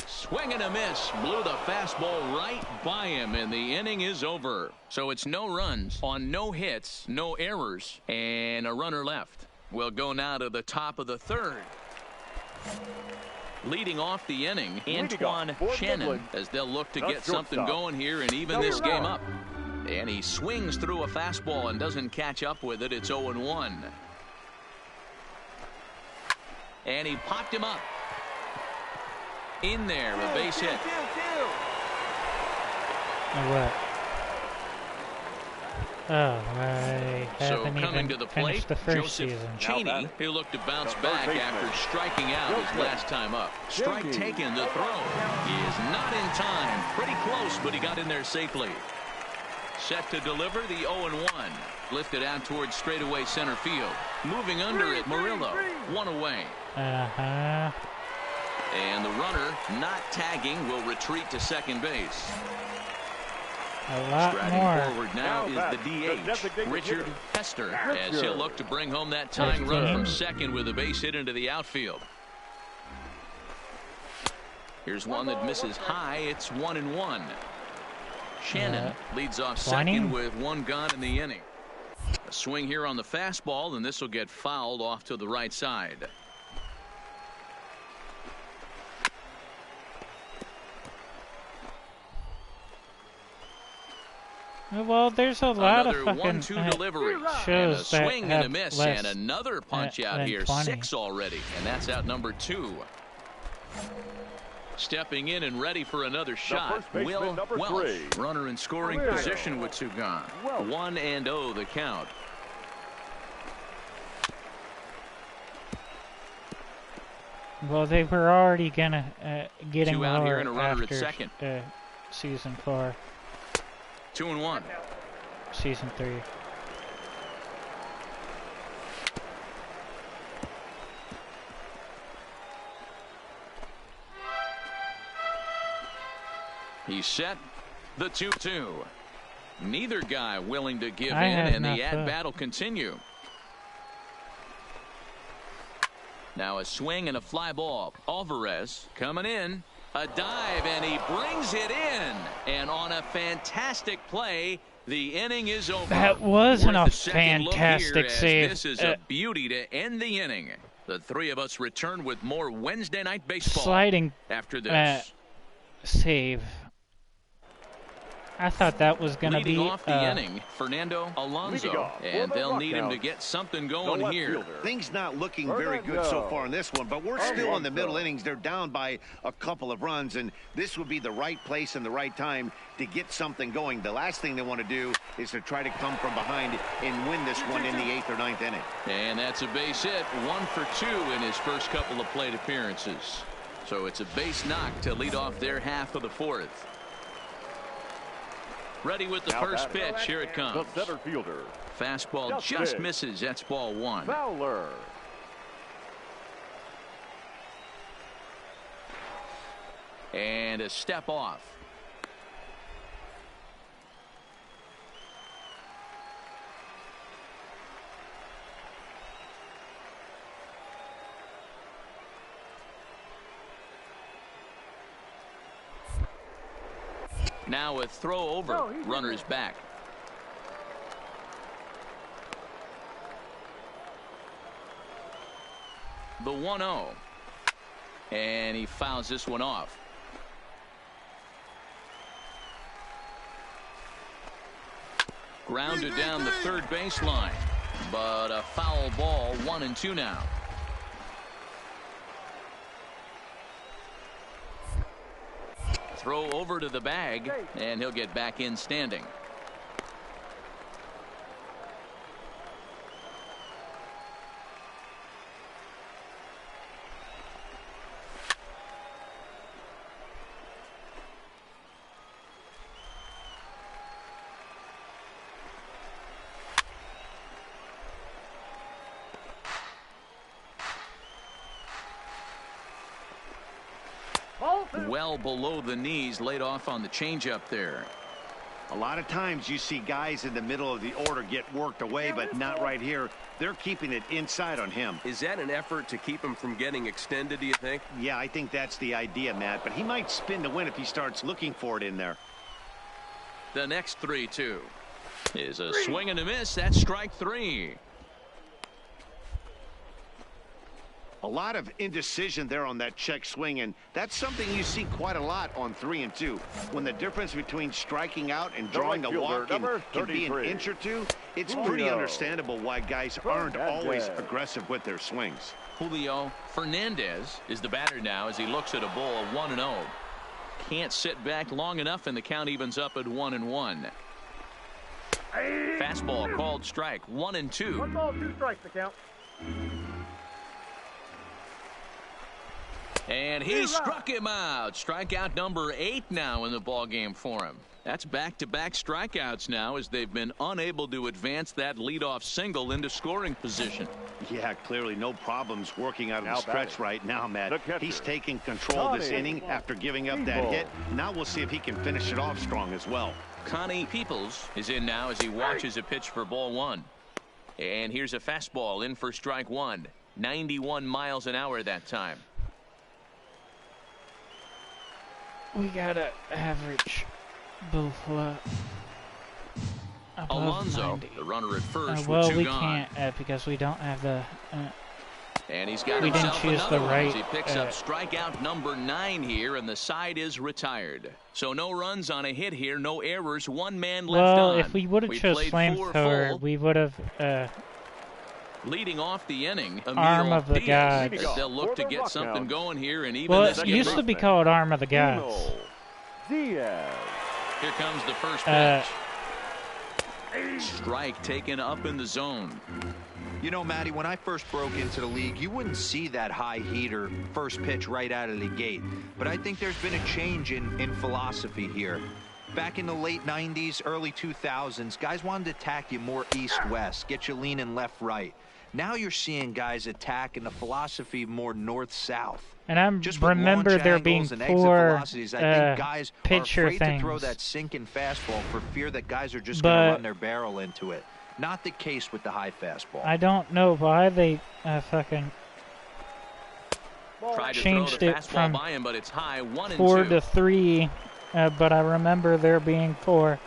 Swing and a miss. Blew the fastball right by him, and the inning is over. So it's no runs on no hits, no errors, and a runner left. We'll go now to the top of the third. Leading off the inning, Antoine Shannon, as they'll look to get something going here and even this game up. And he swings through a fastball and doesn't catch up with it. It's 0-1. And he popped him up. In there, a base hit. What? Oh, I So haven't coming even to the finished plate, the first Joseph season. Cheney, who looked to bounce back after striking out his last time up. Strike taken, the throw. He is not in time. Pretty close, but he got in there safely. Set to deliver the 0-1. Lifted out towards straightaway center field. Moving under it, Murillo. 1 away. Uh-huh. And the runner, not tagging, will retreat to second base. A lot Striding more. forward now is the DH, designated Richard hitter. Hester, as he'll look to bring home that tying run from second with a base hit into the outfield. Here's one that misses high. It's 1-1. Shannon leads off 20. second with one gone in the inning. A swing here on the fastball, and this will get fouled off to the right side. Well, there's a lot Another of fucking 1-2 delivery, and a shows that swing and a have miss, less and another punch out than here. 20. 6 already, and that's out number 2. Stepping in and ready for another shot, first baseman, Will number Welch. 3. Runner in scoring Will. position with 2 gone. Welch. 1-0 the count. Well, they were already gonna getting 2 out here lower and a runner at after second. season 4, 2-1. season 3. He's set. The 2-2. Neither guy willing to give I in, have and the enough at-bat will continue. Now a swing and a fly ball. Alvarez coming in. A dive, and he brings it in. And on a fantastic play, the inning is over. That wasn't Worth a the second look fantastic here, as save. This is a beauty to end the inning. The three of us return with more Wednesday Night Baseball Sliding after this. save. I thought that was going to Leading be off the inning, Fernando Alonso, off for and the they'll need him to Rockhounds. get something The going left here. fielder. Things not looking very good so far in this one, but we're still in the middle innings. They're down by a couple of runs, and this would be the right place and the right time to get something going. The last thing they want to do is to try to come from behind and win this one in the 8th or 9th inning. And that's a base hit, 1 for 2 in his first couple of plate appearances. So it's a base knock to lead off their half of the 4th. Ready with the Now first batting. pitch. Here it The comes. center fielder, Fastball Just just missed. misses. That's ball 1. Fowler. And a step off. Now a throw over. No, he's in Runners back. The 1-0. And he fouls this one off. Grounded down the third baseline. But a foul ball, 1-2 now. Throw over to the bag, and he'll get back in standing. Well below the knees, laid off on the changeup there. A lot of times you see guys in the middle of the order get worked away, but not right here. They're keeping it inside on him. Is that an effort to keep him from getting extended, do you think? Yeah, I think that's the idea, Matt, but he might spin to win if he starts looking for it in there. The next 3-2 is a swing and a miss. That's strike 3. A lot of indecision there on that check swing, and that's something you see quite a lot on 3 and 2. When the difference between striking out and drawing a right fielder, walk number can be an 33. inch or two, it's Julio. pretty understandable why guys aren't always Fernandez. aggressive with their swings. Julio Fernandez is the batter now as he looks at a ball of 1-0. Can't sit back long enough, and the count evens up at 1-1. Fastball called strike. 1-2. 1 ball, 2 strikes the count. And he struck him out. Strikeout number 8 now in the ball game for him. That's back-to-back strikeouts now as they've been unable to advance that leadoff single into scoring position. Yeah, clearly no problems working out of Now the stretch batting. right now, Matt. The catcher. He's taking control of this Johnny inning after giving up that Evil. hit. Now we'll see if he can finish it off strong as well. Connie Peoples is in now as he watches a pitch for ball one. And here's a fastball in for strike one. 91 miles an hour that time. We gotta average both above Alonso, 90. the runner at first, well, with two we gone. can't because we don't have the. And he's got we didn't himself choose another the one right. as he picks up strikeout number 9 here, and the side is retired. So no runs on a hit here, no errors, one man left well, on. if we would have chose flamethrower, we would have. Leading off the inning, Arm of the gods. They'll look to get something going here, and even well, this it used to be called Arm of the Gods. Diaz. Here comes the first pitch. Strike taken up in the zone. You know, Matty, when I first broke into the league, you wouldn't see that high heater first pitch right out of the gate. But I think there's been a change in philosophy here. Back in the late 90s, early 2000s, guys wanted to attack you more east-west, get you leaning left-right. Now you're seeing guys attack in the philosophy more north-south. And I remember there being 4 pitcher things. To throw that sinking fastball for fear that guys are just going to run their barrel into it. Not the case with the high fastball. I don't know why they fucking changed it from by him, but it's high, 1 and 4 2. to 3. But I remember there being 4.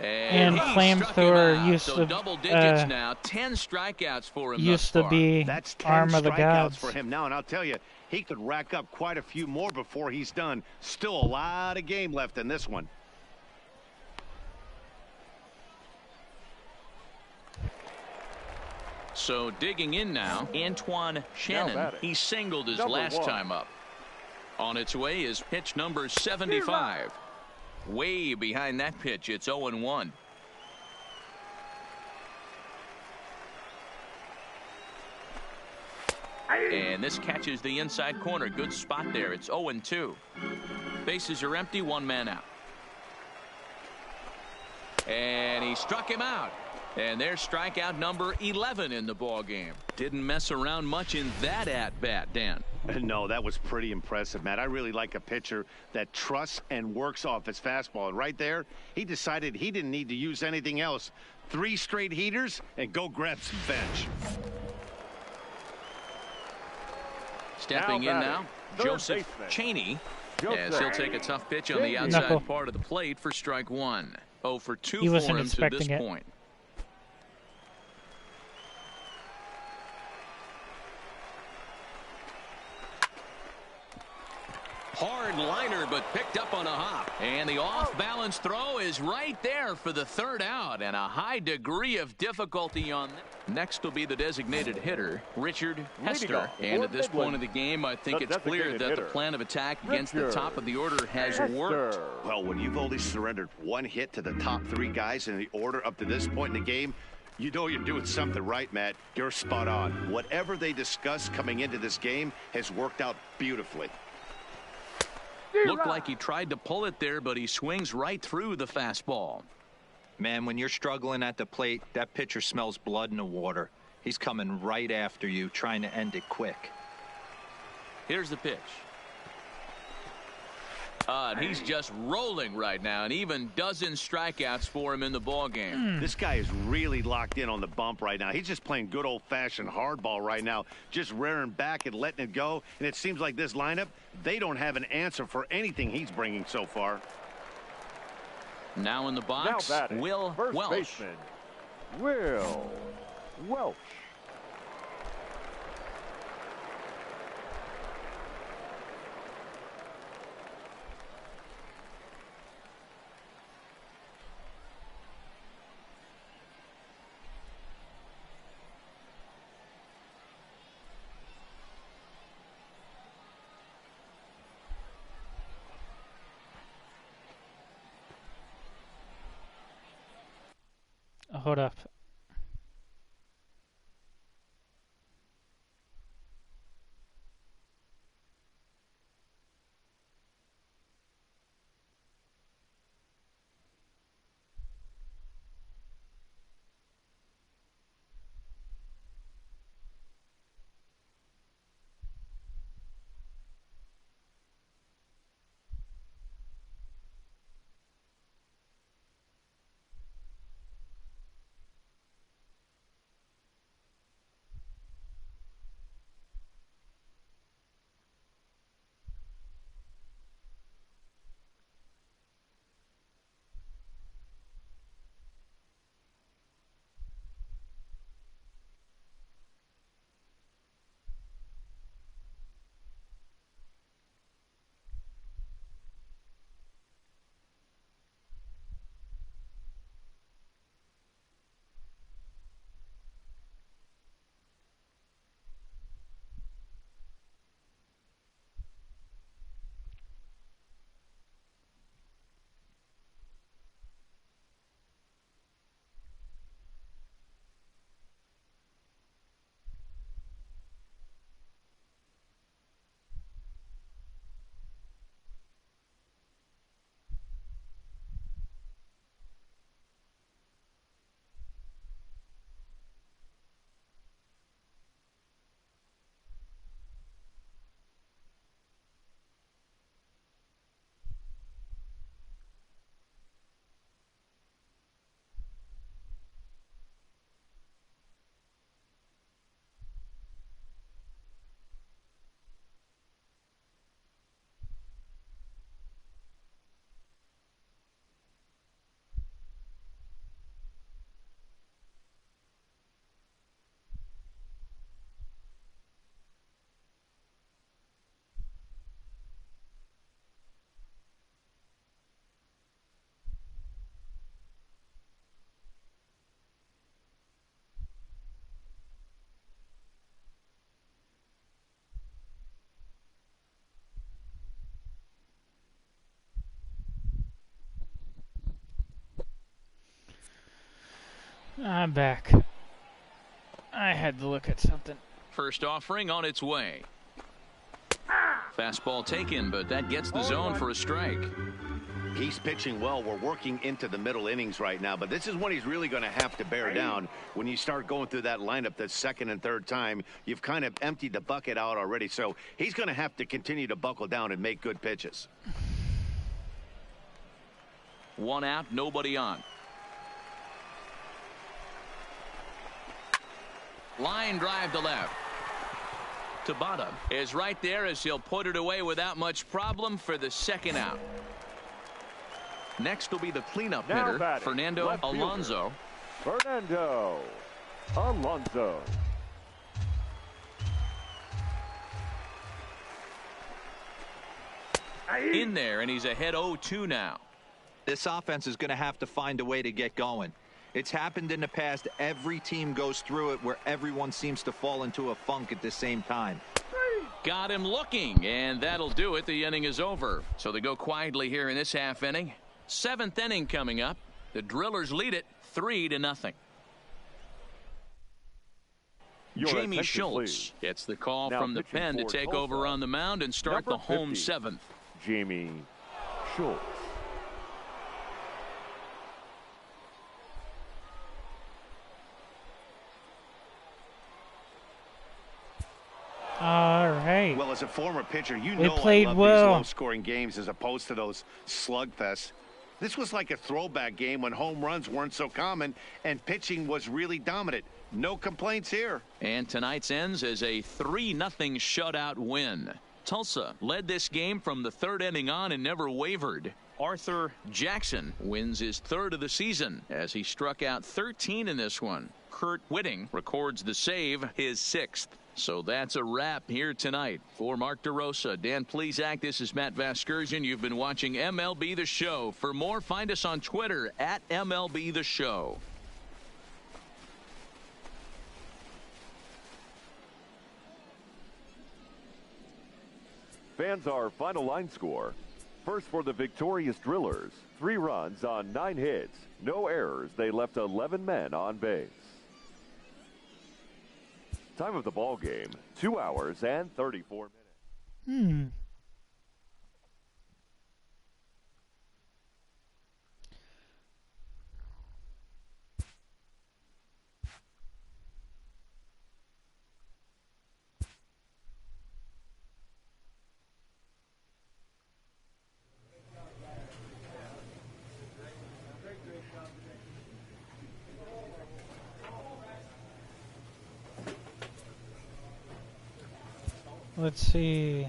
And flamethrower used so to double digits now, 10 strikeouts for him used to be That's 10 Arm of the Gods for him now, and I'll tell you, he could rack up quite a few more before he's done. Still a lot of game left in this one. So digging in now, Antoine Shannon. He singled his last time up. On its way is pitch number 75. Way behind that pitch, it's 0-1. And this catches the inside corner. Good spot there. It's 0-2. Bases are empty, 1 man out. And he struck him out. And there's strikeout number 11 in the ball game. Didn't mess around much in that at-bat, Dan. No, that was pretty impressive, Matt. I really like a pitcher that trusts and works off his fastball. And right there, he decided he didn't need to use anything else. 3 straight heaters and go grab some bench. Stepping in now, Joseph Cheney, as he'll take a tough pitch on the outside part of the plate for strike 1. 0 for 2 for him to this point. Hard liner, but picked up on a hop. And the off-balance throw is right there for the 3rd out, and a high degree of difficulty on that. Next will be the designated hitter, Richard Hester. And at this point of the game, I think it's clear that the plan of attack against the top of the order has worked. Well, when you've only surrendered 1 hit to the top 3 guys in the order up to this point in the game, you know you're doing something right, Matt. You're spot on. Whatever they discussed coming into this game has worked out beautifully. Looked like he tried to pull it there, but he swings right through the fastball. Man, when you're struggling at the plate, that pitcher smells blood in the water. He's coming right after you, trying to end it quick. Here's the pitch. And he's just rolling right now, and even dozens strikeouts for him in the ball game. This guy is really locked in on the bump right now. He's just playing good old-fashioned hardball right now, just rearing back and letting it go. And it seems like this lineup, they don't have an answer for anything he's bringing so far. Now in the box, Will first Welsh. Baseman, Will Welsh. Hold up. I'm back. I had to look at something. First offering on its way. Fastball taken, but that gets the zone for a strike. He's pitching well. We're working into the middle innings right now, but this is when he's really going to have to bear down. When you start going through that lineup the second and third time, you've kind of emptied the bucket out already. So he's going to have to continue to buckle down and make good pitches. 1 out, nobody on. Line drive to left. Tabata is right there as he'll put it away without much problem for the second out. Next will be the cleanup Now hitter, batting, Fernando left fielder, Alonso. Fernando Alonso. In there, and he's ahead 0-2 now. This offense is going to have to find a way to get going. It's happened in the past. Every team goes through it where everyone seems to fall into a funk at the same time. Got him looking, and that'll do it. The inning is over. So they go quietly here in this half inning. 7th inning coming up. The Drillers lead it 3-0. Your Jamie attention, Schultz please. gets the call Now from the pitching pen to for take Tulsa, over on the mound and start number the home 50, 7th. Jamie Schultz. All right. Well, as a former pitcher, you They know played I love well. these low-scoring games as opposed to those slugfests. This was like a throwback game when home runs weren't so common and pitching was really dominant. No complaints here. And tonight's ends as a 3-0 shutout win. Tulsa led this game from the 3rd inning on and never wavered. Arthur Jackson wins his 3rd of the season as he struck out 13 in this one. Kurt Whitting records the save, his 6th. So that's a wrap here tonight. For Mark DeRosa, Dan Plesac, this is Matt Vasgersian. You've been watching MLB The Show. For more, find us on Twitter at MLB The Show. Fans, our final line score. First for the victorious Drillers. 3 runs on 9 hits. No errors. They left 11 men on base. Time of the ball game, 2 hours and 34 minutes. Let's see.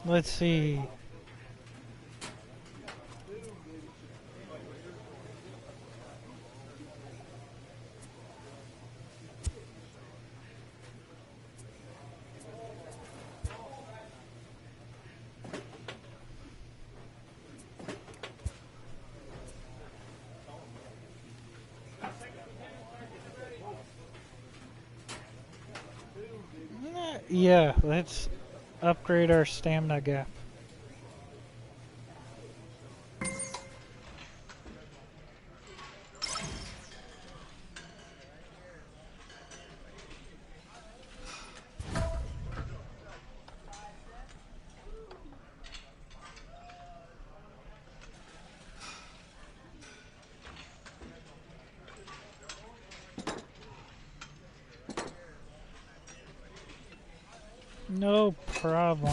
Let's see. Yeah, let's upgrade our stamina gap. No problem.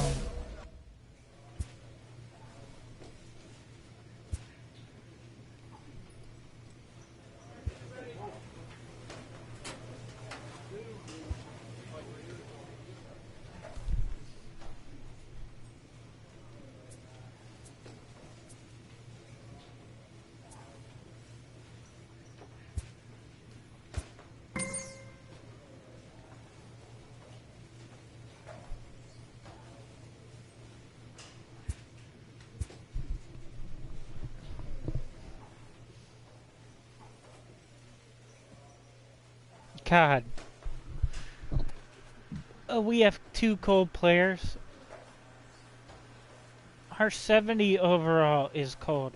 God. We have 2 cold players. Our 70 overall is cold.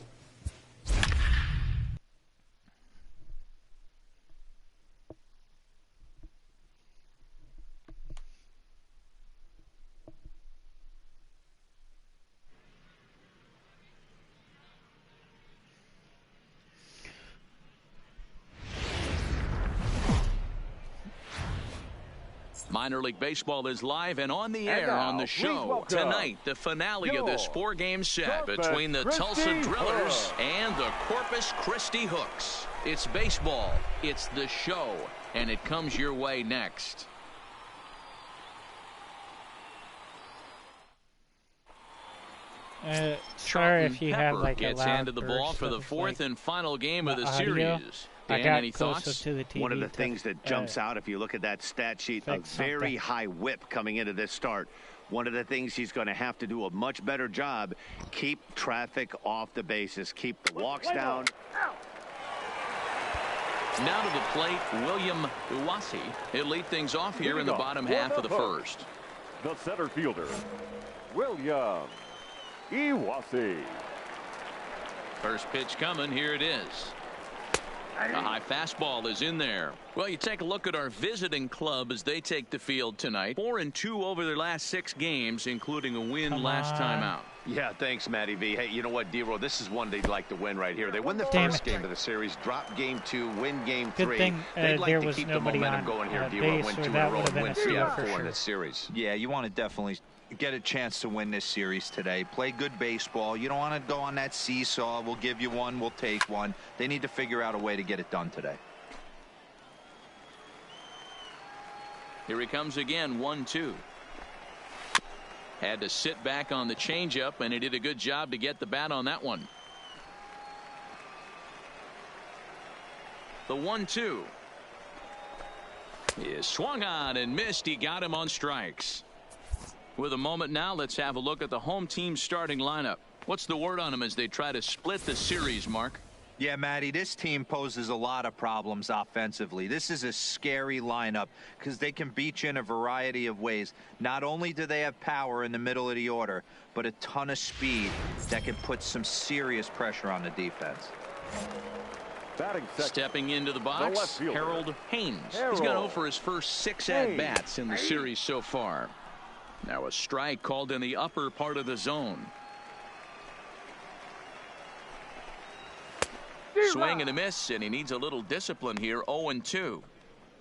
Minor League Baseball is live and on the And air now, on the please show. welcome Tonight, the finale of this 4-game set between the Tulsa Drillers and the Corpus Christi Hooks. It's baseball, it's the show, and it comes your way next. Sorry if you have like a gets loud handed the ball burst for the of, 4th like, and final game of the audio. series. I Dan, got any closer thoughts? to the TV One of the to, things that jumps out, if you look at that stat sheet, a fix very something. high whip coming into this start. One of the things he's going to have to do a much better job, keep traffic off the bases, keep the walks down. Now to the plate, William Uwasi. He'll lead things off here in the bottom half of the first. The center fielder, William Iwasi. First pitch coming. Here it is. A high fastball is in there. Well, you take a look at our visiting club as they take the field tonight. 4-2 over their last 6 games, including a win last time out. Yeah, thanks, Matty V. Hey, you know what, D-Roll? This is one they'd like to win right here. They win the Damn first it. game of the series, drop game 2, win game Good 3. thing They'd like there to was keep the nobody momentum on going here, base, D-Roll. Win or 2 in that a row would have and been win a 3 out of steal for 4 in sure. this series. Yeah, you want to definitely get a chance to win this series today. Play good baseball. You don't want to go on that seesaw. We'll give you one, we'll take one. They need to figure out a way to get it done today. Here he comes again, 1-2. Had to sit back on the changeup, and he did a good job to get the bat on that one. The 1-2 is swung on and missed. He got him on strikes. With a moment now, let's have a look at the home team starting lineup. What's the word on them as they try to split the series, Mark? Yeah, Matty, this team poses a lot of problems offensively. This is a scary lineup because they can beat you in a variety of ways. Not only do they have power in the middle of the order, but a ton of speed that can put some serious pressure on the defense. Batting second, Stepping into the the box, left fielder, Harold Haynes. He's Harold gone over his first 6 at-bats in the series so far. Now a strike called in the upper part of the zone. Swing and a miss, and he needs a little discipline here. 0-2.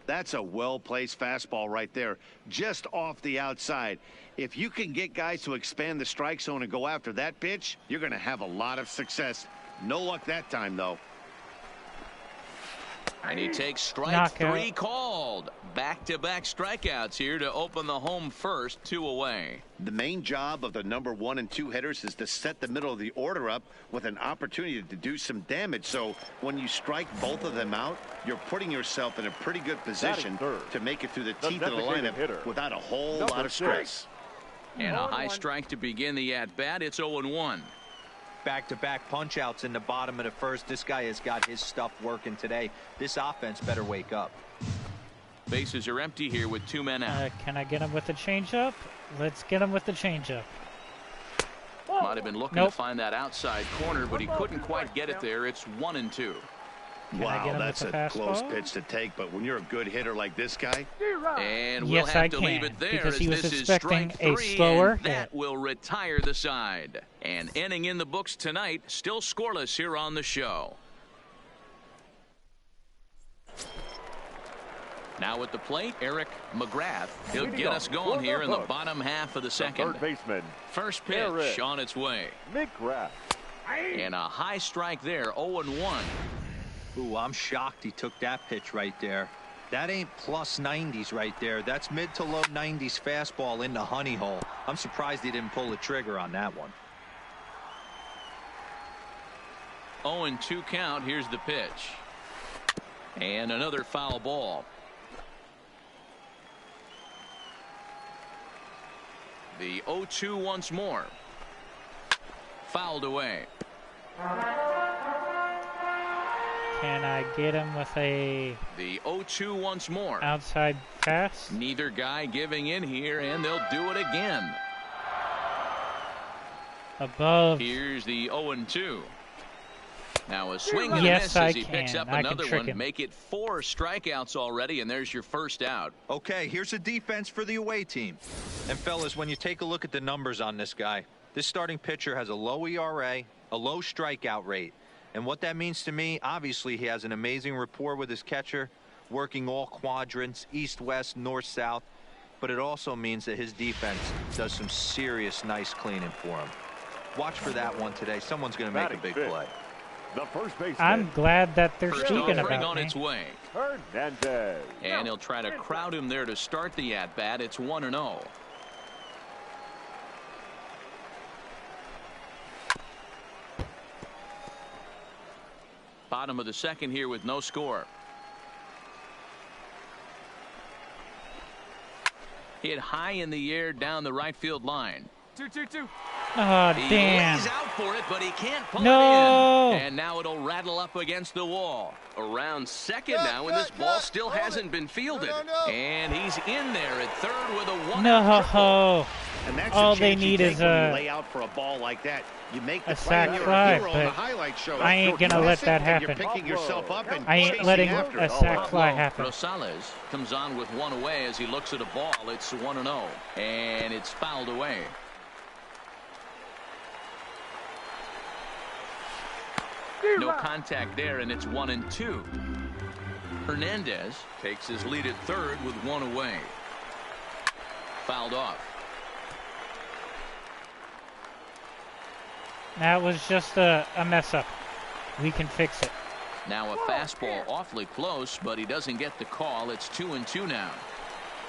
That's a well-placed fastball right there, just off the outside. If you can get guys to expand the strike zone and go after that pitch, you're going to have a lot of success. No luck that time, though. And he takes strike Knockout. 3 called. Back-to-back strikeouts here to open the home first, 2 away. The main job of the number 1 and 2 hitters is to set the middle of the order up with an opportunity to do some damage. So when you strike both of them out, you're putting yourself in a pretty good position to make it through the teeth of the designated lineup hitter, without a whole number lot of 6. stress. And a high strike to begin the at-bat. It's 0-1. Back-to-back punch-outs in the bottom of the first. This guy has got his stuff working today. This offense better wake up. Bases are empty here with 2 men out. Can I get him with the changeup? Let's get him with the changeup. Might have been looking Nope. to find that outside corner, but he couldn't quite get it there. It's 1-2. Can I Wow, get him that's a with the close fastball? pitch to take, but when you're a good hitter like this guy, And we'll Yes, have I to can, leave it there because as he was this is expecting strike a 3, slower and that hit. will retire the side. And inning in the books tonight, still scoreless here on the show. Now at the plate, Eric McGrath. He'll Leading get off us going for here the in the Hooks, bottom half of the the second. third baseman, First pitch Eric on its way. McGrath. And a high strike there, 0-1. Ooh, I'm shocked he took that pitch right there. That ain't plus 90s right there. That's mid to low 90s fastball in the honey hole. I'm surprised he didn't pull the trigger on that one. 0-2 count. Here's the pitch. And another foul ball. The 0-2 once more. Fouled away. Can I get him with a The 0-2 once more. outside pass? Neither guy giving in here, and they'll do it again. Above. Here's the 0-2. Now a swing and a Yes, miss I as he picks can. up I can another trick one. him. Make it 4 strikeouts already, and there's your first out. Okay, here's a defense for the away team. And fellas, when you take a look at the numbers on this guy, this starting pitcher has a low ERA, a low strikeout rate. And what that means to me, obviously he has an amazing rapport with his catcher, working all quadrants, east, west, north, south. But it also means that his defense does some serious nice cleaning for him. Watch for that one today. Someone's going to make a big play. The first baseman. I'm glad that they're First speaking offering about on me. its way. Hernandez. And he'll try to crowd him there to start the at-bat. It's 1-0. Bottom of the second here with no score. Hit high in the air down the right field line. 2-2-2. Oh, He damn. lays out for it, but he can't pull No. it in. And now it'll rattle up against the wall. Around second now, and this ball still hasn't been fielded. And he's in there at third with a one-out triple. No. And that's All the they chance you need take is when you a- lay out for a ball like that. You make the a play, sac you're fly, a hero on the but highlight show. I ain't gonna let that And you're happen. picking yourself up and I ain't chasing letting after a it. sac fly happen. Rosales comes on with one away as he looks at a ball. It's 1-0, and it's fouled away. No contact there, and it's 1-2. Hernandez takes his lead at third with one away. Fouled off. That was just a mess up. We can fix it. Now a fastball awfully close, but he doesn't get the call. It's 2-2 now.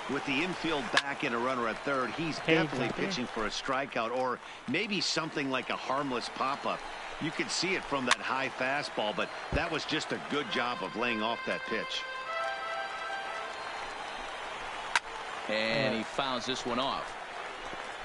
With the infield back and a runner at third, he's Hey, definitely Jumpy. pitching for a strikeout or maybe something like a harmless pop-up. You could see it from that high fastball, but that was just a good job of laying off that pitch. And he fouls this one off.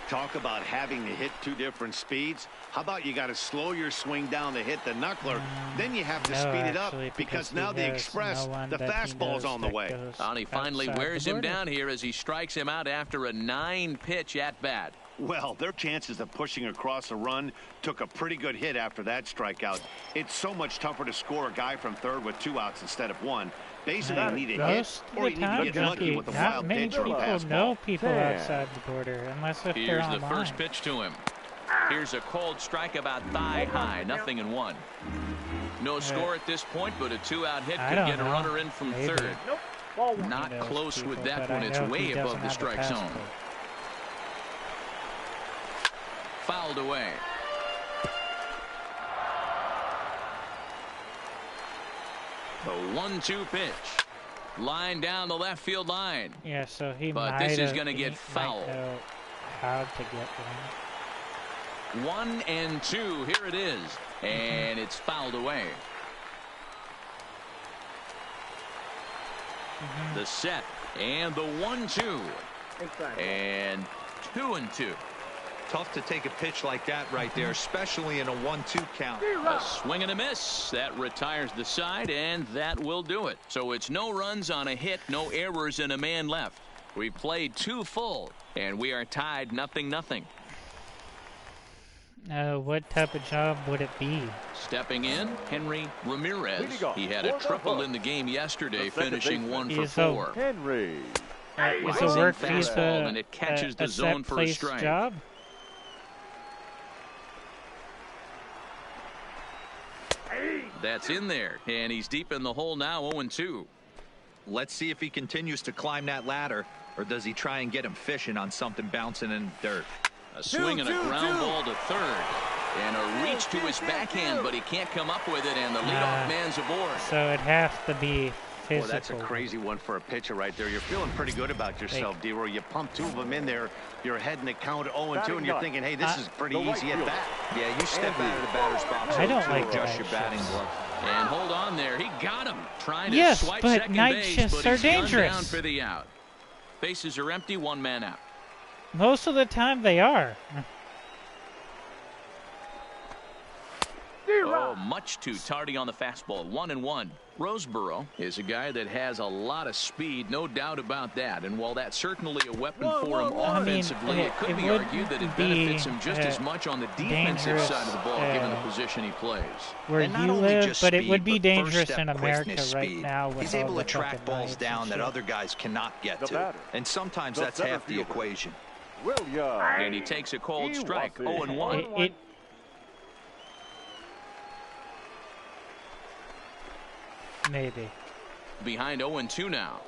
Talk about having to hit two different speeds. How about you got to slow your swing down to hit the knuckler, then you have to No, speed it up actually, because he now the has Express, no one the that he fastball's knows on the that way. goes And he finally outside the wears him border. down here as he strikes him out after a 9-pitch at-bat. Well, their chances of pushing across a run took a pretty good hit after that strikeout. It's so much tougher to score a guy from third with 2 outs instead of 1. Basically, you need a hit Most of or the you need to time, get lucky Junkie, with a not wild many pitch or a people fastball. know people Damn. outside the border, unless if they're Here's the online. first pitch to him. Here's a cold strike about thigh high, 0-1. No score at this point, but a 2-out hit I could don't get a know. runner in from Maybe. third. Ball one. Not He knows close with people, that but one. I It's know way he above doesn't the have a strike zone. passport. Fouled away. The 1-2 pitch. Line down the left field line. Yeah, so he But might this is have- gonna he get might fouled. know how to get one. 1-2. Here it is. And it's fouled away. The set. And the 1-2. Inside. And 2-2. Tough to take a pitch like that right there, especially in a 1-2 count. A swing and a miss. That retires the side, and that will do it. So it's no runs on a hit, no errors, and a man left. We've played 2 full, and we are tied 0-0. What type of job would it be? Stepping in, Henry Ramirez. Leading off He had a for the triple Hook. in the game yesterday, The second finishing baseman. 1 for He's a- 4. Henry. Is Rising a work fastball, and it catches the a zone set for a place strike. job? That's in there, and he's deep in the hole now, 0-2. Let's see if he continues to climb that ladder, or does he try and get him fishing on something bouncing in the dirt. A swing and a ground ball to third. And a reach to his backhand, but he can't come up with it, and the leadoff man's aboard. So it has to be Boy, physical. that's a crazy one for a pitcher right there. You're feeling pretty good about yourself, D-Roy. You pump 2 of them in there. You're heading to count 0-2, and you're thinking, hey, this is pretty the right easy at fielder. bat. Yeah, you step out of the batter's box. I don't to like adjust the your night batting shifts. glove. And hold on there. He got him. Trying to Yes, swipe but second night base, shifts but are he's gunned dangerous. down for the out. Bases are empty, 1 man out. Most of the time they are. Oh, much too tardy on the fastball. 1-1. Roseboro is a guy that has a lot of speed, no doubt about that. And while that's certainly a weapon for him offensively, it could be argued that it benefits him just as much on the defensive side of the ball, given the position he plays. Where And not you only live, just but speed, it would be but dangerous first-step in America quickness, right speed. now with He's all able the to track fucking balls riots and down that shit. other guys cannot get The to. batter, And sometimes the that's center half the fielder. equation. Williams. And he takes a cold He strike. was it. 0-1. Maybe. Behind 0-2 now.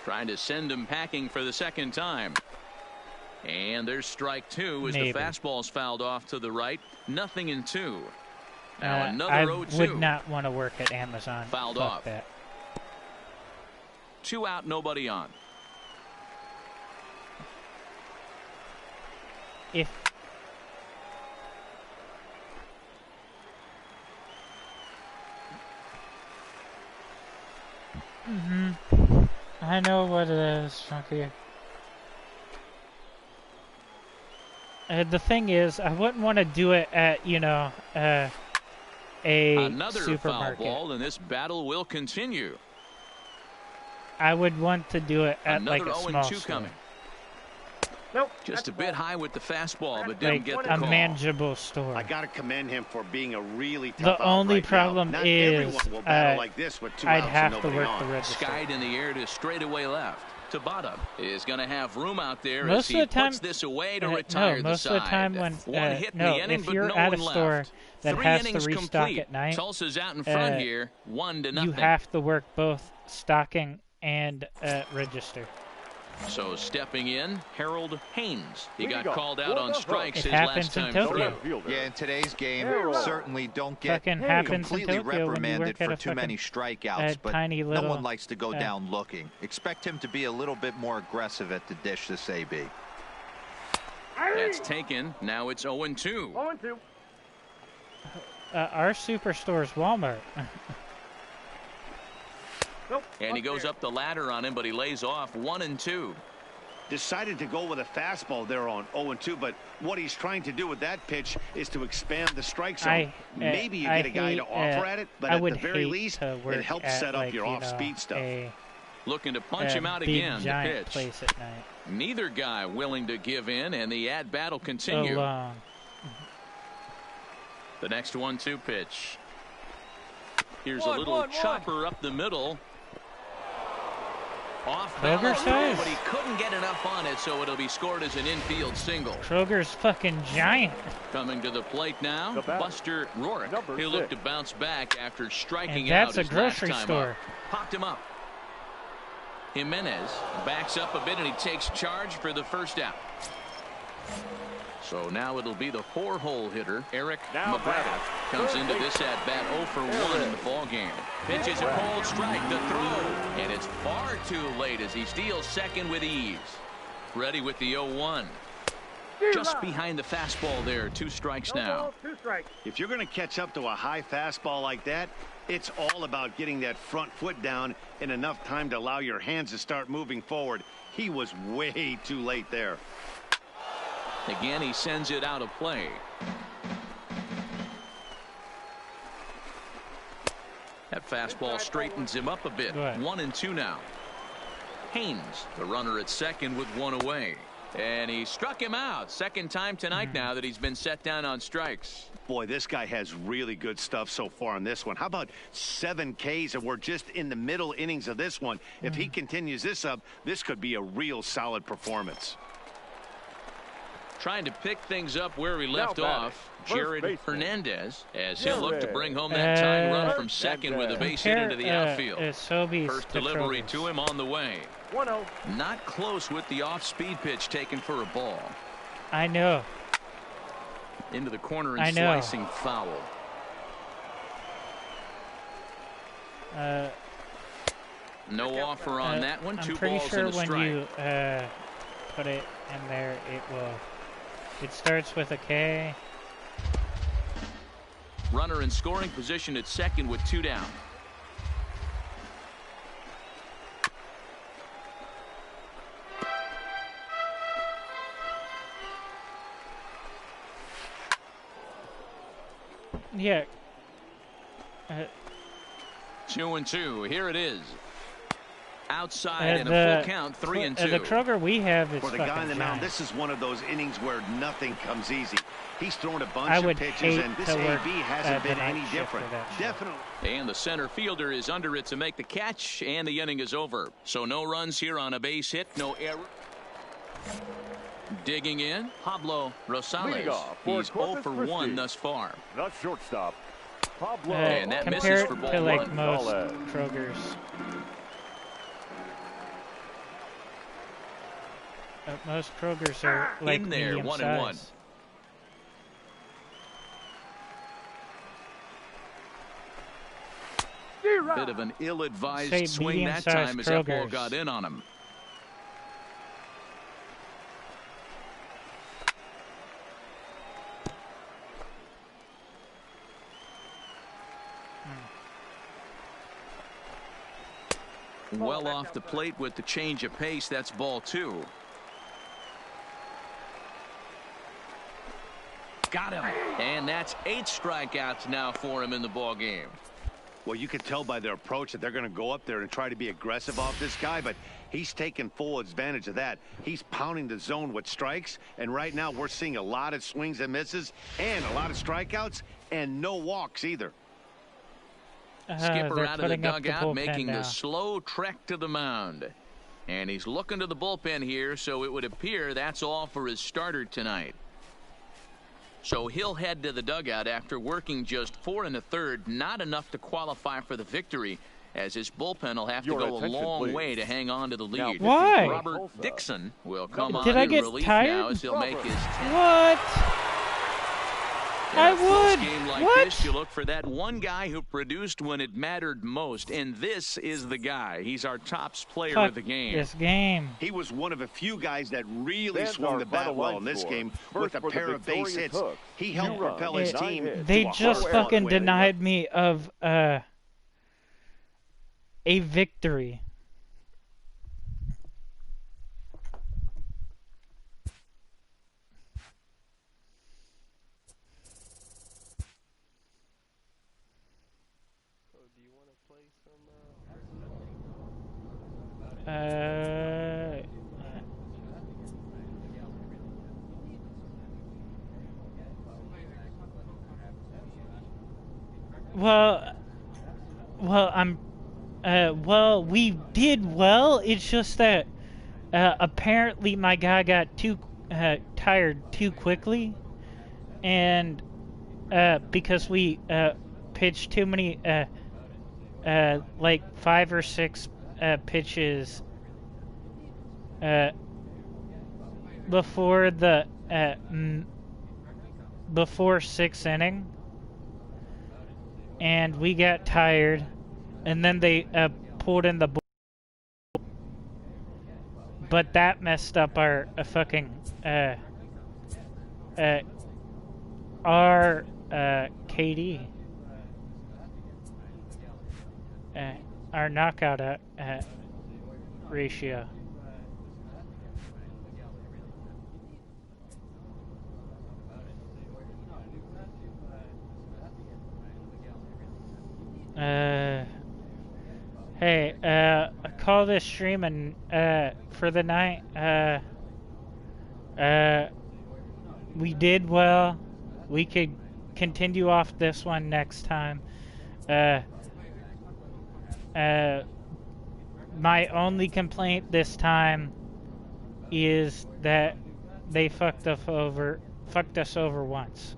Trying to send him packing for the second time. And there's strike 2 as Maybe. the fastball's fouled off to the right. 0-2. Now another I 0-2. would not want to work at Amazon. Fouled Fuck off. that. 2 out, nobody on. If I know what it is, Chunky. The thing is, I wouldn't want to do it at, you know, a Another supermarket. foul ball, and this battle will continue. I would want to do it at Another like a 0-2 small store. coming. Nope. Just that's a a bit ball. high with the fastball, but didn't Like get the a call. manageable store. I got to commend him for being a really tough The out only right now. problem Not is, everyone will battle like this with 2 I'd outs have and to nobody work the on. register. Skied in the air to straightaway left. Tabata is going to have room out there Most as he of the time, puts this away to no, retire most the of side. the time when One hit in no, the inning, if but you're no at one a store left. that 3 has to innings restock complete. at night, Tulsa's out in front here, 1-0. you have to work both stocking and register. So stepping in, Harold Haynes. He got Leading called off out for on the strikes It his happens last in time Tokyo. through. Fielder. Yeah, in today's game, Harold. certainly don't get Fucking happens in completely Tokyo when you reprimanded work at for a too many fucking, strikeouts, but tiny no little, one likes to go down looking. Expect him to be a little bit more aggressive at the dish this AB. That's taken. Now it's 0-2. 0-2. our superstore's Walmart. Nope. And he goes up the ladder on him, but he lays off 1-2. Decided to go with a fastball there on 0-2, but what he's trying to do with that pitch is to expand the strike zone. Maybe you get a guy to offer at it, but I at would the very hate least, to work it helps at, set up like, your you know, off-speed stuff. Looking to punch him out big again. The giant pitch. place at night. Neither guy willing to give in, and the at-bat will So continue. long. The next 1-2 pitch. Here's a little chopper up the middle. Off balance, Kroger size? but he couldn't get enough on it, so it'll be scored as an infield single. Kroger's fucking giant. Coming to the plate now, The batter, Buster Rourke. number He'll look 6. to bounce back after striking And that's out a his grocery last time store. up. Popped him up. Jimenez backs up a bit and he takes charge for the first out. So now it'll be the 4-hole hitter, Eric Now McGrath. batting, Comes third into base. this at-bat 0 for 1 in the ball game. Pitches a cold strike, the throw, and it's far too late as he steals second with ease. Ready with the 0-1. Just behind the fastball there, 2 strikes No now. balls, 2 strikes. If you're going to catch up to a high fastball like that, it's all about getting that front foot down in enough time to allow your hands to start moving forward. He was way too late there. Again, he sends it out of play. That fastball straightens him up a bit. Go ahead. 1-2 now. Haynes, the runner at second with 1 away. And he struck him out. Second time tonight now that he's been set down on strikes. Boy, this guy has really good stuff so far on this one. How about 7 Ks, and we're just in the middle innings of this one. If he continues this up, this could be a real solid performance. Trying to pick things up where we left batting, off, first Jared baseman. Hernandez, as he'll look to Jared. bring home that tying run from Hernandez. second with a base hit into the outfield. Sobeys First to delivery Kroger's. to him on the way. 1-0. Not close with the off-speed pitch taken for a ball. I know. Into the corner I and know. slicing foul. No offer on that one. I'm 2 pretty balls sure and a when strike. you put it in there, it will. It starts with a K. Runner in scoring position at second with 2 down. Yeah. 2-2. Here it is. Outside and a full count, 3-2. The Kroger we have is For the guy on the mound, giant. this is one of those innings where nothing comes easy. He's thrown a bunch I of would pitches, hate and this to work AB hasn't the been night any shift different. for that shit. Definitely. And the center fielder is under it to make the catch, and the inning is over. So no runs here on a base hit, no error. Digging in, Pablo Leading Rosales. off for He's 0 Corpus for Christi. 1 thus far. The shortstop, Pablo. And that misses compared for ball to like one. most Solid. Krogers. Most Krogers are like In there, medium 1-1. size. Bit of an ill-advised Say swing that medium-sized time as that ball Krogers. got in on him. Well off the plate with the change of pace. That's ball 2. Got him. And that's 8 strikeouts now for him in the ball game. Well, you can tell by their approach that they're going to go up there and try to be aggressive off this guy, but he's taking full advantage of that. He's pounding the zone with strikes, and right now we're seeing a lot of swings and misses and a lot of strikeouts and no walks either. Skipper they're out of the putting up the dugout, bullpen making now. the slow trek to the mound. And he's looking to the bullpen here, so it would appear that's all for his starter tonight. So he'll head to the dugout after working just 4 1/3, not enough to qualify for the victory, as his bullpen will have to Your go a attention, long please. way to hang on to the Now lead. Why? Robert Tulsa. Dixon will come on Did I in get relief tired? now as he'll make his 10th. What? I In a close would. game like What? this, you look for that one guy who produced when it mattered most, and this is the guy. He's our top player Fuck of the game. this game. He was one of a few guys that really Stands swung our the bat final well line in this score. game First with a for the pair of base victorious hits. Hooks. He helped 2 runs, propel his 9 team. hits. They to a just hard-fought fucking win. denied me of a victory. So do you want to play some well, we did well. It's just that apparently my guy got too tired too quickly, and because we pitched too many like 5 or 6 pitches before the before 6th inning, and we got tired, and then they pulled in the but that messed up our fucking our KD, our knockout ratio. Hey, call this stream and for the night. We did well. We could continue off this one next time. My only complaint this time is that they fucked us over once.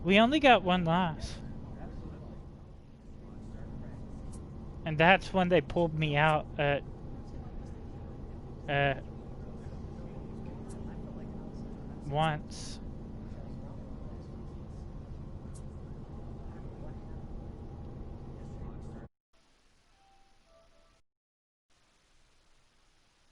We only got 1 loss. And that's when they pulled me out once.